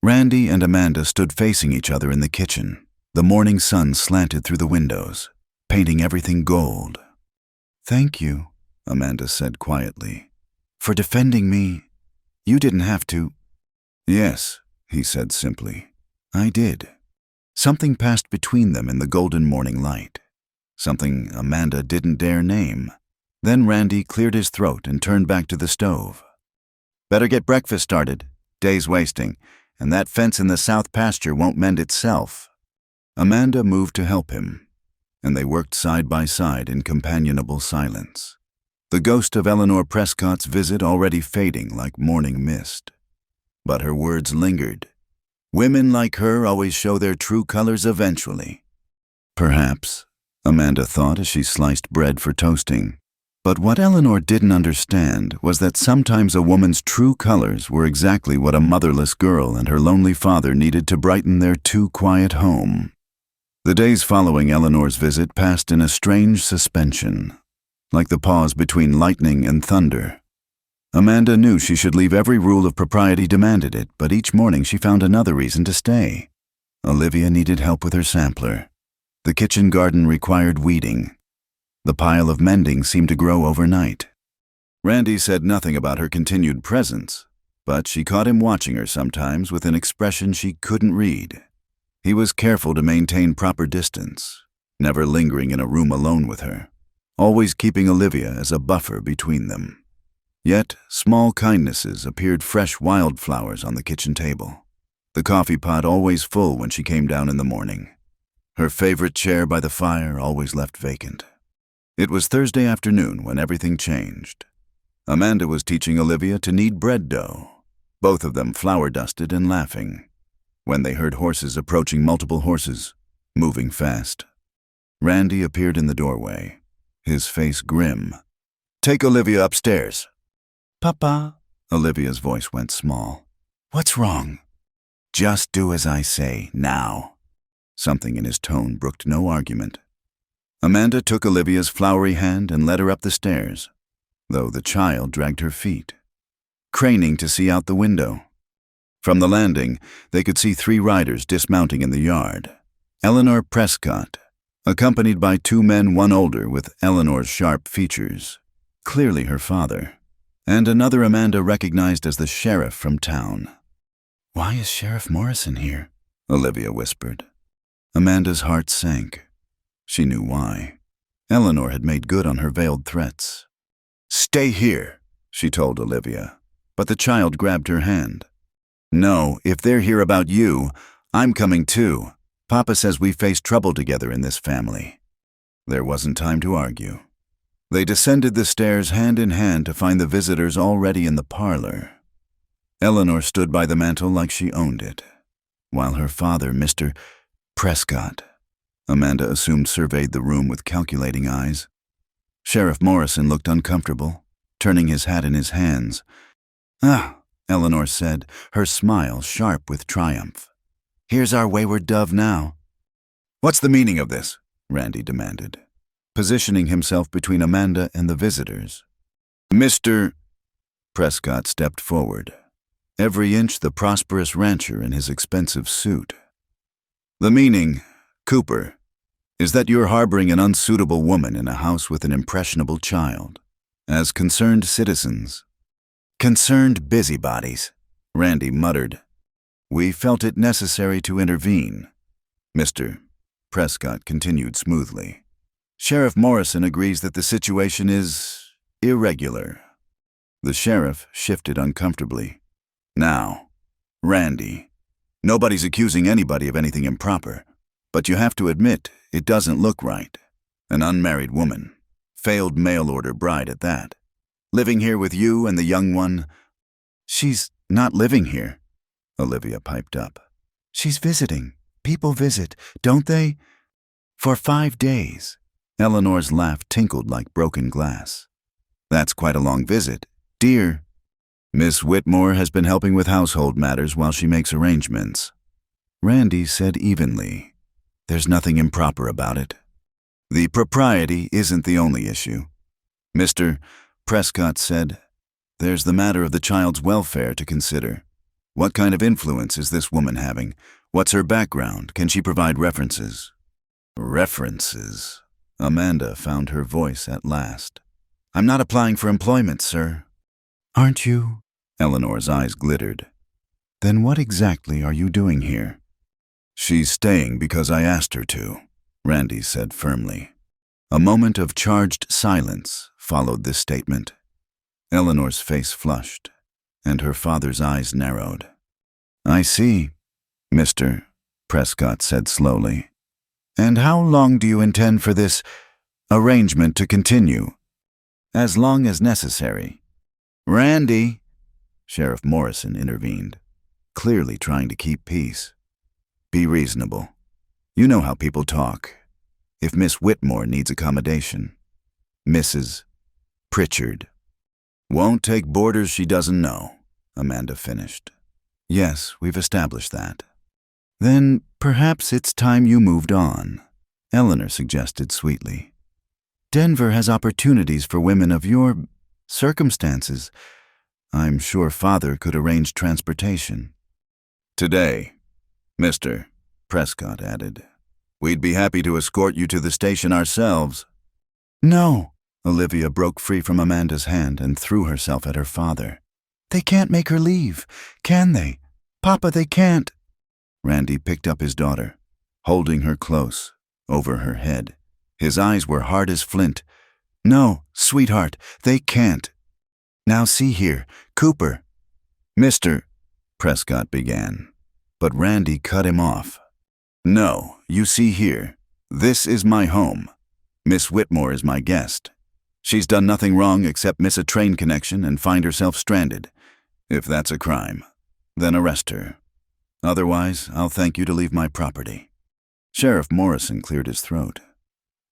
Randy and Amanda stood facing each other in the kitchen. The morning sun slanted through the windows, painting everything gold. "Thank you," Amanda said quietly, "for defending me. You didn't have to." "Yes," he said simply. "I did." Something passed between them in the golden morning light. Something Amanda didn't dare name. Then Randy cleared his throat and turned back to the stove. "Better get breakfast started. Day's wasting, and that fence in the south pasture won't mend itself." Amanda moved to help him, and they worked side by side in companionable silence, the ghost of Eleanor Prescott's visit already fading like morning mist. But her words lingered. Women like her always show their true colors eventually. Perhaps, Amanda thought as she sliced bread for toasting. But what Eleanor didn't understand was that sometimes a woman's true colors were exactly what a motherless girl and her lonely father needed to brighten their too-quiet home. The days following Eleanor's visit passed in a strange suspension, like the pause between lightning and thunder. Amanda knew she should leave. Every rule of propriety demanded it, but each morning she found another reason to stay. Olivia needed help with her sampler. The kitchen garden required weeding. The pile of mending seemed to grow overnight. Randy said nothing about her continued presence, but she caught him watching her sometimes with an expression she couldn't read. He was careful to maintain proper distance, never lingering in a room alone with her, always keeping Olivia as a buffer between them. Yet, small kindnesses appeared, fresh wildflowers on the kitchen table, the coffee pot always full when she came down in the morning, her favorite chair by the fire always left vacant. It was Thursday afternoon when everything changed. Amanda was teaching Olivia to knead bread dough, both of them flour-dusted and laughing, when they heard horses approaching, multiple horses, moving fast. Randy appeared in the doorway, his face grim. "Take Olivia upstairs." "Papa," Olivia's voice went small. "What's wrong?" "Just do as I say, now." Something in his tone brooked no argument. Amanda took Olivia's floury hand and led her up the stairs, though the child dragged her feet, craning to see out the window. From the landing, they could see 3 riders dismounting in the yard. Eleanor Prescott, accompanied by 2 men, one older with Eleanor's sharp features, clearly her father, and another Amanda recognized as the sheriff from town. "Why is Sheriff Morrison here?" Olivia whispered. Amanda's heart sank. She knew why. Eleanor had made good on her veiled threats. "Stay here," she told Olivia, but the child grabbed her hand. "No, if they're here about you, I'm coming too. Papa says we face trouble together in this family." There wasn't time to argue. They descended the stairs hand in hand to find the visitors already in the parlor. Eleanor stood by the mantel like she owned it, while her father, Mr. Prescott, Amanda assumed, surveyed the room with calculating eyes. Sheriff Morrison looked uncomfortable, turning his hat in his hands. "Ah," Eleanor said, her smile sharp with triumph. "Here's our wayward dove now." "What's the meaning of this?" Randy demanded, positioning himself between Amanda and the visitors. "Mr. Prescott stepped forward, every inch the prosperous rancher in his expensive suit. "The meaning, Cooper, is that you're harboring an unsuitable woman in a house with an impressionable child. As concerned citizens—" "Concerned busybodies," Randy muttered. "We felt it necessary to intervene." Mr. Prescott continued smoothly. "Sheriff Morrison agrees that the situation is irregular." The sheriff shifted uncomfortably. "Now, Randy, nobody's accusing anybody of anything improper, but you have to admit it doesn't look right. An unmarried woman, failed mail-order bride at that, living here with you and the young one." "She's not living here," Olivia piped up. "She's visiting. People visit, don't they? For 5 days. Eleanor's laugh tinkled like broken glass. "That's quite a long visit, dear. Miss Whitmore has been helping with household matters while she makes arrangements." Randy said evenly, "There's nothing improper about it." "The propriety isn't the only issue. Mr. Prescott said, "There's the matter of the child's welfare to consider. What kind of influence is this woman having? What's her background? Can she provide references?" References? Amanda found her voice at last. "I'm not applying for employment, sir." Aren't you? Eleanor's eyes glittered. Then what exactly are you doing here? "She's staying because I asked her to," Randy said firmly. A moment of charged silence followed this statement. Eleanor's face flushed, and her father's eyes narrowed. "I see, Mr. Prescott said slowly. "And how long do you intend for this arrangement to continue?" "As long as necessary." "Randy," Sheriff Morrison intervened, clearly trying to keep peace. "Be reasonable. You know how people talk. If Miss Whitmore needs accommodation, Mrs. Pritchard won't take boarders she doesn't know," Amanda finished. "Yes, we've established that." "Then perhaps it's time you moved on," Eleanor suggested sweetly. "Denver has opportunities for women of your circumstances. I'm sure Father could arrange transportation." "Today, Mr. Prescott added. "We'd be happy to escort you to the station ourselves." No, Olivia broke free from Amanda's hand and threw herself at her father. they can't make her leave, can they? Papa, they can't. Randy picked up his daughter, holding her close, over her head. His eyes were hard as flint. "No, sweetheart, they can't." "Now see here, Cooper." "Mr. Prescott began, but Randy cut him off. "No, you see here, this is my home. Miss Whitmore is my guest. She's done nothing wrong except miss a train connection and find herself stranded. If that's a crime, then arrest her. Otherwise, I'll thank you to leave my property." Sheriff Morrison cleared his throat.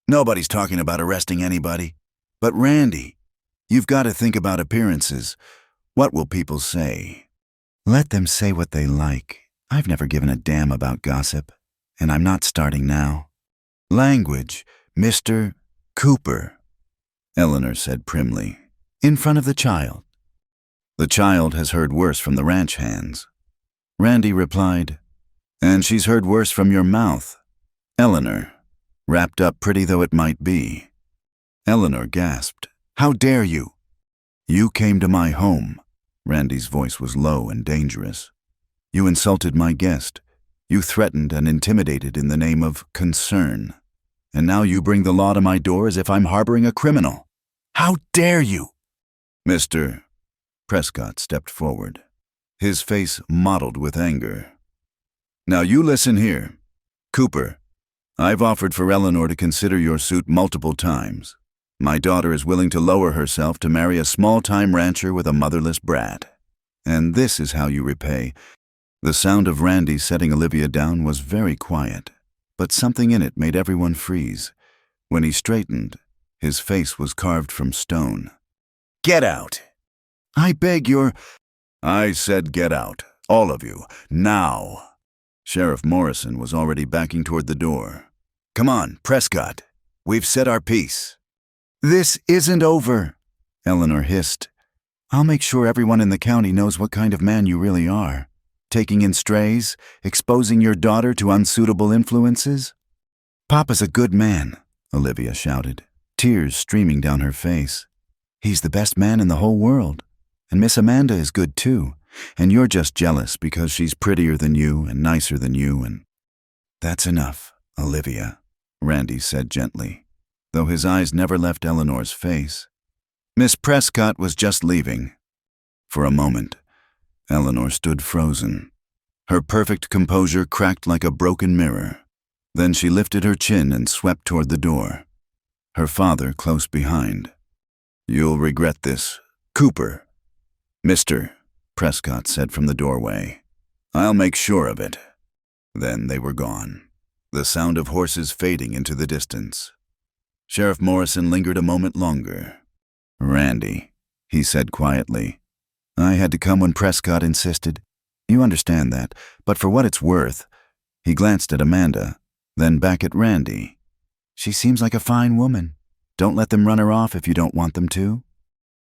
"Nobody's talking about arresting anybody. But Randy, you've got to think about appearances. What will people say?" Let them say what they like. I've never given a damn about gossip, and I'm not starting now. "Language, Mr. Cooper," Eleanor said primly, In front of the child. "The child has heard worse from the ranch hands." Randy replied, "And she's heard worse from your mouth, Eleanor, wrapped up pretty though it might be." Eleanor gasped. "How dare you?" "You came to my home." Randy's voice was low and dangerous. "You insulted my guest. You threatened and intimidated in the name of concern. And now you bring the law to my door as if I'm harboring a criminal. How dare you?" Mr. Prescott stepped forward, his face mottled with anger. "Now you listen here. Cooper, I've offered for Eleanor to consider your suit multiple times. My daughter is willing to lower herself to marry a small-time rancher with a motherless brat. And this is how you repay." The sound of Randy setting Olivia down was very quiet, but something in it made everyone freeze. When he straightened, his face was carved from stone. "Get out!" I beg your... "I said get out, all of you, now." Sheriff Morrison was already backing toward the door. "Come on, Prescott. We've said our piece." This isn't over, Eleanor hissed. I'll make sure everyone in the county knows what kind of man you really are. Taking in strays, exposing your daughter to unsuitable influences. Papa's a good man, Olivia shouted, tears streaming down her face. He's the best man in the whole world. And Miss Amanda is good too. And you're just jealous because she's prettier than you and nicer than you and... That's enough, Olivia, Randy said gently, though his eyes never left Eleanor's face. Miss Prescott was just leaving. For a moment, Eleanor stood frozen. Her perfect composure cracked like a broken mirror. Then she lifted her chin and swept toward the door, her father close behind. "You'll regret this, Cooper." "Mr. Prescott said from the doorway. "I'll make sure of it." Then they were gone, the sound of horses fading into the distance. Sheriff Morrison lingered a moment longer. "Randy," he said quietly, "I had to come when Prescott insisted. You understand that, but for what it's worth..." He glanced at Amanda, then back at Randy. "She seems like a fine woman. Don't let them run her off if you don't want them to."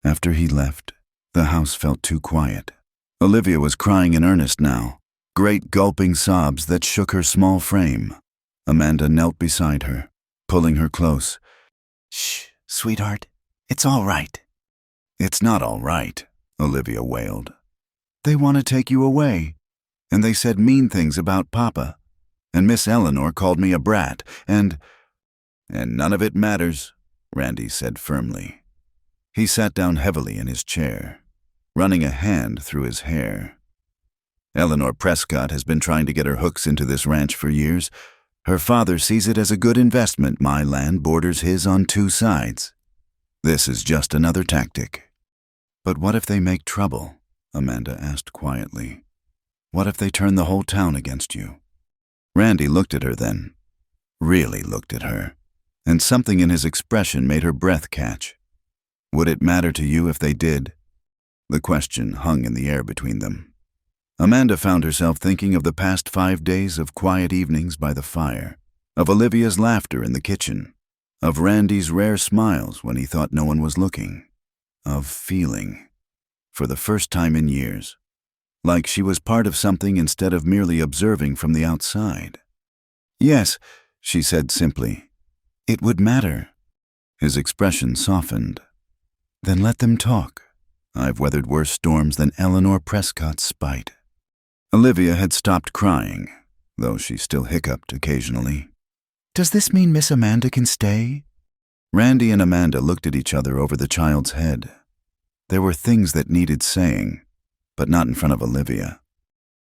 After he left, the house felt too quiet. Olivia was crying in earnest now, great gulping sobs that shook her small frame. Amanda knelt beside her, pulling her close. Shh, sweetheart. It's all right. It's not all right, Olivia wailed. They want to take you away, and they said mean things about Papa, and Miss Eleanor called me a brat, and none of it matters, Randy said firmly. He sat down heavily in his chair, running a hand through his hair. Eleanor Prescott has been trying to get her hooks into this ranch for years. Her father sees it as a good investment. My land borders his on two sides. This is just another tactic. But what if they make trouble? Amanda asked quietly. What if they turn the whole town against you? Randy looked at her then, really looked at her, and something in his expression made her breath catch. Would it matter to you if they did? The question hung in the air between them. Amanda found herself thinking of the past 5 days of quiet evenings by the fire, of Olivia's laughter in the kitchen, of Randy's rare smiles when he thought no one was looking, of feeling, for the first time in years, like she was part of something instead of merely observing from the outside. Yes, she said simply. It would matter. His expression softened. Then let them talk. I've weathered worse storms than Eleanor Prescott's spite. Olivia had stopped crying, though she still hiccuped occasionally. Does this mean Miss Amanda can stay? Randy and Amanda looked at each other over the child's head. There were things that needed saying, but not in front of Olivia.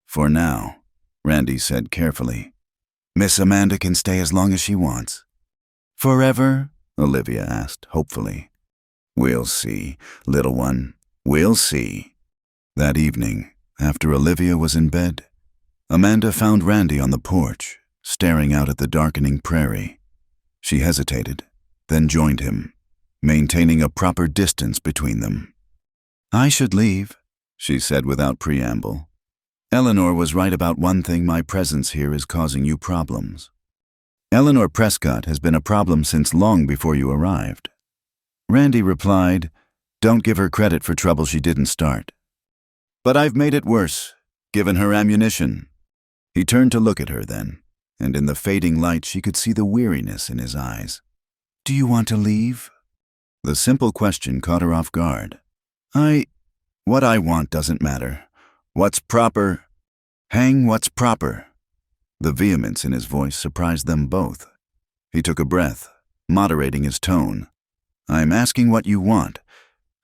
For now, Randy said carefully, Miss Amanda can stay as long as she wants. Forever? Olivia asked hopefully. We'll see, little one, we'll see. That evening, after Olivia was in bed, Amanda found Randy on the porch, staring out at the darkening prairie. She hesitated, then joined him, maintaining a proper distance between them. I should leave, she said without preamble. Eleanor was right about one thing. My presence here is causing you problems. Eleanor Prescott has been a problem since long before you arrived. Randy replied, Don't give her credit for trouble she didn't start. But I've made it worse, given her ammunition. He turned to look at her then, and in the fading light she could see the weariness in his eyes. Do you want to leave? The simple question caught her off guard. What I want doesn't matter. What's proper? Hang what's proper. The vehemence in his voice surprised them both. He took a breath, moderating his tone. I'm asking what you want,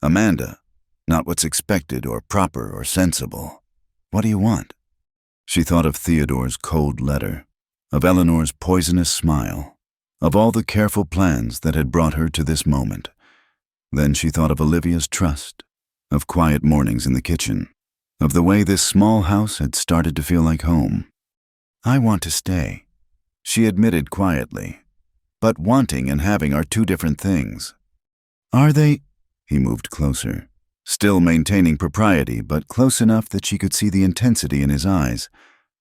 Amanda, not what's expected or proper or sensible. What do you want? She thought of Theodore's cold letter, of Eleanor's poisonous smile, of all the careful plans that had brought her to this moment. Then she thought of Olivia's trust, of quiet mornings in the kitchen, of the way this small house had started to feel like home. I want to stay, she admitted quietly. But wanting and having are two different things. Are they? He moved closer, still maintaining propriety, but close enough that she could see the intensity in his eyes.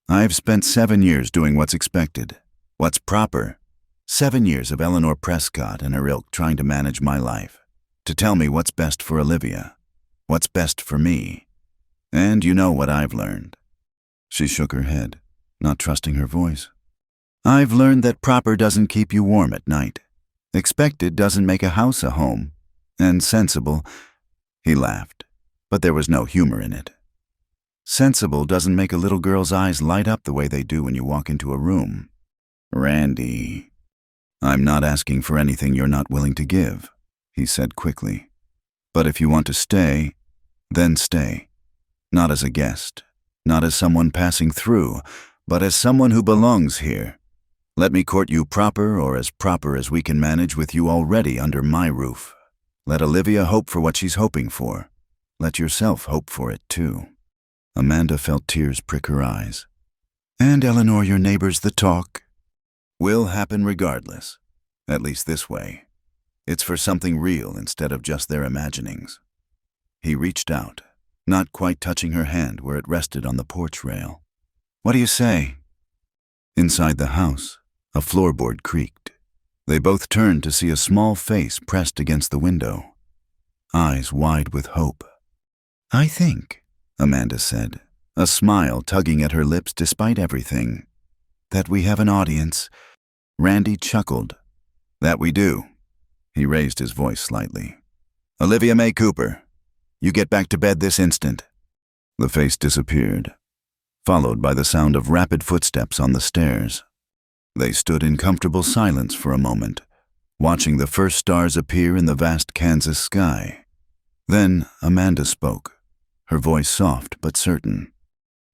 I've spent 7 years doing what's expected, what's proper. 7 years of Eleanor Prescott and her ilk trying to manage my life, to tell me what's best for Olivia, what's best for me. And you know what I've learned. She shook her head, not trusting her voice. I've learned that proper doesn't keep you warm at night. Expected doesn't make a house a home. And sensible, he laughed, but there was no humor in it. Sensible doesn't make a little girl's eyes light up the way they do when you walk into a room. Randy, I'm not asking for anything you're not willing to give, he said quickly. But if you want to stay, then stay. Not as a guest, not as someone passing through, but as someone who belongs here. Let me court you proper or as proper as we can manage with you already under my roof. Let Olivia hope for what she's hoping for. Let yourself hope for it too. Amanda felt tears prick her eyes. And Eleanor, your neighbors, the talk will happen regardless, at least this way. It's for something real instead of just their imaginings. He reached out, not quite touching her hand where it rested on the porch rail. What do you say? Inside the house, a floorboard creaked. They both turned to see a small face pressed against the window. eyes wide with hope. I think, Amanda said, a smile tugging at her lips despite everything, that we have an audience. Randy chuckled. That we do. He raised his voice slightly. Olivia May Cooper, you get back to bed this instant. The face disappeared, followed by the sound of rapid footsteps on the stairs. They stood in comfortable silence for a moment, watching the first stars appear in the vast Kansas sky. Then Amanda spoke, her voice soft but certain.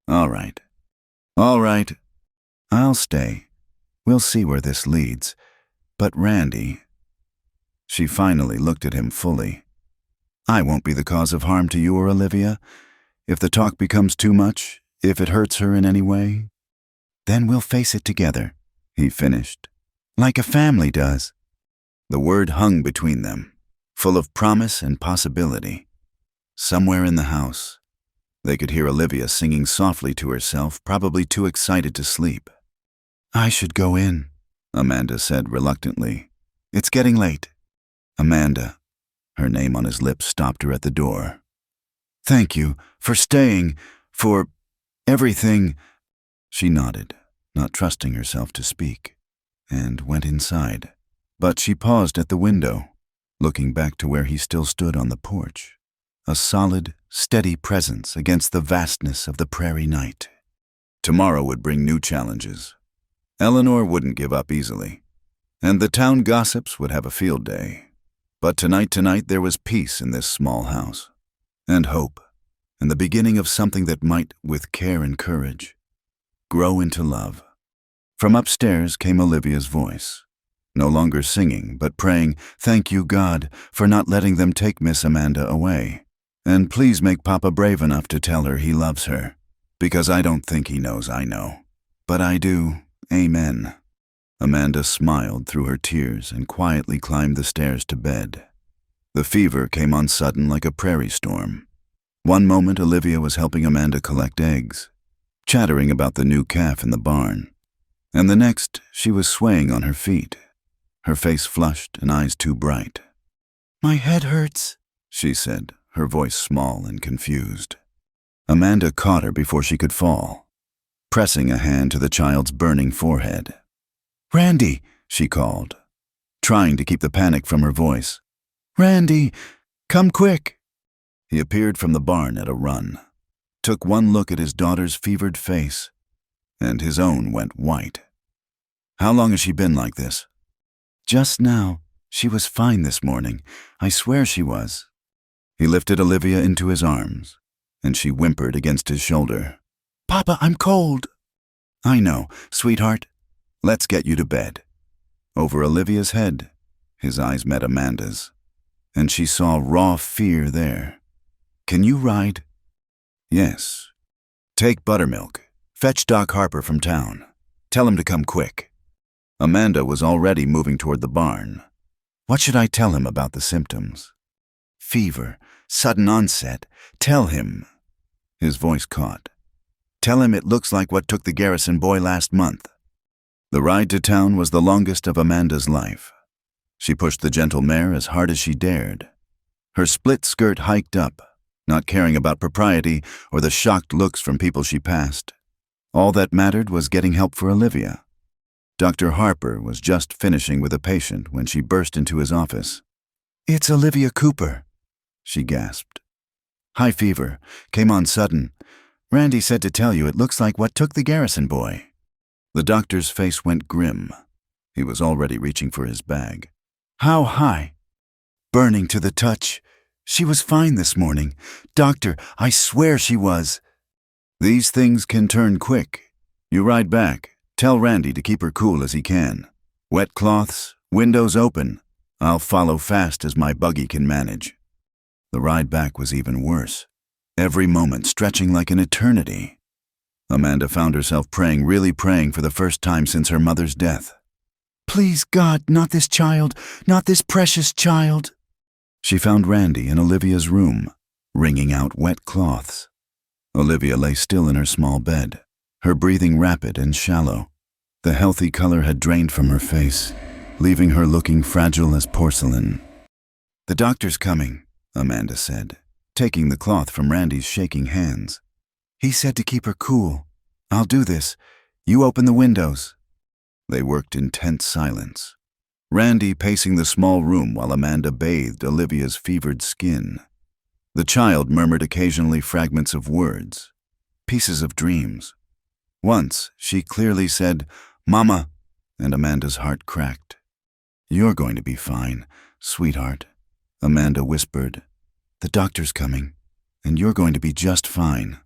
All right. I'll stay. We'll see where this leads. But Randy... She finally looked at him fully. I won't be the cause of harm to you or Olivia. If the talk becomes too much, if it hurts her in any way, then we'll face it together, he finished. Like a family does. The word hung between them, full of promise and possibility. Somewhere in the house, they could hear Olivia singing softly to herself, probably too excited to sleep. I should go in, Amanda said reluctantly. It's getting late. Amanda, her name on his lips, stopped her at the door. Thank you for staying, for everything. She nodded, not trusting herself to speak, and went inside. But she paused at the window, looking back to where he still stood on the porch, a solid, steady presence against the vastness of the prairie night. Tomorrow would bring new challenges. Eleanor wouldn't give up easily, and the town gossips would have a field day. But tonight there was peace in this small house, and hope, and the beginning of something that might, with care and courage, grow into love. From upstairs came Olivia's voice, no longer singing, but praying, "Thank you, God, for not letting them take Miss Amanda away. And please make Papa brave enough to tell her he loves her, because I don't think he knows I know. But I do. Amen." Amanda smiled through her tears and quietly climbed the stairs to bed. The fever came on sudden like a prairie storm. One moment Olivia was helping Amanda collect eggs, chattering about the new calf in the barn, and the next she was swaying on her feet, her face flushed and eyes too bright. "My head hurts," she said, her voice small and confused. Amanda caught her before she could fall, pressing a hand to the child's burning forehead. "Randy," she called, trying to keep the panic from her voice. "Randy, come quick." He appeared from the barn at a run, took one look at his daughter's fevered face, and his own went white. "How long has she been like this?" "Just now. She was fine this morning. I swear she was." He lifted Olivia into his arms, and she whimpered against his shoulder. "Papa, I'm cold." "I know, sweetheart. Let's get you to bed." Over Olivia's head, his eyes met Amanda's, and she saw raw fear there. "Can you ride?" "Yes." "Take buttermilk. Fetch Doc Harper from town. Tell him to come quick." Amanda was already moving toward the barn. What should I tell him about the symptoms? Fever, sudden onset. Tell him. His voice caught. Tell him it looks like what took the Garrison boy last month. The ride to town was the longest of Amanda's life. She pushed the gentle mare as hard as she dared. Her split skirt hiked up, not caring about propriety or the shocked looks from people she passed. All that mattered was getting help for Olivia. Dr. Harper was just finishing with a patient when she burst into his office. "It's Olivia Cooper," she gasped. "High fever. Came on sudden. Randy said to tell you it looks like what took the Garrison boy." The doctor's face went grim. He was already reaching for his bag. "How high?" "Burning to the touch. She was fine this morning. Doctor, I swear she was." "These things can turn quick. You ride back. Tell Randy to keep her cool as he can. Wet cloths, windows open. I'll follow fast as my buggy can manage." The ride back was even worse, every moment stretching like an eternity. Amanda found herself praying, really praying for the first time since her mother's death. "Please, God, not this child, not this precious child." She found Randy in Olivia's room, wringing out wet cloths. Olivia lay still in her small bed, her breathing rapid and shallow. The healthy color had drained from her face, leaving her looking fragile as porcelain. "The doctor's coming," Amanda said, taking the cloth from Randy's shaking hands. He said to keep her cool. I'll do this. You open the windows. They worked in tense silence, Randy pacing the small room while Amanda bathed Olivia's fevered skin. The child murmured occasionally fragments of words, pieces of dreams. Once, she clearly said, "Mama," and Amanda's heart cracked. "You're going to be fine, sweetheart," Amanda whispered. The doctor's coming, "And you're going to be just fine."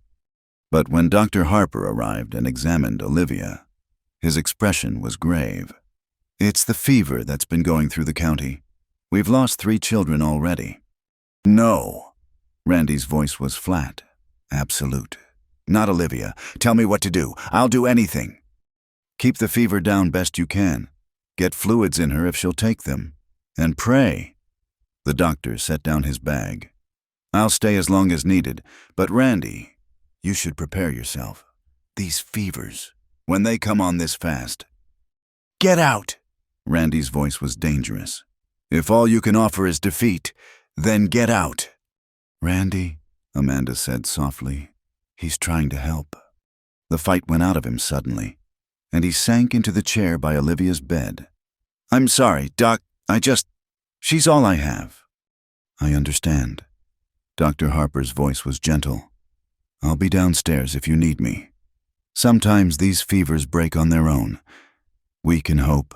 But when Dr. Harper arrived and examined Olivia, his expression was grave. "It's the fever that's been going through the county. We've lost 3 children already." "No." Randy's voice was flat, absolute. "Not Olivia. Tell me what to do. I'll do anything." "Keep the fever down best you can. Get fluids in her if she'll take them. And pray." The doctor set down his bag. "I'll stay as long as needed, but Randy, you should prepare yourself. These fevers, when they come on this fast." "Get out!" Randy's voice was dangerous. "If all you can offer is defeat, then get out." "Randy," Amanda said softly, "he's trying to help." The fight went out of him suddenly, and he sank into the chair by Olivia's bed. "I'm sorry, Doc. She's all I have." "I understand." Dr. Harper's voice was gentle. "I'll be downstairs if you need me. Sometimes these fevers break on their own. We can hope."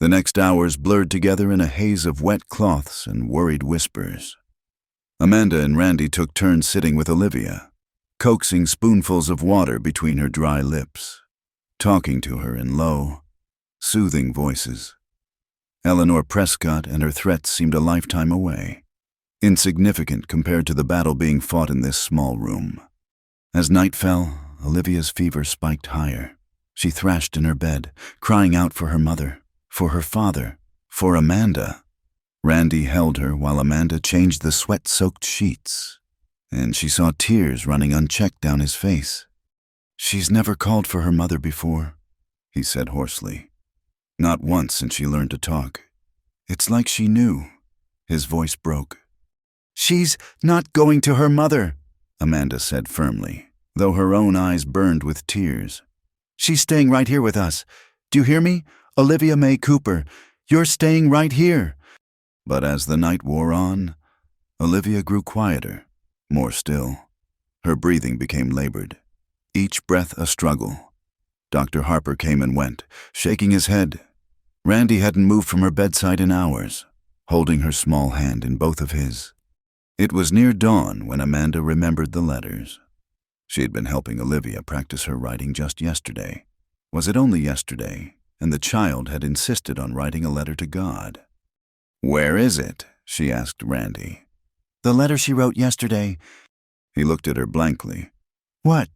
The next hours blurred together in a haze of wet cloths and worried whispers. Amanda and Randy took turns sitting with Olivia, coaxing spoonfuls of water between her dry lips, talking to her in low, soothing voices. Eleanor Prescott and her threats seemed a lifetime away, insignificant compared to the battle being fought in this small room. As night fell, Olivia's fever spiked higher. She thrashed in her bed, crying out for her mother, for her father, for Amanda. Randy held her while Amanda changed the sweat-soaked sheets, and she saw tears running unchecked down his face. "She's never called for her mother before," he said hoarsely. "Not once since she learned to talk. It's like she knew." His voice broke. "She's not going to her mother," Amanda said firmly, though her own eyes burned with tears. "She's staying right here with us. Do you hear me? Olivia May Cooper, you're staying right here." But as the night wore on, Olivia grew quieter, more still. Her breathing became labored, each breath a struggle. Dr. Harper came and went, shaking his head. Randy hadn't moved from her bedside in hours, holding her small hand in both of his. It was near dawn when Amanda remembered the letters. She had been helping Olivia practice her writing just yesterday. Was it only yesterday? And the child had insisted on writing a letter to God. "Where is it?" she asked Randy. "The letter she wrote yesterday." He looked at her blankly. "What?"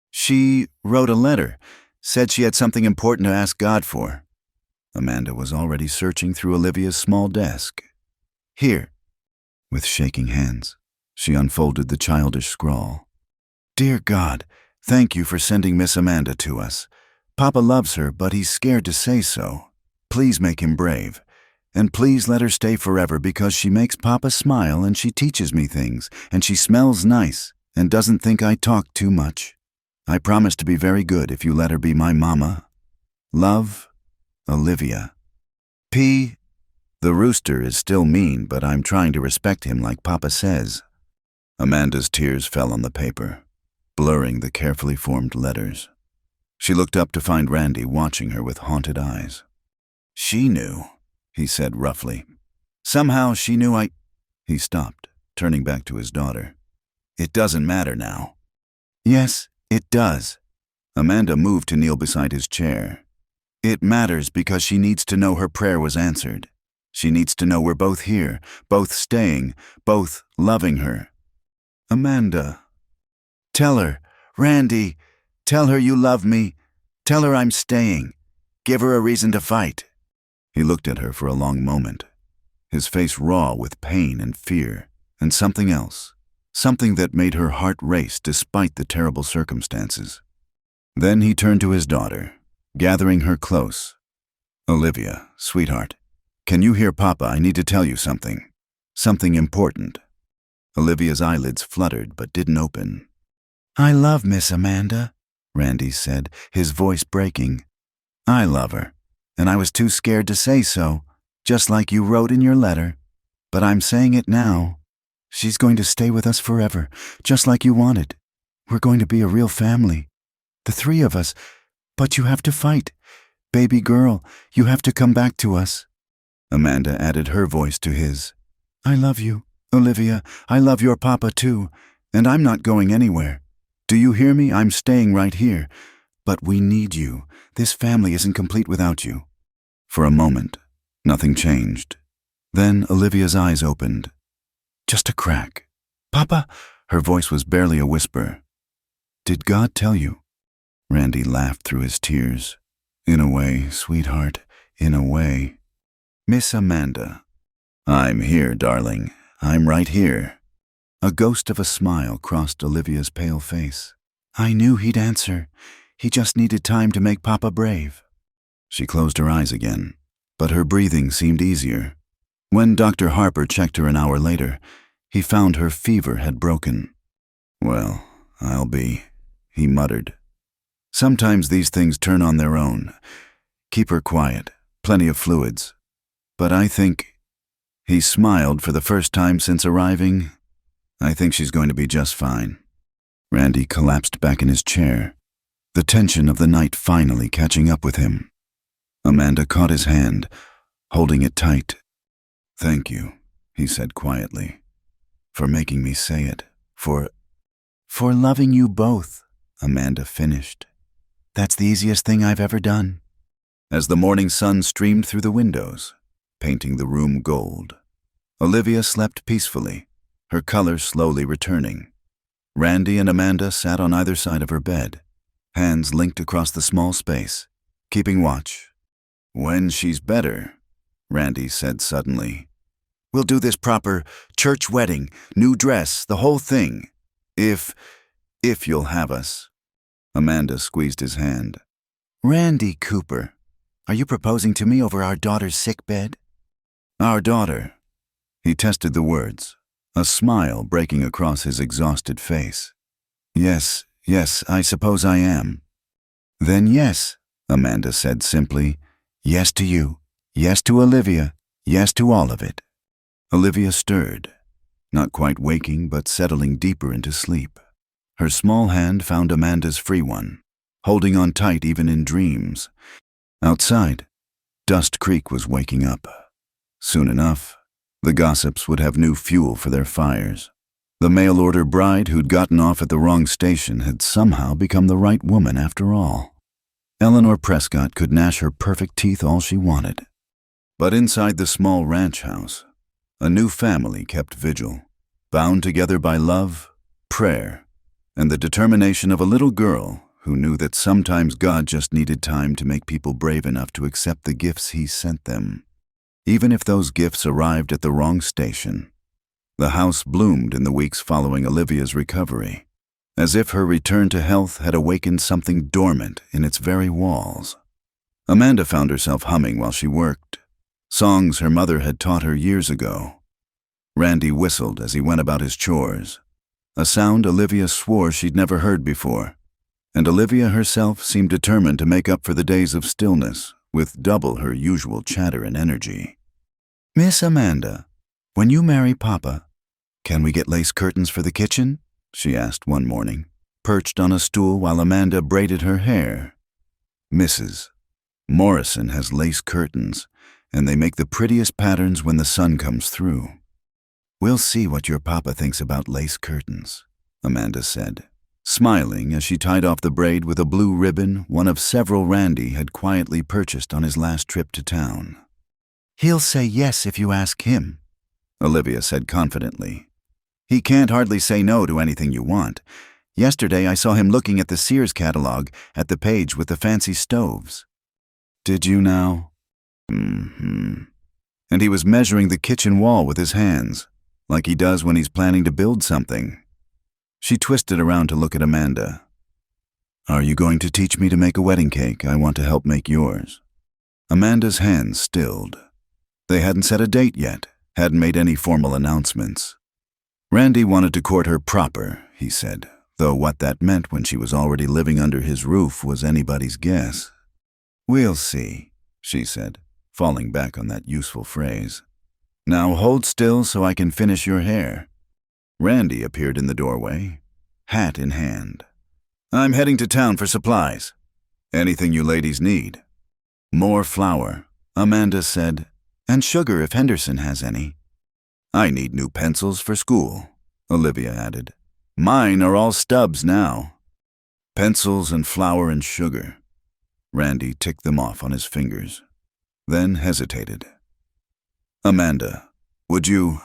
"She wrote a letter, said she had something important to ask God for." Amanda was already searching through Olivia's small desk. "Here." With shaking hands, she unfolded the childish scrawl. "Dear God, thank you for sending Miss Amanda to us. Papa loves her, but he's scared to say so. Please make him brave. And please let her stay forever because she makes Papa smile and she teaches me things and she smells nice and doesn't think I talk too much. I promise to be very good if you let her be my mama. Love, Olivia." P. The rooster is still mean, but I'm trying to respect him like Papa says. Amanda's tears fell on the paper, blurring the carefully formed letters. She looked up to find Randy watching her with haunted eyes. "She knew," he said roughly. "Somehow she knew I—" He stopped, turning back to his daughter. "It doesn't matter now." "Yes, it does." Amanda moved to kneel beside his chair. "It matters because she needs to know her prayer was answered. She needs to know we're both here, both staying, both loving her. Amanda, tell her, Randy, tell her you love me. Tell her I'm staying. Give her a reason to fight." He looked at her for a long moment, his face raw with pain and fear, and something else, something that made her heart race despite the terrible circumstances. Then he turned to his daughter, gathering her close. "Olivia, sweetheart, can you hear Papa? I need to tell you something." Something important. Olivia's eyelids fluttered but didn't open. I love Miss Amanda, Randy said, his voice breaking. I love her, and I was too scared to say so, just like you wrote in your letter. But I'm saying it now. She's going to stay with us forever, just like you wanted. We're going to be a real family. The three of us. But you have to fight. Baby girl, you have to come back to us. Amanda added her voice to his. I love you, Olivia. I love your papa too, and I'm not going anywhere. Do you hear me? I'm staying right here. But we need you. This family isn't complete without you. For a moment, nothing changed. Then Olivia's eyes opened. Just a crack. Papa? Her voice was barely a whisper. Did God tell you? Randy laughed through his tears. In a way, sweetheart, in a way. Miss Amanda. I'm here, darling. I'm right here. A ghost of a smile crossed Olivia's pale face. I knew he'd answer. He just needed time to make Papa brave. She closed her eyes again, but her breathing seemed easier. When Dr. Harper checked her an hour later, he found her fever had broken. Well, I'll be, he muttered. Sometimes these things turn on their own. Keep her quiet, plenty of fluids. But I think, he smiled for the first time since arriving, I think she's going to be just fine. Randy collapsed back in his chair, the tension of the night finally catching up with him. Amanda caught his hand, holding it tight. Thank you, he said quietly, for making me say it, for loving you both, Amanda finished. That's the easiest thing I've ever done. As the morning sun streamed through the windows, painting the room gold, Olivia slept peacefully, her color slowly returning. Randy and Amanda sat on either side of her bed, hands linked across the small space, keeping watch. When she's better, Randy said suddenly, we'll do this proper church wedding, new dress, the whole thing. If you'll have us. Amanda squeezed his hand. Randy Cooper, are you proposing to me over our daughter's sick bed? Our daughter. He tested the words, a smile breaking across his exhausted face. Yes, I suppose I am. Then yes, Amanda said simply. Yes to you, yes to Olivia, yes to all of it. Olivia stirred, not quite waking but settling deeper into sleep. Her small hand found Amanda's free one, holding on tight even in dreams. Outside, Dust Creek was waking up. Soon enough, the gossips would have new fuel for their fires. The mail-order bride who'd gotten off at the wrong station had somehow become the right woman after all. Eleanor Prescott could gnash her perfect teeth all she wanted. But inside the small ranch house, a new family kept vigil, bound together by love, prayer, and the determination of a little girl who knew that sometimes God just needed time to make people brave enough to accept the gifts He sent them, even if those gifts arrived at the wrong station. The house bloomed in the weeks following Olivia's recovery, as if her return to health had awakened something dormant in its very walls. Amanda found herself humming while she worked, songs her mother had taught her years ago. Randy whistled as he went about his chores, a sound Olivia swore she'd never heard before, and Olivia herself seemed determined to make up for the days of stillness with double her usual chatter and energy. Miss Amanda, when you marry Papa, can we get lace curtains for the kitchen? She asked one morning, perched on a stool while Amanda braided her hair. Mrs. Morrison has lace curtains, and they make the prettiest patterns when the sun comes through. We'll see what your papa thinks about lace curtains, Amanda said, smiling as she tied off the braid with a blue ribbon one of several Randy had quietly purchased on his last trip to town. He'll say yes if you ask him, Olivia said confidently. He can't hardly say no to anything you want. Yesterday I saw him looking at the Sears catalog at the page with the fancy stoves. Did you now? And he was measuring the kitchen wall with his hands, like he does when he's planning to build something. She twisted around to look at Amanda. Are you going to teach me to make a wedding cake? I want to help make yours. Amanda's hands stilled. They hadn't set a date yet, Hadn't made any formal announcements. Randy wanted to court her proper, he said, though what that meant when she was already living under his roof was anybody's guess. "We'll see," she said, falling back on that useful phrase. "Now hold still so I can finish your hair." Randy appeared in the doorway, hat in hand. "I'm heading to town for supplies. Anything you ladies need." "More flour," Amanda said, "and sugar if Henderson has any." "I need new pencils for school," Olivia added. "Mine are all stubs now." Pencils and flour and sugar. Randy ticked them off on his fingers, then hesitated. "Amanda, would you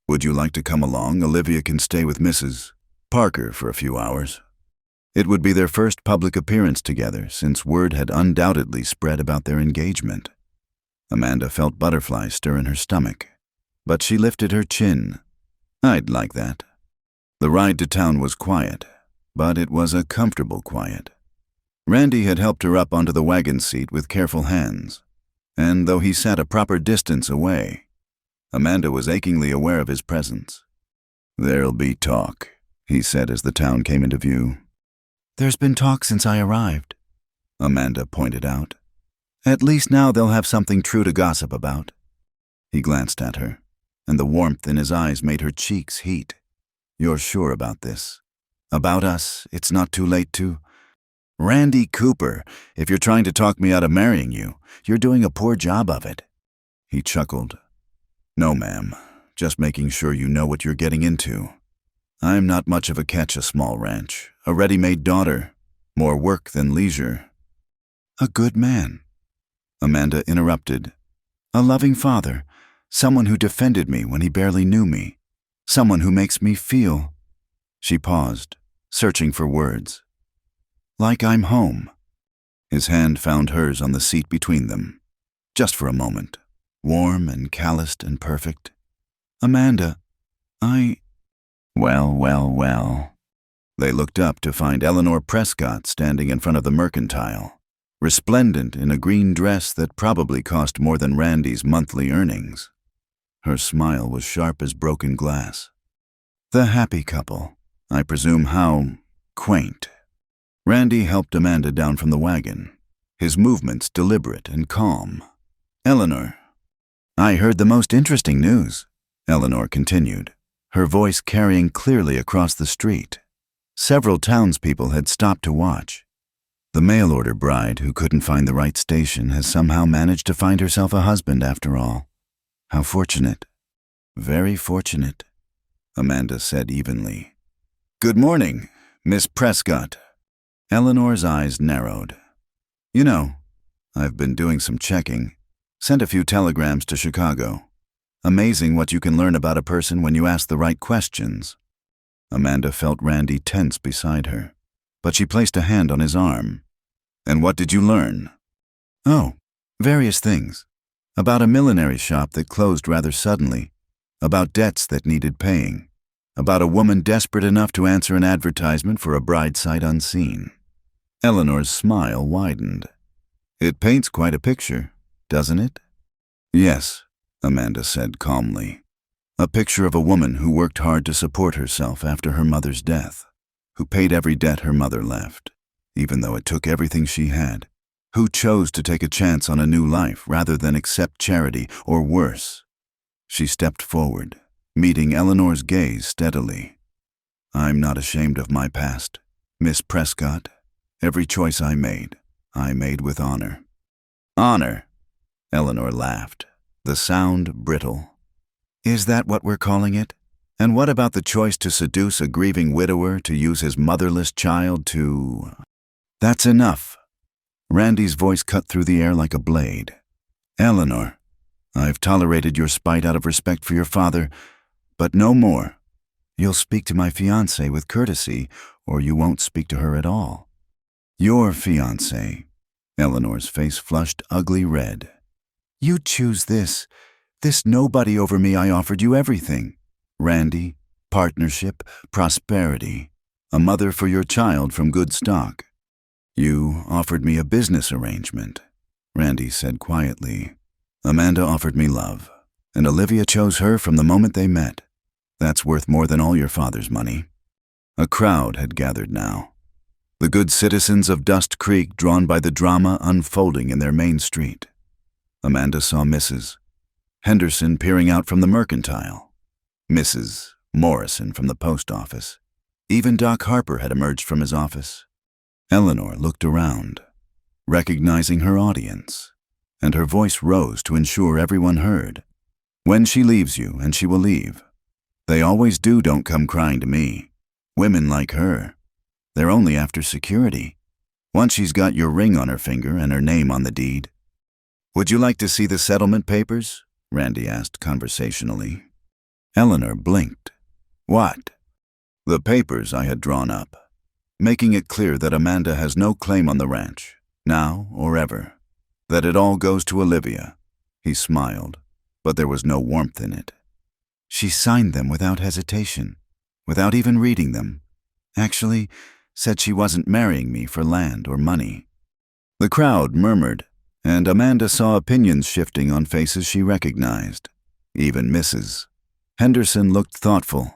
like to come along? Olivia can stay with Mrs. Parker for a few hours." It would be their first public appearance together since word had undoubtedly spread about their engagement. Amanda felt butterflies stir in her stomach, but she lifted her chin. "I'd like that." The ride to town was quiet, but it was a comfortable quiet. Randy had helped her up onto the wagon seat with careful hands, and though he sat a proper distance away, Amanda was achingly aware of his presence. "There'll be talk," he said as the town came into view. "There's been talk since I arrived," Amanda pointed out. "At least now they'll have something true to gossip about." He glanced at her, and the warmth in his eyes made her cheeks heat. "You're sure about this? About us? It's not too late to—" "Randy Cooper, if you're trying to talk me out of marrying you, you're doing a poor job of it." He chuckled. "No, ma'am. Just making sure you know what you're getting into. I'm not much of a catch, a small ranch, a ready-made daughter, more work than leisure." "A good man," Amanda interrupted. "A loving father, someone who defended me when he barely knew me, someone who makes me feel—" She paused, searching for words. "Like I'm home." His hand found hers on the seat between them, just for a moment, warm and calloused and perfect. "Amanda, Well. They looked up to find Eleanor Prescott standing in front of the mercantile, resplendent in a green dress that probably cost more than Randy's monthly earnings. Her smile was sharp as broken glass. "The happy couple. I presume how quaint." Randy helped Amanda down from the wagon, his movements deliberate and calm. "Eleanor." "I heard the most interesting news," Eleanor continued, her voice carrying clearly across the street. Several townspeople had stopped to watch. "The mail-order bride who couldn't find the right station has somehow managed to find herself a husband after all. How fortunate." "Very fortunate," Amanda said evenly. "Good morning, Miss Prescott." Eleanor's eyes narrowed. "You know, I've been doing some checking. Sent a few telegrams to Chicago. Amazing what you can learn about a person when you ask the right questions." Amanda felt Randy tense beside her, but she placed a hand on his arm. "And what did you learn?" "Oh, various things. About a millinery shop that closed rather suddenly, about debts that needed paying, about a woman desperate enough to answer an advertisement for a bride sight unseen." Eleanor's smile widened. "It paints quite a picture, doesn't it?" "Yes," Amanda said calmly. "A picture of a woman who worked hard to support herself after her mother's death, who paid every debt her mother left, even though it took everything she had, who chose to take a chance on a new life rather than accept charity or worse." She stepped forward, meeting Eleanor's gaze steadily. "I'm not ashamed of my past, Miss Prescott. Every choice I made with honor." "Honor?" Eleanor laughed, the sound brittle. "Is that what we're calling it? And what about the choice to seduce a grieving widower, to use his motherless child to—" "That's enough." Randy's voice cut through the air like a blade. "Eleanor, I've tolerated your spite out of respect for your father, but no more. You'll speak to my fiancée with courtesy, or you won't speak to her at all." "Your fiancé." Eleanor's face flushed ugly red. "You choose this nobody over me. I offered you everything. Randy, partnership, prosperity, a mother for your child from good stock. You offered me a business arrangement," Randy said quietly. "Amanda offered me love, And Olivia chose her from the moment they met. That's worth more than all your father's money. A crowd had gathered now. The good citizens of Dust Creek drawn by the drama unfolding in their main street. Amanda saw Mrs. Henderson peering out from the mercantile, Mrs. Morrison from the post office. Even Doc Harper had emerged from his office. Eleanor looked around, recognizing her audience, and her voice rose to ensure everyone heard. When she leaves you, and she will leave. They always do. Don't come crying to me. Women like her. They're only after security. Once she's got your ring on her finger and her name on the deed. Would you like to see the settlement papers? Randy asked conversationally. Eleanor blinked. What? The papers I had drawn up, making it clear that Amanda has no claim on the ranch, now or ever. That it all goes to Olivia. He smiled, but there was no warmth in it. She signed them without hesitation, without even reading them. Actually, said she wasn't marrying me for land or money. The crowd murmured, and Amanda saw opinions shifting on faces she recognized. Even Mrs. Henderson looked thoughtful.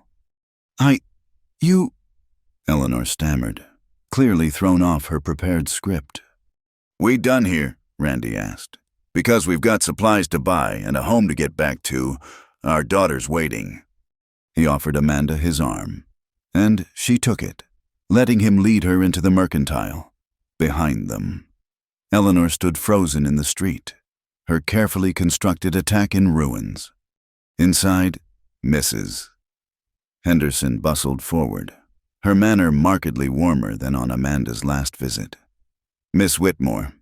You... Eleanor stammered, clearly thrown off her prepared script. We done here? Randy asked. Because we've got supplies to buy and a home to get back to. Our daughter's waiting. He offered Amanda his arm, and she took it, letting him lead her into the mercantile. Behind them, Eleanor stood frozen in the street, her carefully constructed attack in ruins. Inside, Mrs. Henderson bustled forward, her manner markedly warmer than on Amanda's last visit. Miss Whitmore,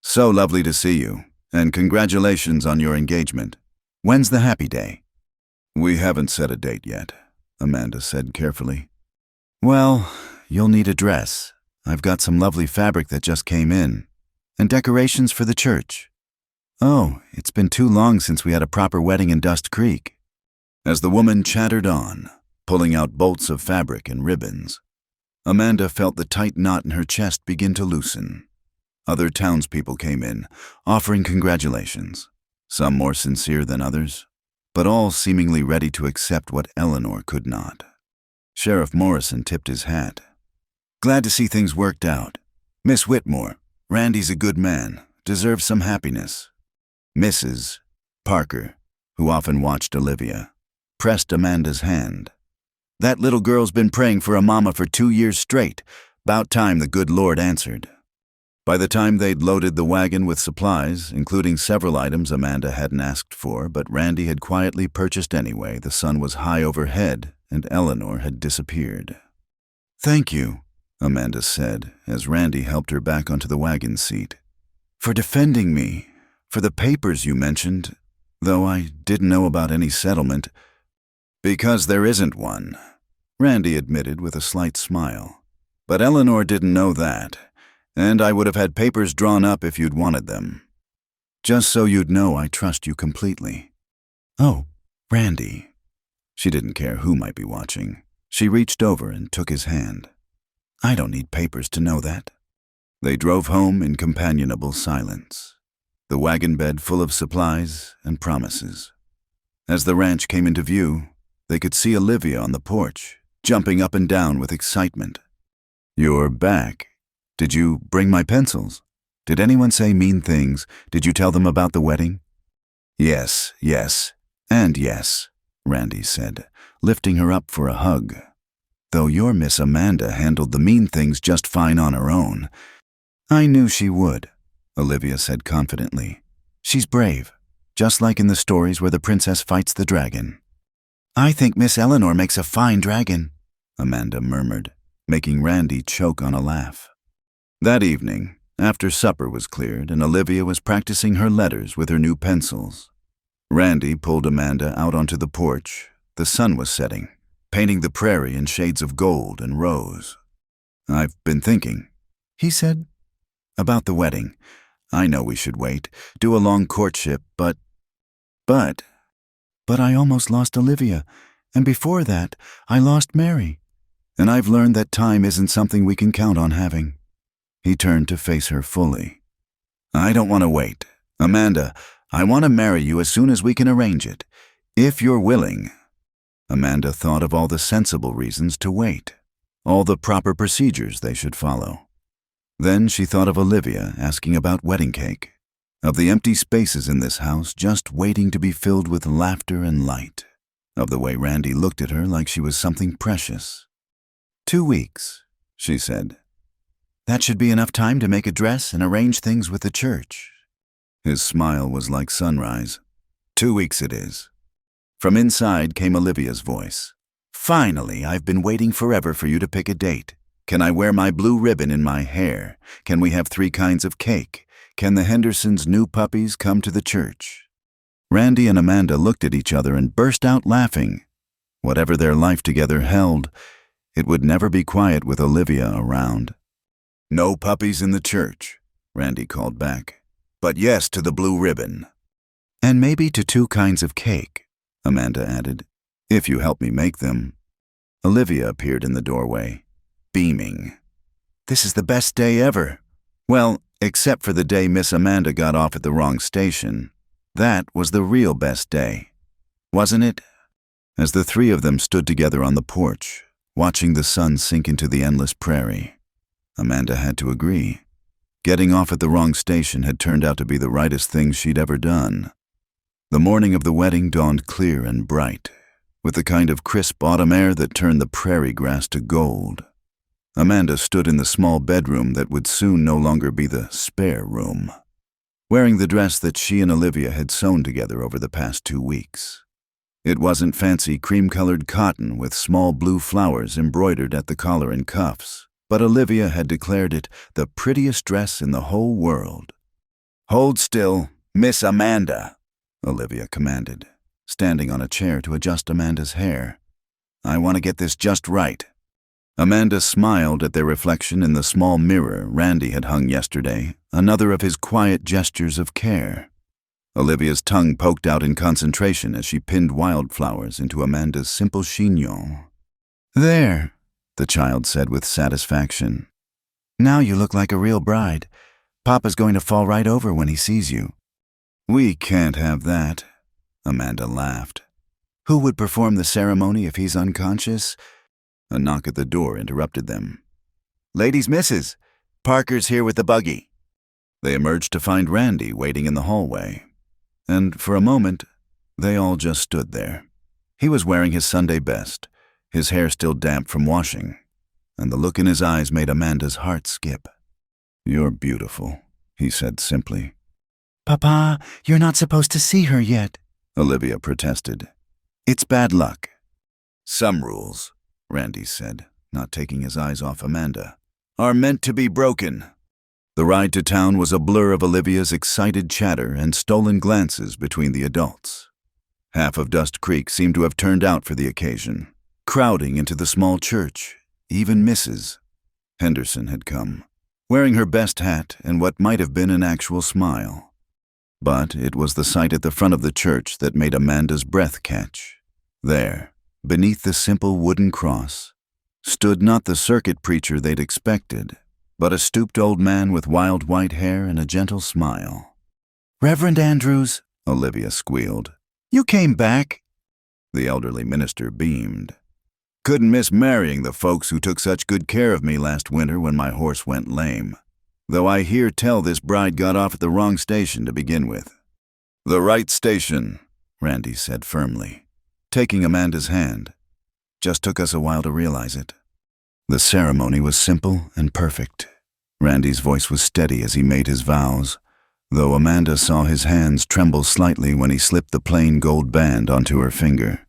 so lovely to see you, and congratulations on your engagement. When's the happy day? We haven't set a date yet, Amanda said carefully. Well, you'll need a dress. I've got some lovely fabric that just came in, and decorations for the church. Oh, it's been too long since we had a proper wedding in Dust Creek. As the woman chattered on, pulling out bolts of fabric and ribbons, Amanda felt the tight knot in her chest begin to loosen. Other townspeople came in, offering congratulations, some more sincere than others, but all seemingly ready to accept what Eleanor could not. Sheriff Morrison tipped his hat. Glad to see things worked out. Miss Whitmore, Randy's a good man, deserves some happiness. Mrs. Parker, who often watched Olivia, pressed Amanda's hand. That little girl's been praying for a mama for 2 years straight. 'Bout time the good Lord answered. By the time they'd loaded the wagon with supplies, including several items Amanda hadn't asked for, but Randy had quietly purchased anyway, the sun was high overhead and Eleanor had disappeared. Thank you, Amanda said, as Randy helped her back onto the wagon seat. For defending me, for the papers you mentioned, though I didn't know about any settlement. Because there isn't one, Randy admitted with a slight smile. But Eleanor didn't know that, and I would have had papers drawn up if you'd wanted them. Just so you'd know I trust you completely. Oh, Randy. She didn't care who might be watching. She reached over and took his hand. I don't need papers to know that. They drove home in companionable silence, the wagon bed full of supplies and promises. As the ranch came into view, they could see Olivia on the porch, jumping up and down with excitement. You're back. Did you bring my pencils? Did anyone say mean things? Did you tell them about the wedding? Yes, and yes, Randy said, lifting her up for a hug. Though your Miss Amanda handled the mean things just fine on her own. I knew she would, Olivia said confidently. She's brave, just like in the stories where the princess fights the dragon. I think Miss Eleanor makes a fine dragon, Amanda murmured, making Randy choke on a laugh. That evening, after supper was cleared and Olivia was practicing her letters with her new pencils, Randy pulled Amanda out onto the porch. The sun was setting, painting the prairie in shades of gold and rose. I've been thinking, he said, about the wedding. I know we should wait, do a long courtship, but I almost lost Olivia, and before that, I lost Mary. And I've learned that time isn't something we can count on having. He turned to face her fully. I don't want to wait. Amanda, I want to marry you as soon as we can arrange it. If you're willing. Amanda thought of all the sensible reasons to wait, all the proper procedures they should follow. Then she thought of Olivia asking about wedding cake, of the empty spaces in this house just waiting to be filled with laughter and light, of the way Randy looked at her like she was something precious. 2 weeks, she said. That should be enough time to make a dress and arrange things with the church. His smile was like sunrise. 2 weeks it is. From inside came Olivia's voice. Finally, I've been waiting forever for you to pick a date. Can I wear my blue ribbon in my hair? Can we have 3 kinds of cake? Can the Hendersons' new puppies come to the church? Randy and Amanda looked at each other and burst out laughing. Whatever their life together held, it would never be quiet with Olivia around. No puppies in the church, Randy called back. But yes to the blue ribbon. And maybe to 2 kinds of cake, Amanda added, if you help me make them. Olivia appeared in the doorway, beaming. This is the best day ever. Well, except for the day Miss Amanda got off at the wrong station. That was the real best day, wasn't it? As the 3 of them stood together on the porch, watching the sun sink into the endless prairie, Amanda had to agree. Getting off at the wrong station had turned out to be the rightest thing she'd ever done. The morning of the wedding dawned clear and bright, with the kind of crisp autumn air that turned the prairie grass to gold. Amanda stood in the small bedroom that would soon no longer be the spare room, wearing the dress that she and Olivia had sewn together over the past 2 weeks. It wasn't fancy cream-colored cotton with small blue flowers embroidered at the collar and cuffs, but Olivia had declared it the prettiest dress in the whole world. Hold still, Miss Amanda, Olivia commanded, standing on a chair to adjust Amanda's hair. I want to get this just right. Amanda smiled at their reflection in the small mirror Randy had hung yesterday, another of his quiet gestures of care. Olivia's tongue poked out in concentration as she pinned wildflowers into Amanda's simple chignon. There, the child said with satisfaction. Now you look like a real bride. Papa's going to fall right over when he sees you. We can't have that, Amanda laughed. Who would perform the ceremony if he's unconscious? A knock at the door interrupted them. Ladies, missus, Parker's here with the buggy. They emerged to find Randy waiting in the hallway. And for a moment, they all just stood there. He was wearing his Sunday best, his hair still damp from washing, and the look in his eyes made Amanda's heart skip. You're beautiful, he said simply. Papa, you're not supposed to see her yet, Olivia protested. It's bad luck. Some rules, Randy said, not taking his eyes off Amanda, are meant to be broken. The ride to town was a blur of Olivia's excited chatter and stolen glances between the adults. Half of Dust Creek seemed to have turned out for the occasion, crowding into the small church. Even Mrs. Henderson had come, wearing her best hat and what might have been an actual smile. But it was the sight at the front of the church that made Amanda's breath catch. There, beneath the simple wooden cross, stood not the circuit preacher they'd expected, but a stooped old man with wild white hair and a gentle smile. Reverend Andrews, Olivia squealed. You came back. The elderly minister beamed. Couldn't miss marrying the folks who took such good care of me last winter when my horse went lame. Though I hear tell this bride got off at the wrong station to begin with. The right station, Randy said firmly, taking Amanda's hand. Just took us a while to realize it. The ceremony was simple and perfect. Randy's voice was steady as he made his vows, though Amanda saw his hands tremble slightly when he slipped the plain gold band onto her finger.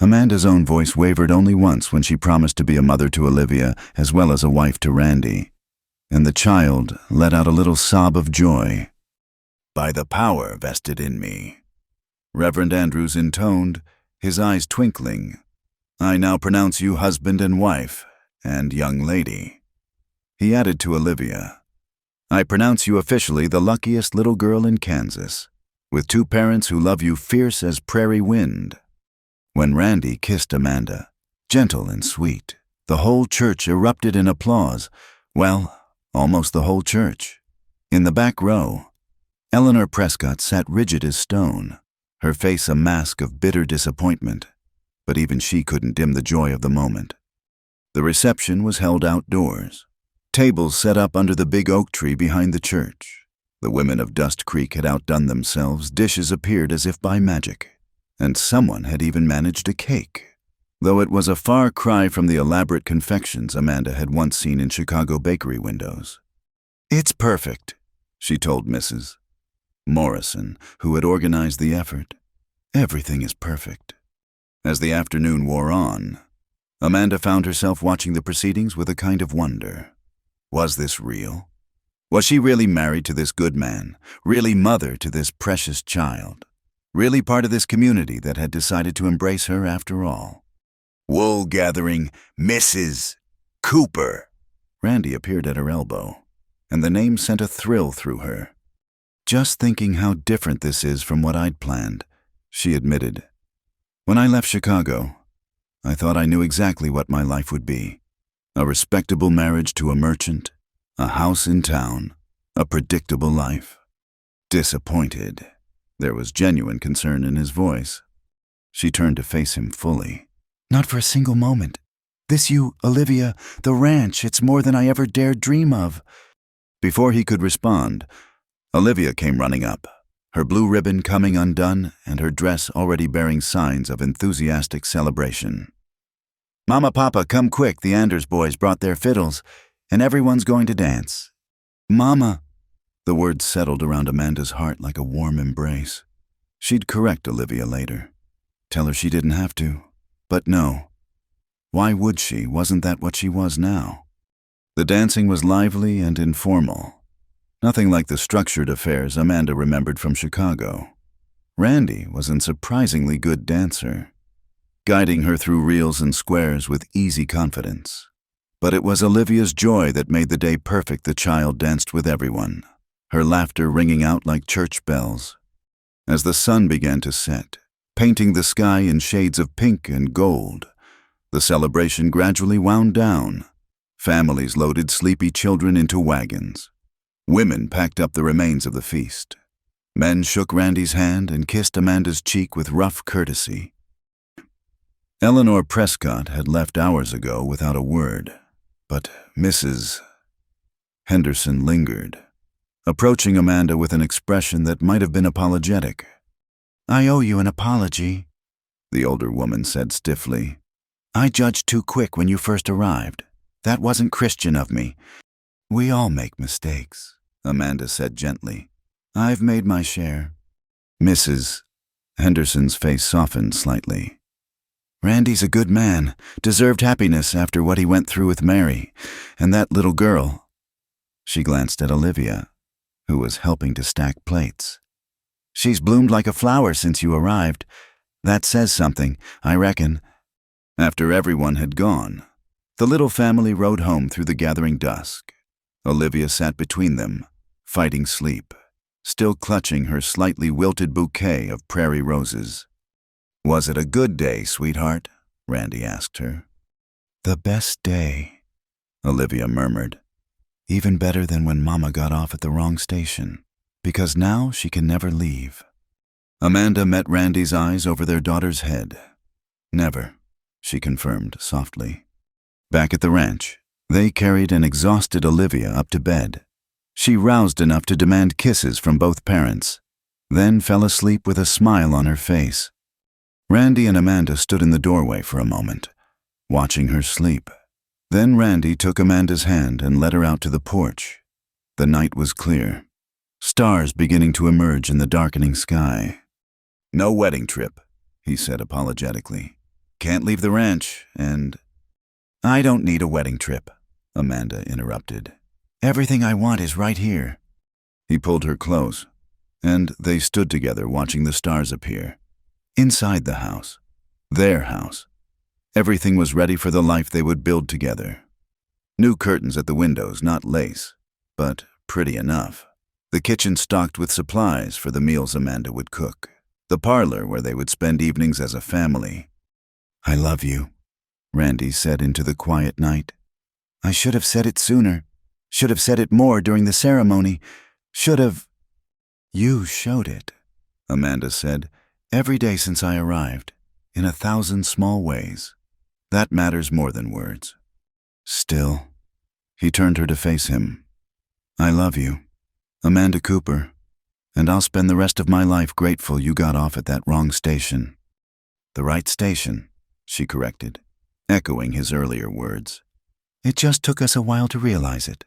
Amanda's own voice wavered only once when she promised to be a mother to Olivia as well as a wife to Randy, and the child let out a little sob of joy. By the power vested in me, Reverend Andrews intoned, his eyes twinkling, I now pronounce you husband and wife, and young lady. He added to Olivia, I pronounce you officially the luckiest little girl in Kansas, with 2 parents who love you fierce as prairie wind. When Randy kissed Amanda, gentle and sweet, the whole church erupted in applause. Well, almost the whole church. In the back row, Eleanor Prescott sat rigid as stone, her face a mask of bitter disappointment, but even she couldn't dim the joy of the moment. The reception was held outdoors, tables set up under the big oak tree behind the church. The women of Dust Creek had outdone themselves, dishes appeared as if by magic, and someone had even managed a cake, though it was a far cry from the elaborate confections Amanda had once seen in Chicago bakery windows. "It's perfect," she told Mrs. Morrison, who had organized the effort. "Everything is perfect." As the afternoon wore on, Amanda found herself watching the proceedings with a kind of wonder. Was this real? Was she really married to this good man, really mother to this precious child, really part of this community that had decided to embrace her after all? "Wool gathering Mrs. Cooper." Randy appeared at her elbow, and the name sent a thrill through her. "Just thinking how different this is from what I'd planned," she admitted. "When I left Chicago, I thought I knew exactly what my life would be. A respectable marriage to a merchant, a house in town, a predictable life." Disappointed. There was genuine concern in his voice. She turned to face him fully. "Not for a single moment. This you, Olivia, the ranch, it's more than I ever dared dream of." Before he could respond, Olivia came running up, her blue ribbon coming undone and her dress already bearing signs of enthusiastic celebration. "Mama, Papa, come quick, the Anders boys brought their fiddles, and everyone's going to dance." "Mama." The words settled around Amanda's heart like a warm embrace. She'd correct Olivia later, tell her she didn't have to. But no. Why would she? Wasn't that what she was now? The dancing was lively and informal. Nothing like the structured affairs Amanda remembered from Chicago. Randy was a surprisingly good dancer, guiding her through reels and squares with easy confidence. But it was Olivia's joy that made the day perfect. The child danced with everyone, her laughter ringing out like church bells. As the sun began to set, painting the sky in shades of pink and gold, the celebration gradually wound down. Families loaded sleepy children into wagons. Women packed up the remains of the feast. Men shook Randy's hand and kissed Amanda's cheek with rough courtesy. Eleanor Prescott had left hours ago without a word, but Mrs. Henderson lingered, approaching Amanda with an expression that might have been apologetic. "I owe you an apology," the older woman said stiffly. "I judged too quick when you first arrived. That wasn't Christian of me." "We all make mistakes," Amanda said gently. "I've made my share." Mrs. Henderson's face softened slightly. "Randy's a good man, deserved happiness after what he went through with Mary, and that little girl." She glanced at Olivia, who was helping to stack plates. "She's bloomed like a flower since you arrived. That says something, I reckon." After everyone had gone, the little family rode home through the gathering dusk. Olivia sat between them, fighting sleep, still clutching her slightly wilted bouquet of prairie roses. "Was it a good day, sweetheart?" Randy asked her. "The best day," Olivia murmured. "Even better than when Mama got off at the wrong station, because now she can never leave." Amanda met Randy's eyes over their daughter's head. "Never," she confirmed softly. Back at the ranch, they carried an exhausted Olivia up to bed. She roused enough to demand kisses from both parents, then fell asleep with a smile on her face. Randy and Amanda stood in the doorway for a moment, watching her sleep. Then Randy took Amanda's hand and led her out to the porch. The night was clear, stars beginning to emerge in the darkening sky. "No wedding trip," he said apologetically. "Can't leave the ranch, and—" "I don't need a wedding trip," Amanda interrupted. "Everything I want is right here." He pulled her close, and they stood together watching the stars appear. Inside the house, their house, everything was ready for the life they would build together. New curtains at the windows, not lace, but pretty enough. The kitchen stocked with supplies for the meals Amanda would cook. The parlor where they would spend evenings as a family. "I love you," Randy said into the quiet night. "I should have said it sooner. Should have said it more during the ceremony. Should have—" "You showed it," Amanda said, Every day since I arrived, in 1,000 small ways. That matters more than words. Still, he turned her to face him. I love you, Amanda Cooper, and I'll spend the rest of my life grateful you got off at that wrong station. The right station, she corrected, echoing his earlier words. It just took us a while to realize it.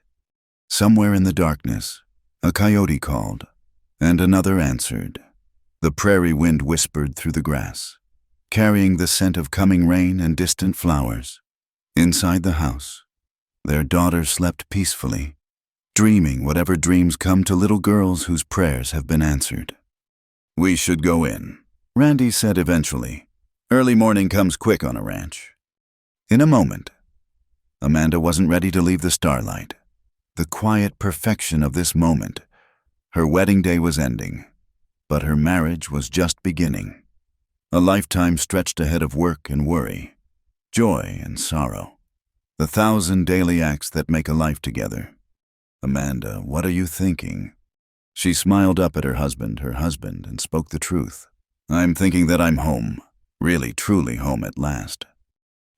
Somewhere in the darkness, a coyote called, and another answered. The prairie wind whispered through the grass, carrying the scent of coming rain and distant flowers. Inside the house, their daughter slept peacefully, dreaming whatever dreams come to little girls whose prayers have been answered. We should go in, Randy said eventually. Early morning comes quick on a ranch. In a moment, Amanda wasn't ready to leave the starlight. The quiet perfection of this moment. Her wedding day was ending, but her marriage was just beginning. A lifetime stretched ahead of work and worry, joy and sorrow. The 1,000 daily acts that make a life together. Amanda, what are you thinking? She smiled up at her husband, and spoke the truth. I'm thinking that I'm home, really truly home at last.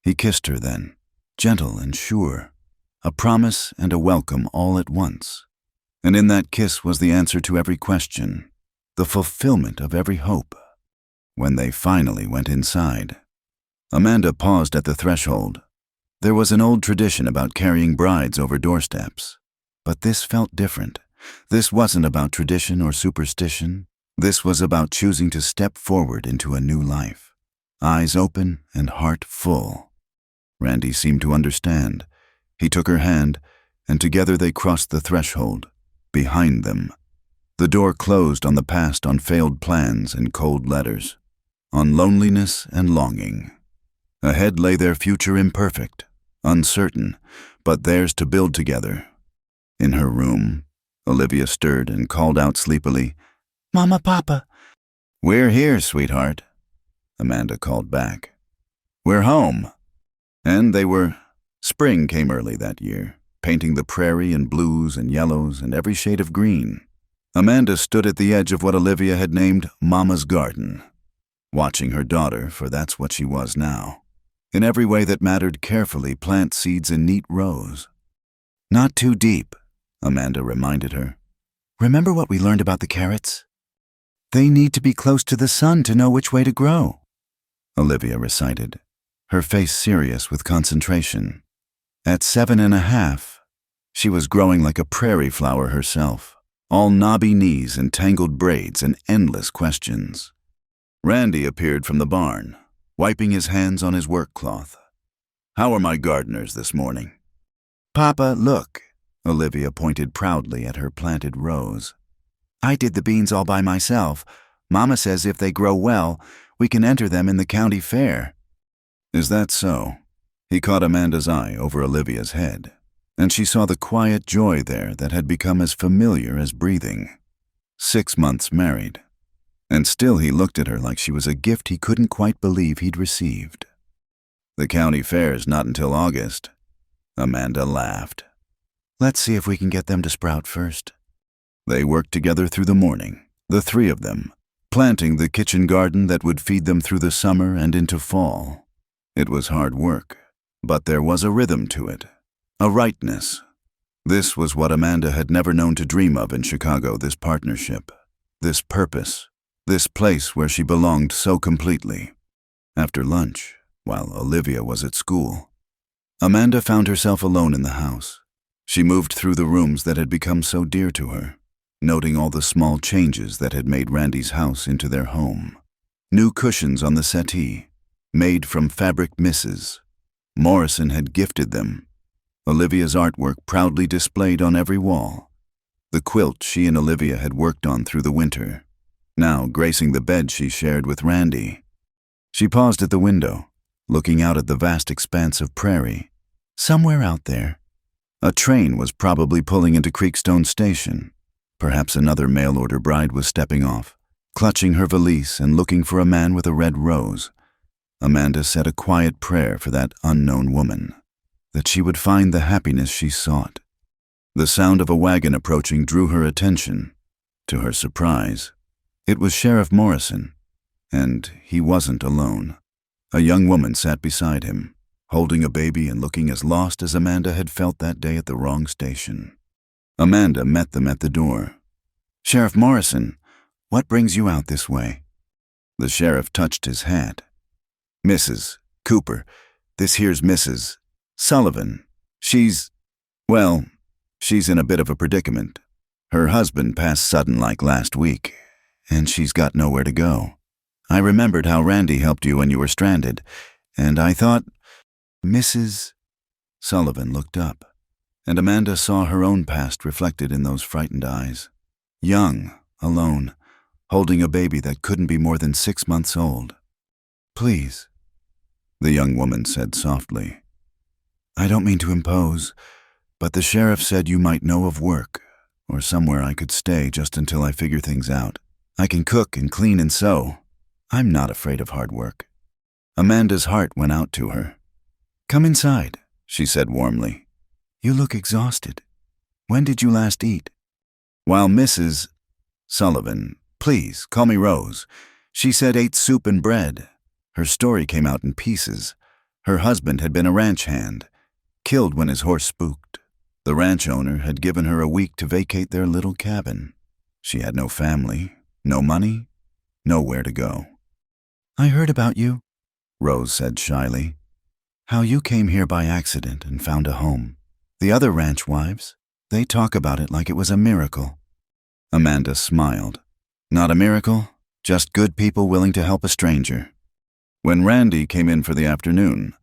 He kissed her then, gentle and sure, a promise and a welcome all at once. And in that kiss was the answer to every question, the fulfillment of every hope. When they finally went inside, Amanda paused at the threshold. There was an old tradition about carrying brides over doorsteps, but this felt different. This wasn't about tradition or superstition. This was about choosing to step forward into a new life, eyes open and heart full. Randy seemed to understand. He took her hand, and together they crossed the threshold. Behind them, the door closed on the past, on failed plans and cold letters, on loneliness and longing. Ahead lay their future, imperfect, uncertain, but theirs to build together. In her room, Olivia stirred and called out sleepily, "Mama, Papa." "We're here, sweetheart," Amanda called back. "We're home." And they were. Spring came early that year, painting the prairie in blues and yellows and every shade of green. Amanda stood at the edge of what Olivia had named Mama's Garden, watching her daughter, for that's what she was now, in every way that mattered, carefully plant seeds in neat rows. "Not too deep," Amanda reminded her. "Remember what we learned about the carrots? They need to be close to the sun to know which way to grow," Olivia recited, her face serious with concentration. At 7.5, she was growing like a prairie flower herself, all knobby knees and tangled braids and endless questions. Randy appeared from the barn, wiping his hands on his work cloth. "How are my gardeners this morning?" "Papa, look," Olivia pointed proudly at her planted rows. "I did the beans all by myself. Mama says if they grow well, we can enter them in the county fair." "Is that so?" He caught Amanda's eye over Olivia's head, and she saw the quiet joy there that had become as familiar as breathing. 6 months married, and still he looked at her like she was a gift he couldn't quite believe he'd received. "The county fair's not until August." Amanda laughed. "Let's see if we can get them to sprout first." They worked together through the morning, the three of them, planting the kitchen garden that would feed them through the summer and into fall. It was hard work, but there was a rhythm to it, a rightness. This was what Amanda had never known to dream of in Chicago, this partnership, this purpose, this place where she belonged so completely. After lunch, while Olivia was at school, Amanda found herself alone in the house. She moved through the rooms that had become so dear to her, noting all the small changes that had made Randy's house into their home. New cushions on the settee, made from fabric misses. Morrison had gifted them. Olivia's artwork proudly displayed on every wall. The quilt she and Olivia had worked on through the winter, now gracing the bed she shared with Randy. She paused at the window, looking out at the vast expanse of prairie. Somewhere out there, a train was probably pulling into Creekstone Station. Perhaps another mail-order bride was stepping off, clutching her valise and looking for a man with a red rose. Amanda said a quiet prayer for that unknown woman, that she would find the happiness she sought. The sound of a wagon approaching drew her attention. To her surprise, it was Sheriff Morrison, And he wasn't alone. A young woman sat beside him, holding a baby and looking as lost as Amanda had felt that day at the wrong station. Amanda met them at the door. "Sheriff Morrison, what brings you out this way?" The sheriff touched his hat. "Mrs. Cooper, this here's Mrs. Sullivan. She's in a bit of a predicament. Her husband passed sudden like last week, and she's got nowhere to go. I remembered how Randy helped you when you were stranded, and I thought—" Mrs. Sullivan looked up, and Amanda saw her own past reflected in those frightened eyes. Young, alone, holding a baby that couldn't be more than 6 months old. "Please," the young woman said softly. "I don't mean to impose, but the sheriff said you might know of work, or somewhere I could stay just until I figure things out. I can cook and clean and sew. I'm not afraid of hard work." Amanda's heart went out to her. "Come inside," she said warmly. "You look exhausted. When did you last eat?" While Mrs. Sullivan, please call me Rose, she said ate soup and bread. Her story came out in pieces. Her husband had been a ranch hand, killed when his horse spooked. The ranch owner had given her a week to vacate their little cabin. She had no family, no money, nowhere to go. "I heard about you," Rose said shyly. "How you came here by accident and found a home. The other ranch wives, they talk about it like it was a miracle." Amanda smiled. "Not a miracle, just good people willing to help a stranger." When Randy came in for the afternoon,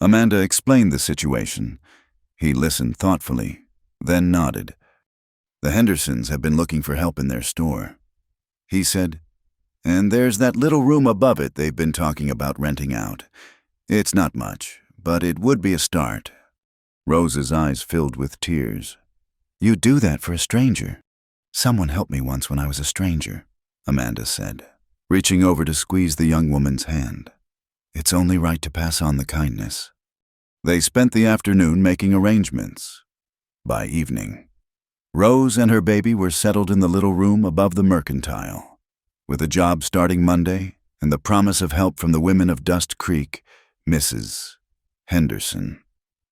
Amanda explained the situation. He listened thoughtfully, then nodded. "The Hendersons have been looking for help in their store," he said. "And there's that little room above it they've been talking about renting out. It's not much, but it would be a start." Rose's eyes filled with tears. "You do that for a stranger. Someone helped me once when I was a stranger," Amanda said, reaching over to squeeze the young woman's hand. "It's only right to pass on the kindness." They spent the afternoon making arrangements. By evening, Rose and her baby were settled in the little room above the mercantile. With a job starting Monday and the promise of help from the women of Dust Creek, Mrs. Henderson,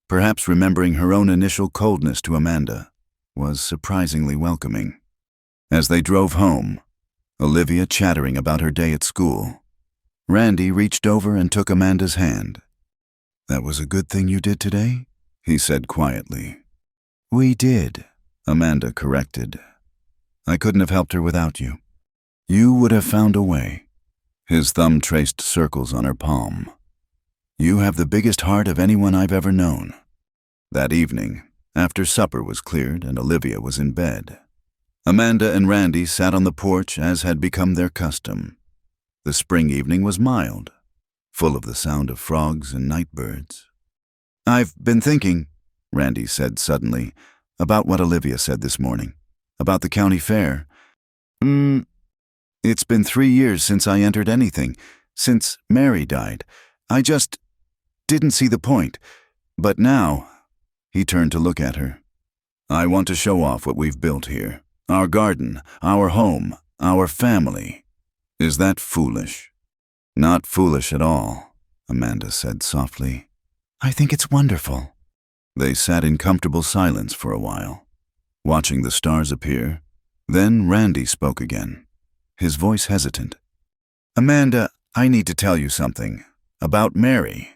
perhaps remembering her own initial coldness to Amanda, was surprisingly welcoming. As they drove home, Olivia chattering about her day at school, Randy reached over and took Amanda's hand. "That was a good thing you did today?" he said quietly. "We did," Amanda corrected. "I couldn't have helped her without you." "You would have found a way." His thumb traced circles on her palm. "You have the biggest heart of anyone I've ever known." That evening, after supper was cleared and Olivia was in bed, Amanda and Randy sat on the porch as had become their custom. The spring evening was mild, full of the sound of frogs and night birds. "I've been thinking," Randy said suddenly, "about what Olivia said this morning, about the county fair. It's been 3 years since I entered anything, since Mary died. I just didn't see the point. But now," he turned to look at her, "I want to show off what we've built here. Our garden, our home, our family. Is that foolish?" "Not foolish at all," Amanda said softly. "I think it's wonderful." They sat in comfortable silence for a while, watching the stars appear. Then Randy spoke again, his voice hesitant. "Amanda, I need to tell you something. About Mary."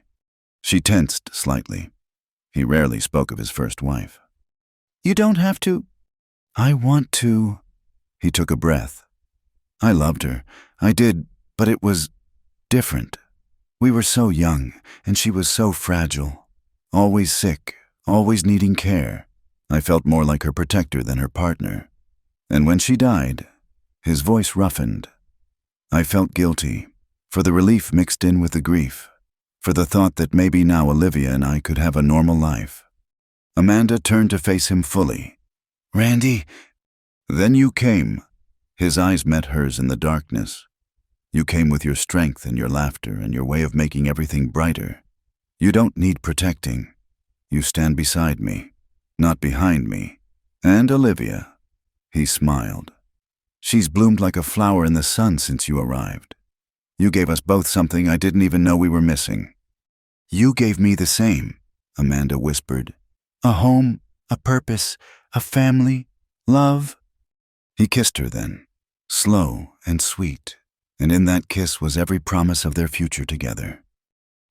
She tensed slightly. He rarely spoke of his first wife. "You don't have to." "I want to." He took a breath. "I loved her. I did, but it was different. We were so young, and she was so fragile. Always sick, always needing care. I felt more like her protector than her partner. And when she died," his voice roughened, "I felt guilty, for the relief mixed in with the grief, for the thought that maybe now Olivia and I could have a normal life." Amanda turned to face him fully. "Randy." "Then you came." His eyes met hers in the darkness. "You came with your strength and your laughter and your way of making everything brighter. You don't need protecting. You stand beside me, not behind me. And Olivia," he smiled, "she's bloomed like a flower in the sun since you arrived. You gave us both something I didn't even know we were missing." "You gave me the same," Amanda whispered. "A home, a purpose, a family, love." He kissed her then, slow and sweet, and in that kiss was every promise of their future together.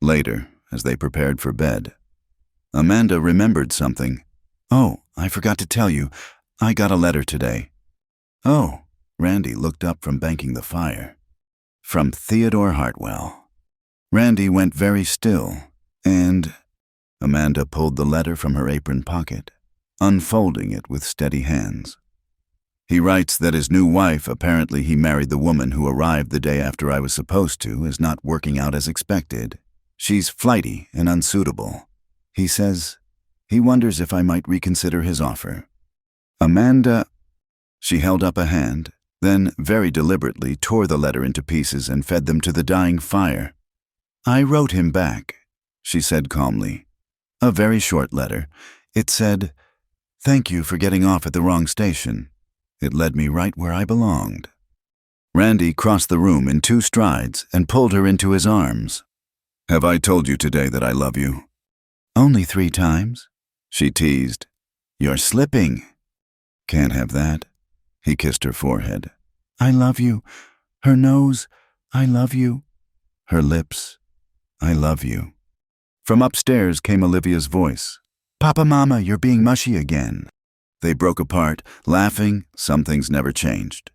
Later, as they prepared for bed, Amanda remembered something. "Oh, I forgot to tell you, I got a letter today." "Oh," Randy looked up from banking the fire. "From Theodore Hartwell." Randy went very still, and Amanda pulled the letter from her apron pocket, unfolding it with steady hands. "He writes that his new wife, apparently he married the woman who arrived the day after I was supposed to, is not working out as expected. She's flighty and unsuitable. He says he wonders if I might reconsider his offer." Amanda, she held up a hand, then very deliberately tore the letter into pieces and fed them to the dying fire. "I wrote him back," she said calmly. "A very short letter. It said, 'Thank you for getting off at the wrong station. It led me right where I belonged.'" Randy crossed the room in 2 strides and pulled her into his arms. "Have I told you today that I love you?" "Only 3 times," she teased. "You're slipping." "Can't have that." He kissed her forehead. "I love you." Her nose, "I love you." Her lips, "I love you." From upstairs came Olivia's voice. "Papa, Mama, you're being mushy again." They broke apart, laughing. Some things never changed.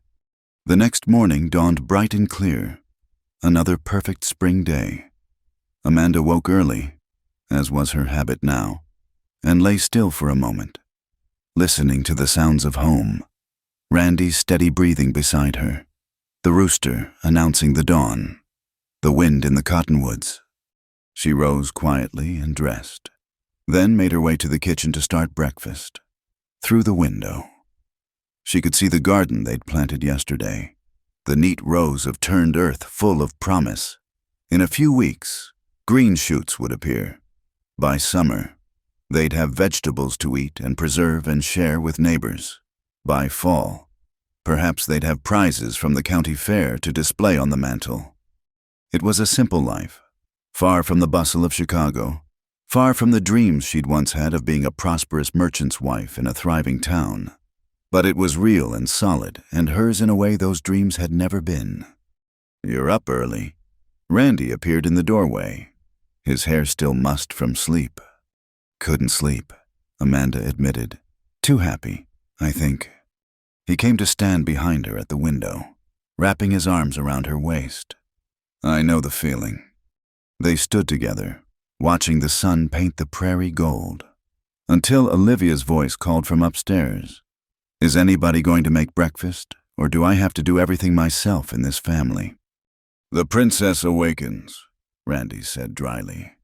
The next morning dawned bright and clear. Another perfect spring day. Amanda woke early, as was her habit now, and lay still for a moment, listening to the sounds of home. Randy's steady breathing beside her, the rooster announcing the dawn, the wind in the cottonwoods. She rose quietly and dressed, then made her way to the kitchen to start breakfast. Through the window, she could see the garden they'd planted yesterday, the neat rows of turned earth full of promise. In a few weeks, green shoots would appear. By summer, they'd have vegetables to eat and preserve and share with neighbors. By fall, perhaps they'd have prizes from the county fair to display on the mantel. It was a simple life, far from the bustle of Chicago, far from the dreams she'd once had of being a prosperous merchant's wife in a thriving town. But it was real and solid, and hers in a way those dreams had never been. "You're up early." Randy appeared in the doorway, his hair still mussed from sleep. "Couldn't sleep," Amanda admitted. "Too happy, I think." He came to stand behind her at the window, wrapping his arms around her waist. "I know the feeling." They stood together, watching the sun paint the prairie gold, until Olivia's voice called from upstairs. "Is anybody going to make breakfast, or do I have to do everything myself in this family?" "The princess awakens," Randy said dryly.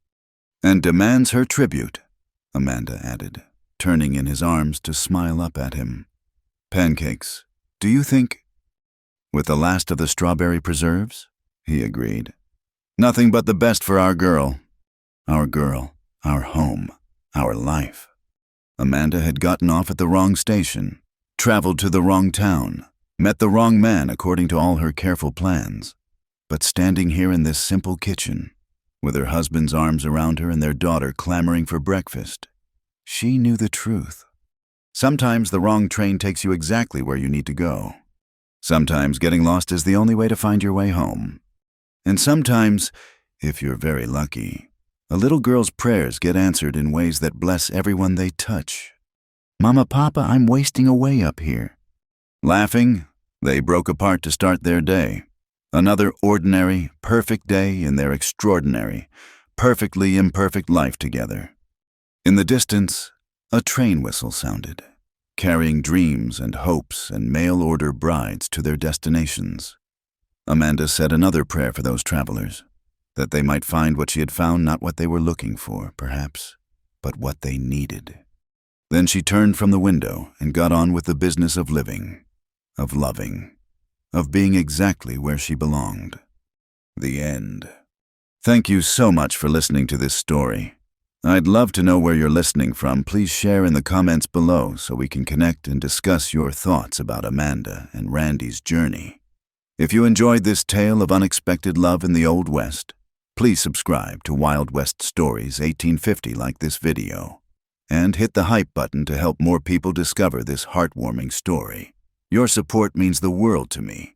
"And demands her tribute," Amanda added, turning in his arms to smile up at him. "Pancakes, do you think?" "With the last of the strawberry preserves?" he agreed. "Nothing but the best for our girl." Our girl, our home, our life. Amanda had gotten off at the wrong station, traveled to the wrong town, met the wrong man according to all her careful plans. But standing here in this simple kitchen, with her husband's arms around her and their daughter clamoring for breakfast, she knew the truth. Sometimes the wrong train takes you exactly where you need to go. Sometimes getting lost is the only way to find your way home. And sometimes, if you're very lucky, a little girl's prayers get answered in ways that bless everyone they touch. "Mama, Papa, I'm wasting away up here." Laughing, they broke apart to start their day. Another ordinary, perfect day in their extraordinary, perfectly imperfect life together. In the distance, a train whistle sounded, carrying dreams and hopes and mail-order brides to their destinations. Amanda said another prayer for those travelers, that they might find what she had found, not what they were looking for, perhaps, but what they needed. Then she turned from the window and got on with the business of living, of loving, of being exactly where she belonged. The end. Thank you so much for listening to this story. I'd love to know where you're listening from. Please share in the comments below so we can connect and discuss your thoughts about Amanda and Randy's journey. If you enjoyed this tale of unexpected love in the Old West, please subscribe to Wild West Stories 1850 like this video, and hit the hype button to help more people discover this heartwarming story. Your support means the world to me.